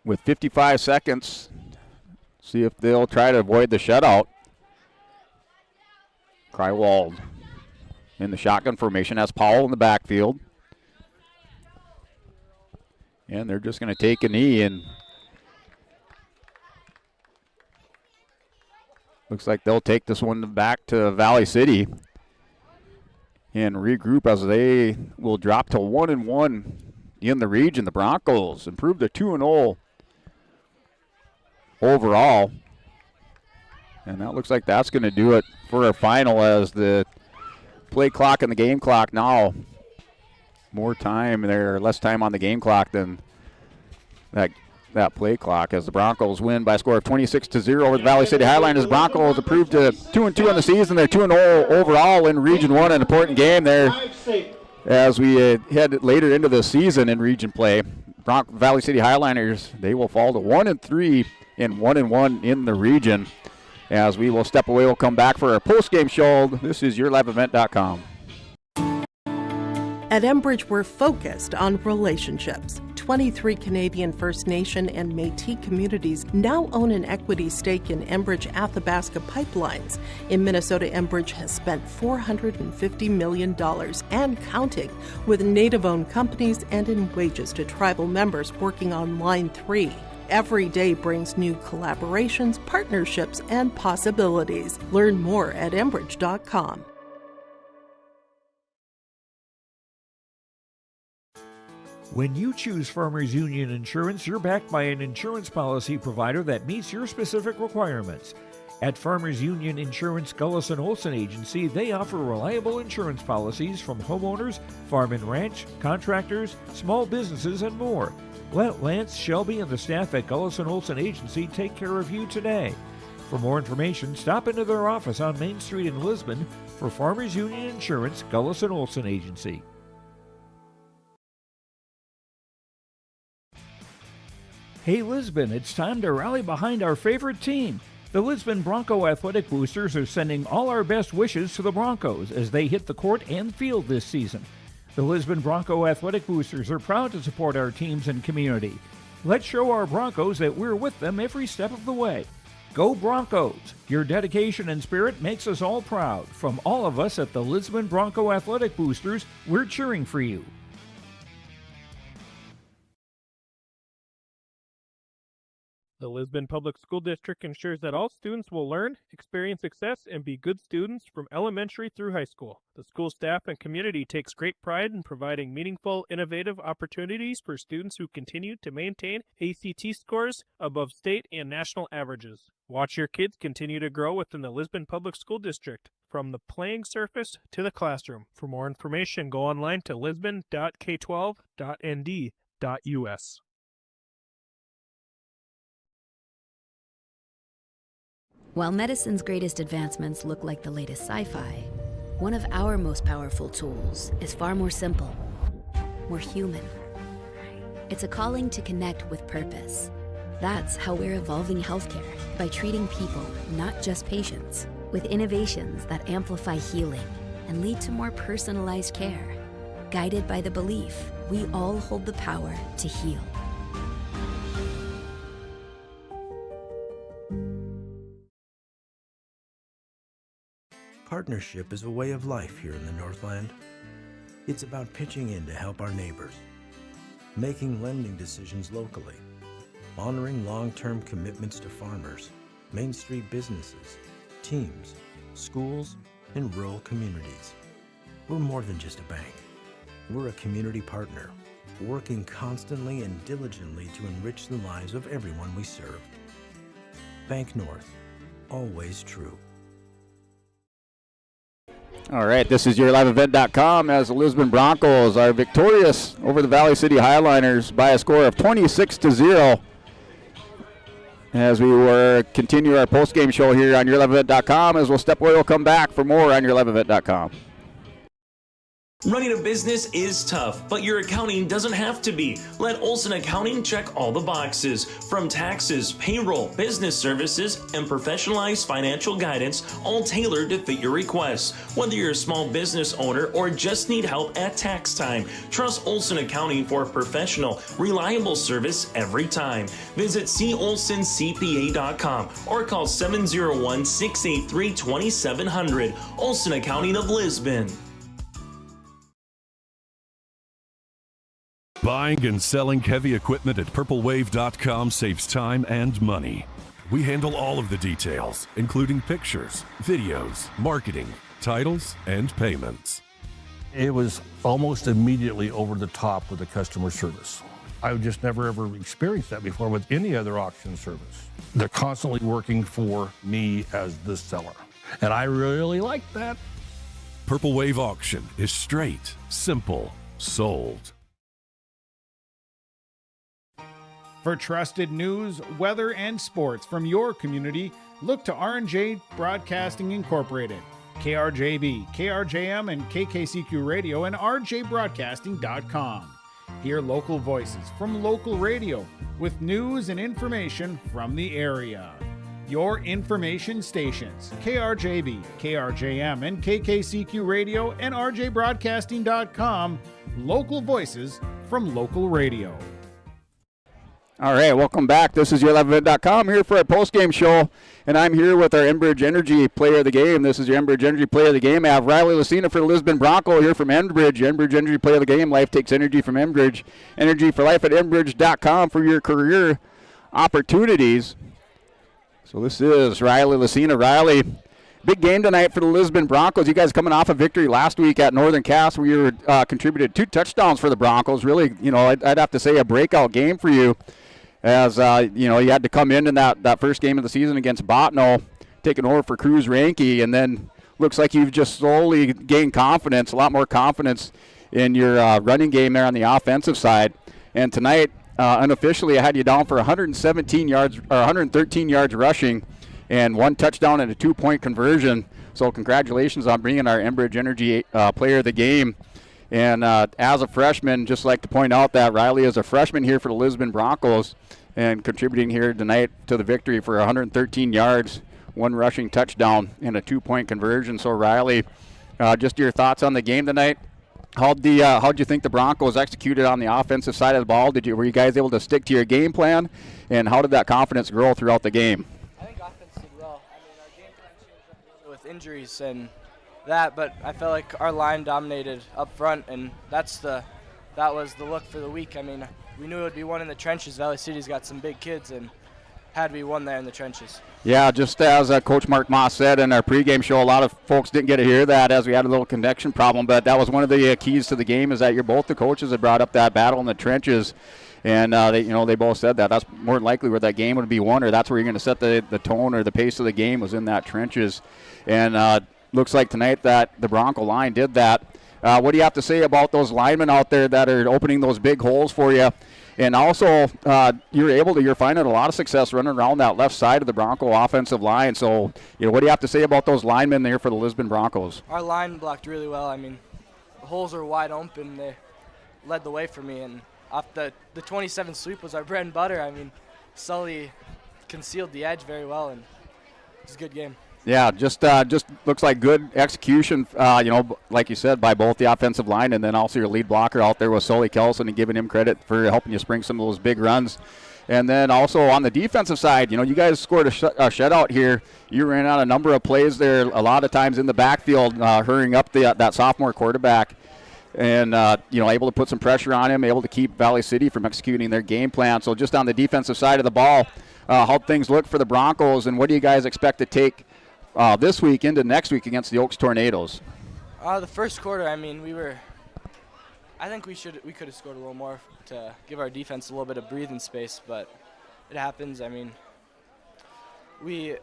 with 55 seconds. See if they'll try to avoid the shutout. Krywald in the shotgun formation has Powell in the backfield. And they're just going to take a knee, and looks like they'll take this one back to Valley City and regroup as they will drop to 1-1 in the region. The Broncos improved to 2-0 overall. And that looks like that's going to do it for our final, as the play clock and the game clock now, more time there, less time on the game clock than that play clock, as the Broncos win by a score of 26-0 over the Valley City Highlanders. Broncos improved to 2-2 in the season. They're 2-0 overall in Region 1, an important game there as we head later into the season in region play. Valley City Highlanders, they will fall to 1-3 and 1-1 in the region. As we will step away, we'll come back for our post-game show. This is YourLiveEvent.com. At Enbridge, we're focused on relationships. 23 Canadian First Nation and Métis communities now own an equity stake in Enbridge Athabasca Pipelines. In Minnesota, Enbridge has spent $450 million and counting, with Native-owned companies and in wages to tribal members working on Line 3. Every day brings new collaborations, partnerships, and possibilities. Learn more at Enbridge.com. When you choose Farmers Union Insurance, you're backed by an insurance policy provider that meets your specific requirements. At Farmers Union Insurance Gullison Olson Agency, they offer reliable insurance policies from homeowners, farm and ranch, contractors, small businesses, and more. Let Lance, Shelby, and the staff at Gullison Olson Agency take care of you today. For more information, stop into their office on Main Street in Lisbon for Farmers Union Insurance Gullison Olson Agency. Hey Lisbon, it's time to rally behind our favorite team. The Lisbon Bronco Athletic Boosters are sending all our best wishes to the Broncos as they hit the court and field this season. The Lisbon Bronco Athletic Boosters are proud to support our teams and community. Let's show our Broncos that we're with them every step of the way. Go Broncos! Your dedication and spirit makes us all proud. From all of us at the Lisbon Bronco Athletic Boosters, we're cheering for you. The Lisbon Public School District ensures that all students will learn, experience success, and be good students from elementary through high school. The school staff and community takes great pride in providing meaningful, innovative opportunities for students who continue to maintain ACT scores above state and national averages. Watch your kids continue to grow within the Lisbon Public School District, from the playing surface to the classroom. For more information, go online to lisbon.k12.nd.us. While medicine's greatest advancements look like the latest sci-fi, one of our most powerful tools is far more simple, more human. It's a calling to connect with purpose. That's how we're evolving healthcare, by treating people, not just patients, with innovations that amplify healing and lead to more personalized care. guided by the belief we all hold the power to heal. Partnership is a way of life here in the Northland. It's about pitching in to help our neighbors, making lending decisions locally, honoring long-term commitments to farmers, Main Street businesses, teams, schools, and rural communities. We're more than just a bank. We're a community partner, working constantly and diligently to enrich the lives of everyone we serve. Bank North, always true. All right, this is your liveevent.com as the Lisbon Broncos are victorious over the Valley City Highliners by a score of 26-0. As we continue our post-game show here on yourliveevent.com, as we'll step away, we'll come back for more on yourliveevent.com. Running a business is tough, but your accounting doesn't have to be. Let Olson Accounting check all the boxes. From taxes, payroll, business services, and professionalized financial guidance, all tailored to fit your requests. Whether you're a small business owner or just need help at tax time, trust Olson Accounting for professional, reliable service every time. Visit colsoncpa.com or call 701-683-2700. Olson Accounting of Lisbon. Buying and selling heavy equipment at purplewave.com saves time and money. We handle all of the details, including pictures, videos, marketing, titles, and payments. It was almost immediately over the top with the customer service. I've just never ever experienced that before with any other auction service. They're constantly working for me as the seller, and I really like that. Purple Wave Auction is straight, simple, sold. For trusted news, weather, and sports from your community, look to R&J Broadcasting Incorporated, KRJB, KRJM, and KKCQ Radio, and rjbroadcasting.com. Hear local voices from local radio with news and information from the area. Your information stations, KRJB, KRJM, and KKCQ Radio, and rjbroadcasting.com. Local voices from local radio. All right, welcome back. This is yourliveevent.com here for our post-game show, and I'm here with our Enbridge Energy Player of the Game. This is your Enbridge Energy Player of the Game. I have Riley Lucina for the Lisbon Bronco here from Enbridge. Enbridge Energy Player of the Game. Life takes energy from Enbridge. Energy for life at Enbridge.com for your career opportunities. So this is Riley Lucina. Riley, big game tonight for the Lisbon Broncos. You guys coming off a victory last week at Northern Cass where you contributed 2 touchdowns for the Broncos. Really, I'd have to say a breakout game for you. As, you had to come in that first game of the season against Botno, taking over for Cruz Ranke, and then looks like you've just slowly gained confidence, a lot more confidence in your running game there on the offensive side. And tonight, unofficially, I had you down for 113 yards rushing and 1 touchdown and a 2-point conversion. So congratulations on bringing our Enbridge Energy Player of the Game. And as a freshman, just like to point out that Riley is a freshman here for the Lisbon Broncos and contributing here tonight to the victory for 113 yards, 1 rushing touchdown, and a 2-point conversion. So Riley, just your thoughts on the game tonight. How'd you think the Broncos executed on the offensive side of the ball? Were you guys able to stick to your game plan? And how did that confidence grow throughout the game? I think offense did well. I mean, our game plan changed up a little bit with injuries and that, but I felt like our line dominated up front, and that was the look for the week. I mean, we knew it would be one in the trenches. Valley City's got some big kids, and had to be one there in the trenches. Yeah, just as Coach Mark Moss said in our pregame show, a lot of folks didn't get to hear that as we had a little connection problem, but that was one of the keys to the game is that both the coaches had brought up that battle in the trenches. And they both said that that's more than likely where that game would be won, or that's where you're going to set the tone or the pace of the game was in that trenches. And looks like tonight that the Bronco line did that. What do you have to say about those linemen out there that are opening those big holes for you? And also, you're finding a lot of success running around that left side of the Bronco offensive line. So, what do you have to say about those linemen there for the Lisbon Broncos? Our line blocked really well. I mean, the holes are wide open. They led the way for me. And off the 27 sweep was our bread and butter. I mean, Sully concealed the edge very well, and it was a good game. Yeah, just looks like good execution, like you said, by both the offensive line and then also your lead blocker out there with Sully Kelson and giving him credit for helping you spring some of those big runs. And then also on the defensive side, you guys scored a shutout here. You ran out a number of plays there, a lot of times in the backfield, hurrying up that sophomore quarterback. And, able to put some pressure on him, able to keep Valley City from executing their game plan. So just on the defensive side of the ball, how things look for the Broncos, and what do you guys expect to take this week into next week against the Oaks Tornadoes? The first quarter, I think we could have scored a little more to give our defense a little bit of breathing space, but it happens. For me,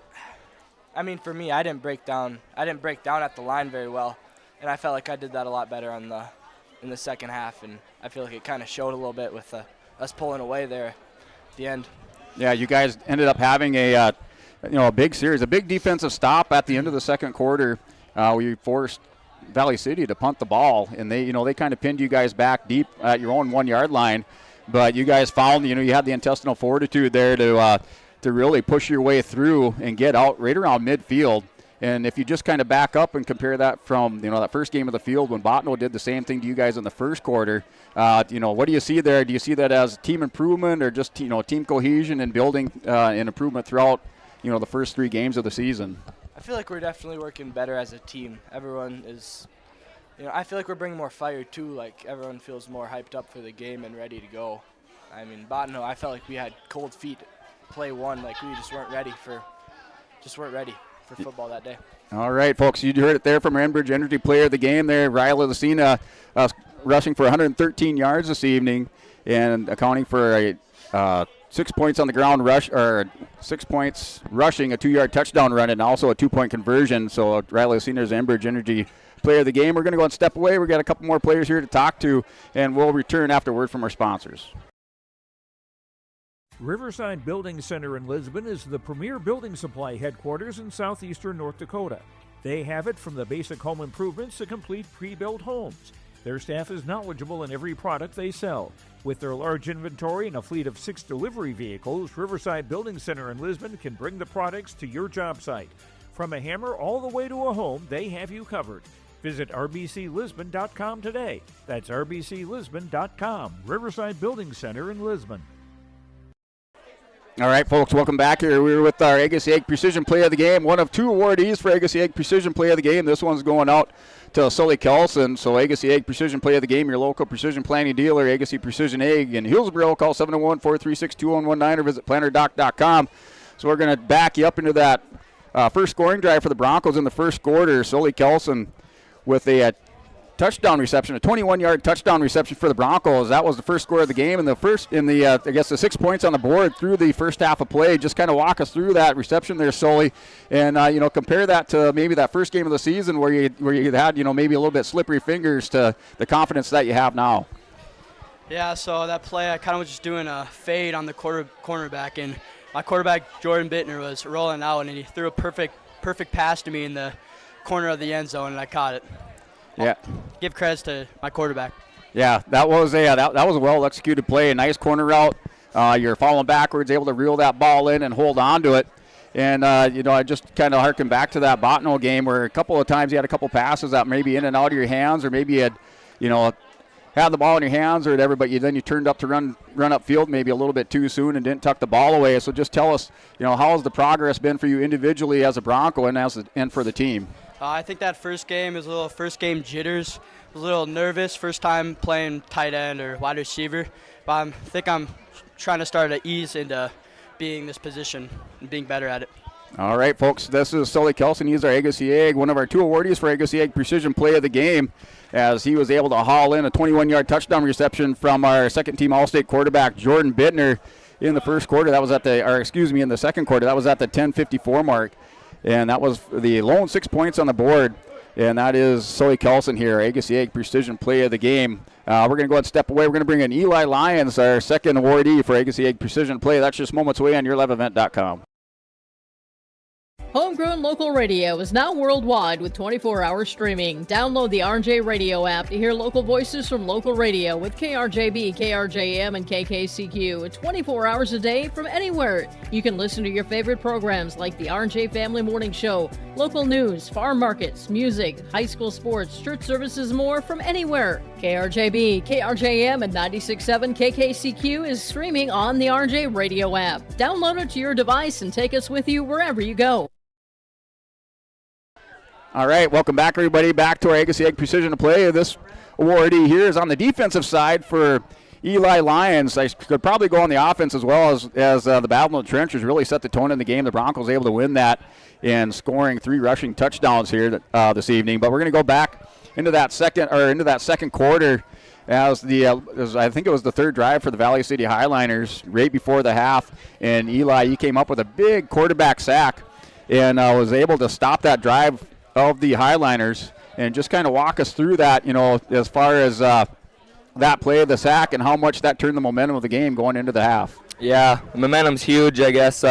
I didn't break down at the line very well, and I felt like I did that a lot better in the second half, and I feel like it kind of showed a little bit with us pulling away there at the end. Yeah, you guys ended up having a big series, a big defensive stop at the end of the second quarter. We forced Valley City to punt the ball, and they kind of pinned you guys back deep at your own 1 yard line. But you guys found, you had the intestinal fortitude there to really push your way through and get out right around midfield. And if you just kind of back up and compare that from, that first game of the field when Botno did the same thing to you guys in the first quarter, what do you see there? Do you see that as team improvement or just, team cohesion and building an improvement throughout, the first 3 games of the season? I feel like we're definitely working better as a team. Everyone is, I feel like we're bringing more fire too. Like everyone feels more hyped up for the game and ready to go. Botno, I felt like we had cold feet play one. Like we just weren't ready for football that day. All right, folks, you heard it there from our Enbridge Energy player of the game there, Ryla Lucina, rushing for 113 yards this evening and accounting for a 6 points on the ground rush, or 6 points rushing, a 2-yard touchdown run, and also a 2-point conversion. So Riley Senior's Enbridge Energy player of the game. We're going to go and step away. We've got a couple more players here to talk to, and we'll return afterward from our sponsors. Riverside Building Center in Lisbon is the premier building supply headquarters in southeastern North Dakota. They have it from the basic home improvements to complete pre-built homes. Their staff is knowledgeable in every product they sell. With their large inventory and a fleet of 6 delivery vehicles, Riverside Building Center in Lisbon can bring the products to your job site. From a hammer all the way to a home, they have you covered. Visit rbclisbon.com today. That's rbclisbon.com. Riverside Building Center in Lisbon. All right, folks, welcome back here. We're with our Agassiz Ag Precision Play of the Game. One of 2 awardees for Agassiz Ag Precision Play of the Game. This one's going out to Sully Kelson. So Agassiz Ag Precision Play of the Game, your local precision planting dealer, Agassiz Precision Ag in Hillsboro. Call 701-436-2119 or visit planterdoc.com. So we're going to back you up into that first scoring drive for the Broncos in the first quarter. Sully Kelson with a touchdown reception, a 21-yard touchdown reception for the Broncos. That was the first score of the game, and the 6 points on the board through the first half of play. Just kind of walk us through that reception there, Sully, and compare that to maybe that first game of the season where you had maybe a little bit slippery fingers to the confidence that you have now. Yeah, so that play I kind of was just doing a fade on the cornerback, and my quarterback Jordan Bittner was rolling out, and he threw a perfect pass to me in the corner of the end zone, and I caught it. Yeah. Give credits to my quarterback. Yeah, that was a well-executed play, a nice corner route. You're falling backwards, able to reel that ball in and hold on to it. And, I just kind of harken back to that Botno game where a couple of times you had a couple passes that maybe in and out of your hands, or maybe you had, had the ball in your hands or whatever, but then you turned up to run upfield maybe a little bit too soon and didn't tuck the ball away. So just tell us, how has the progress been for you individually as a Bronco and for the team? I think that first game was a little first game jitters. I was a little nervous, first time playing tight end or wide receiver. But I think I'm trying to start to ease into being this position and being better at it. All right, folks, this is Sully Kelson. He's our Agassiz Ag, one of our 2 awardees for Agassiz Ag Precision Play of the Game, as he was able to haul in a 21-yard touchdown reception from our second-team All-State quarterback, Jordan Bittner, in the first quarter. That was in the second quarter. That was at the 10:54 mark. And that was the lone 6 points on the board. And that is Sully Kelson here, Agassiz Ag Precision Play of the Game. We're going to go ahead and step away. We're going to bring in Eli Lyons, our second awardee for Agassiz Ag Precision Play. That's just moments away on yourliveevent.com. Homegrown local radio is now worldwide with 24-hour streaming. Download the RJ Radio app to hear local voices from local radio with KRJB, KRJM, and KKCQ 24 hours a day from anywhere. You can listen to your favorite programs like the RJ Family Morning Show, local news, farm markets, music, high school sports, church services, more from anywhere. KRJB, KRJM, and 96.7 KKCQ is streaming on the RJ Radio app. Download it to your device and take us with you wherever you go. All right, welcome back, everybody. Back to our Agassi Ag Precision to Play. This awardee here is on the defensive side for Eli Lions. I could probably go on the offense as well as the battle in the trenches really set the tone in the game. The Broncos able to win that in scoring 3 rushing touchdowns here this evening. But we're going to go back into that second quarter as I think it was the third drive for the Valley City Highliners right before the half. And Eli, he came up with a big quarterback sack and was able to stop that drive of the Highliners and just kind of walk us through that, as far as that play of the sack and how much that turned the momentum of the game going into the half. Yeah, the momentum's huge, I guess.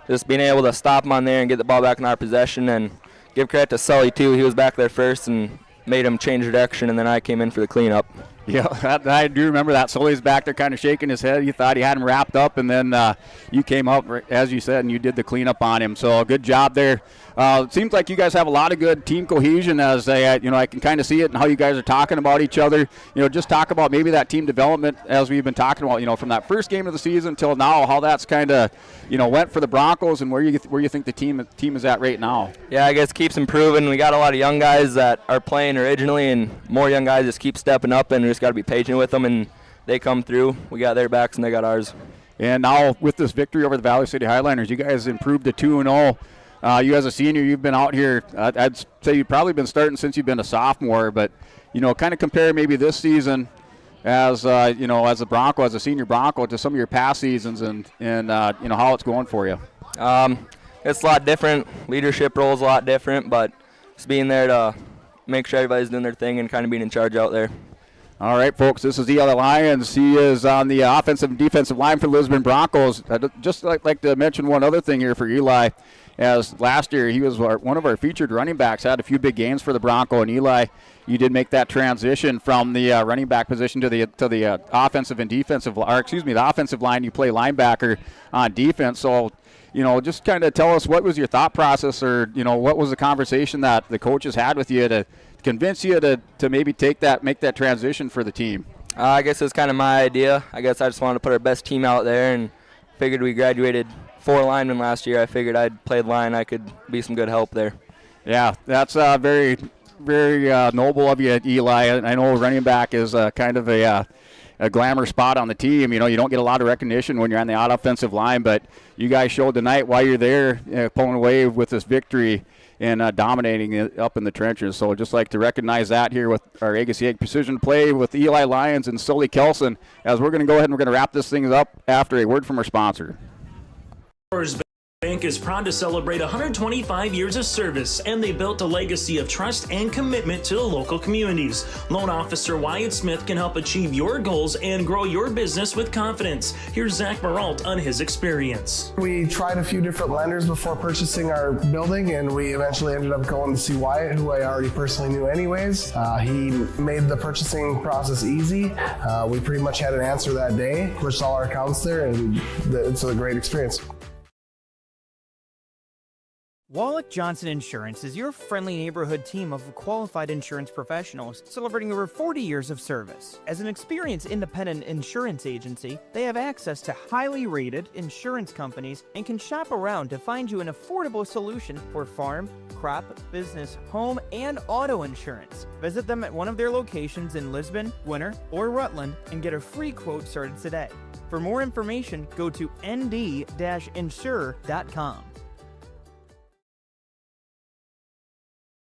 Just being able to stop them on there and get the ball back in our possession, and give credit to Sully, too. He was back there first and made him change direction, and then I came in for the cleanup. Yeah, I do remember that. Sully's back there kind of shaking his head. He thought he had him wrapped up, and then you came up, as you said, and you did the cleanup on him. So good job there. It seems like you guys have a lot of good team cohesion as I can kind of see it and how you guys are talking about each other. Just talk about maybe that team development as we've been talking about, from that first game of the season until now, how that's kind of, went for the Broncos and where you think the team is at right now. Yeah, I guess keeps improving. We got a lot of young guys that are playing originally, and more young guys just keep stepping up, and we just got to be patient with them, and they come through. We got their backs, and they got ours. And now with this victory over the Valley City Highliners, you guys improved to 2-0. You as a senior, you've been out here, I'd say you've probably been starting since you've been a sophomore, but, kind of compare maybe this season as, as a Bronco, as a senior Bronco to some of your past seasons and how it's going for you. It's a lot different. Leadership role is a lot different, but just being there to make sure everybody's doing their thing and kind of being in charge out there. All right, folks, this is Eli Lyons. He is on the offensive and defensive line for Lisbon Broncos. I'd just like to mention one other thing here for Eli. As last year, he was one of our featured running backs, had a few big games for the Bronco. And Eli, you did make that transition from the running back position to the offensive and defensive, or excuse me, the offensive line. You play linebacker on defense. So, just kind of tell us what was your thought process, or what was the conversation that the coaches had with you to convince you to maybe make that transition for the team? I guess it's kind of my idea. I guess I just wanted to put our best team out there, and figured we graduated 4 linemen last year. I figured I'd play the line. I could be some good help there. Yeah, that's very, very noble of you, Eli. I know running back is kind of a glamour spot on the team. You don't get a lot of recognition when you're on the offensive line, but you guys showed tonight why you're there, pulling away with this victory and dominating it up in the trenches. So I'd just like to recognize that here with our Agassi Ag Precision Play with Eli Lyons and Sully Kelson, as we're going to go ahead and we're going to wrap this thing up after a word from our sponsor. Bank is proud to celebrate 125 years of service, and they built a legacy of trust and commitment to the local communities. Loan Officer Wyatt Smith can help achieve your goals and grow your business with confidence. Here's Zach Baralt on his experience. We tried a few different lenders before purchasing our building, and we eventually ended up going to see Wyatt, who I already personally knew anyways. He made the purchasing process easy. We pretty much had an answer that day, pushed all our accounts there, and it's a great experience. Wallach Johnson Insurance is your friendly neighborhood team of qualified insurance professionals celebrating over 40 years of service. As an experienced independent insurance agency, they have access to highly rated insurance companies and can shop around to find you an affordable solution for farm, crop, business, home, and auto insurance. Visit them at one of their locations in Lisbon, Winter, or Rutland and get a free quote started today. For more information, go to nd-insure.com.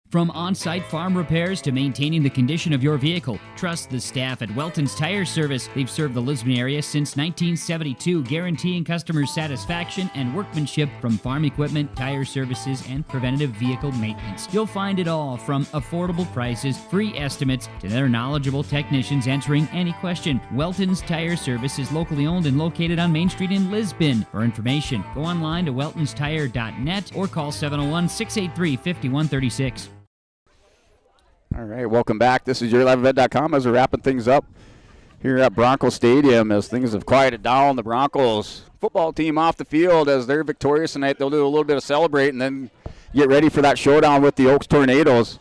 From on-site farm repairs to maintaining the condition of your vehicle, trust the staff at Welton's Tire Service. They've served the Lisbon area since 1972, guaranteeing customer satisfaction and workmanship from farm equipment, tire services, and preventative vehicle maintenance. You'll find it all from affordable prices, free estimates, to their knowledgeable technicians answering any question. Welton's Tire Service is locally owned and located on Main Street in Lisbon. For information, go online to weltonstire.net or call 701-683-5136. All right, welcome back. This is YourLiveEvent.com as we're wrapping things up here at Broncos Stadium as things have quieted down. The Broncos football team off the field as they're victorious tonight. They'll do a little bit of celebrate and then get ready for that showdown with the Oaks Tornadoes.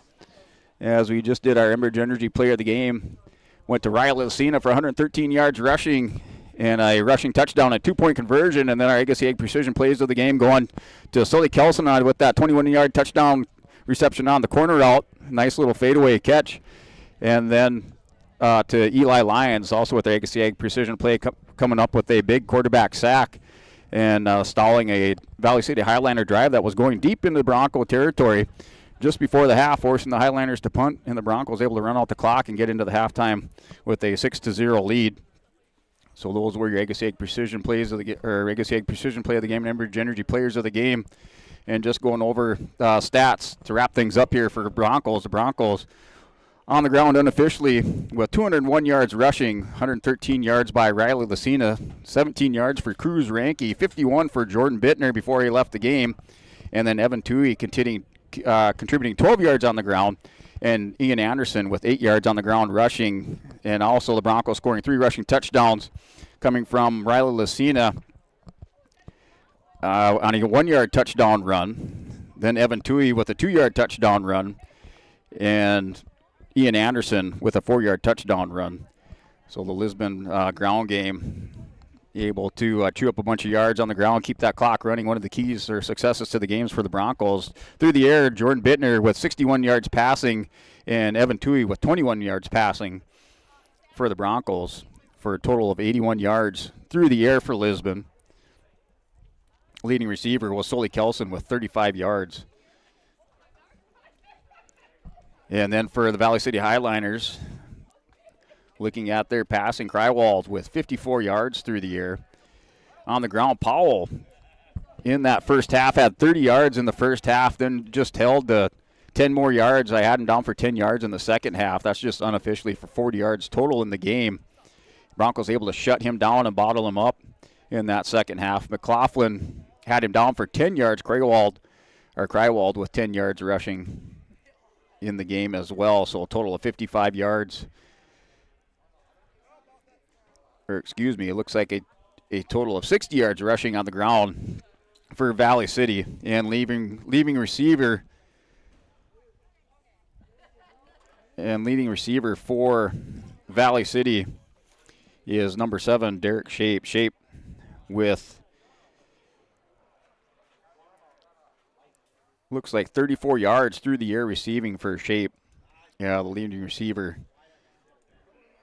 As we just did our Enbridge Energy Player of the Game, went to Riley Lucina for 113 yards rushing and a rushing touchdown, a 2-point conversion, and then our Agassiz Precision Plays of the Game going to Sully Kelson on with that 21-yard touchdown reception on the corner route. Nice little fadeaway catch. And then to Eli Lyons, also with the Agassiz Precision Play, coming up with a big quarterback sack and stalling a Valley City Highliner drive that was going deep into the Bronco territory just before the half, forcing the Highlanders to punt, and the Broncos able to run out the clock and get into the halftime with a 6-0 lead. So those were your Agassiz Precision Plays of the Agassiz Precision Play of the Game and Enbridge Energy Players of the Game. And just going over stats to wrap things up here for Broncos. The Broncos on the ground unofficially with 201 yards rushing, 113 yards by Riley Lucina, 17 yards for Cruz Ranke, 51 for Jordan Bittner before he left the game. And then Evan Toohey contributing 12 yards on the ground. And Ian Anderson with 8 yards on the ground rushing. And also the Broncos scoring 3 rushing touchdowns coming from Riley Lucina on a 1-yard touchdown run. Then Evan Toohey with a 2-yard touchdown run. And Ian Anderson with a 4-yard touchdown run. So the Lisbon ground game able to chew up a bunch of yards on the ground, keep that clock running. One of the keys or successes to the games for the Broncos. Through the air, Jordan Bittner with 61 yards passing and Evan Toohey with 21 yards passing for the Broncos for a total of 81 yards through the air for Lisbon. Leading receiver was Sully Kelson with 35 yards. And then for the Valley City Highliners, looking at their passing, Krywald with 54 yards through the air. On the ground, Powell in that first half had 30 yards in the first half, then just held to 10 more yards. I had him down for 10 yards in the second half. That's just unofficially for 40 yards total in the game. Broncos able to shut him down and bottle him up in that second half. McLaughlin had him down for 10 yards. Krywald with 10 yards rushing in the game as well. So a total of 55 yards. Or excuse me, it looks like a total of 60 yards rushing on the ground for Valley City. And leading receiver for Valley City is number 7, Derek Shape. Shape with looks like 34 yards through the air receiving for Shape. Yeah, the leading receiver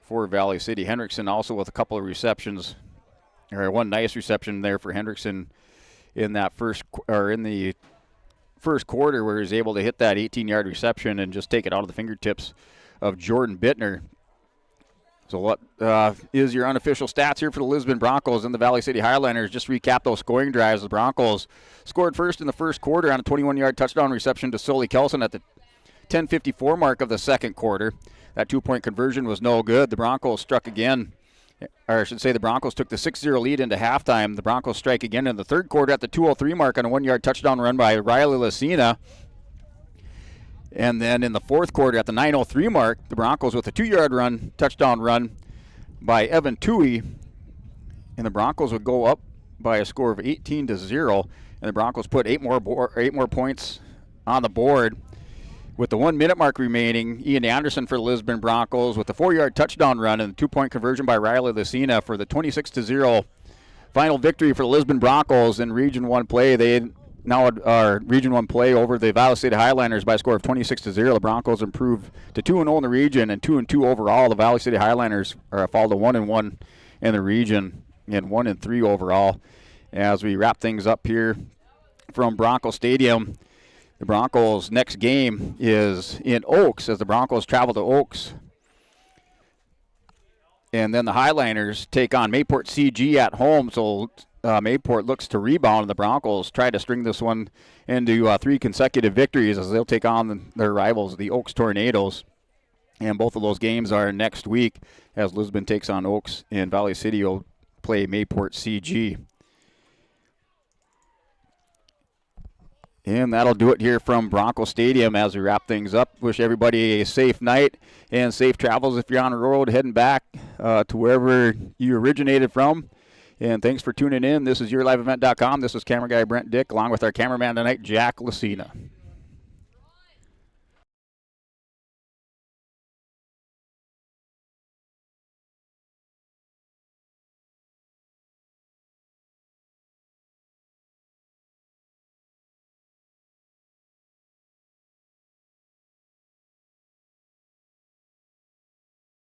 for Valley City. Hendrickson also with a couple of receptions, or one nice reception there for Hendrickson in the first quarter, where he was able to hit that 18-yard reception and just take it out of the fingertips of Jordan Bittner. So what is your unofficial stats here for the Lisbon Broncos and the Valley City Highlanders? Just recap those scoring drives. The Broncos scored first in the first quarter on a 21-yard touchdown reception to Sully Kelson at the 10:54 mark of the second quarter. That 2-point conversion was no good. The Broncos struck again, or I should say the Broncos took the 6-0 lead into halftime. The Broncos strike again in the third quarter at the 2:03 mark on a 1-yard touchdown run by Riley Lucina. And then in the fourth quarter at the 9:03 mark, the Broncos with a 2-yard touchdown run by Evan Toohey. And the Broncos would go up by a score of 18-0. And the Broncos put 8 more points on the board. With the 1-minute mark remaining, Ian Anderson for the Lisbon Broncos with a 4-yard touchdown run and a 2-point conversion by Riley Lucina for the 26-0 final victory for the Lisbon Broncos in Region 1 play. They now are Region 1 play over the Valley City Highlanders by a score of 26-0. The Broncos improved to 2-0 in the region and 2-2 overall. The Valley City Highlanders fall to 1-1 in the region and 1-3 overall. As we wrap things up here from Bronco Stadium, The Broncos' next game is in Oaks as the Broncos travel to Oaks. And then the Highliners take on Mayport CG at home. So Mayport looks to rebound, and the Broncos try to string this one into 3 consecutive victories as they'll take on their rivals, the Oaks Tornadoes. And both of those games are next week as Lisbon takes on Oaks and Valley City will play Mayport CG. And that'll do it here from Bronco Stadium as we wrap things up. Wish everybody a safe night and safe travels if you're on the road heading back to wherever you originated from. And thanks for tuning in. This is YourLiveEvent.com. This is camera guy Brent Dick along with our cameraman tonight, Jack Lucina.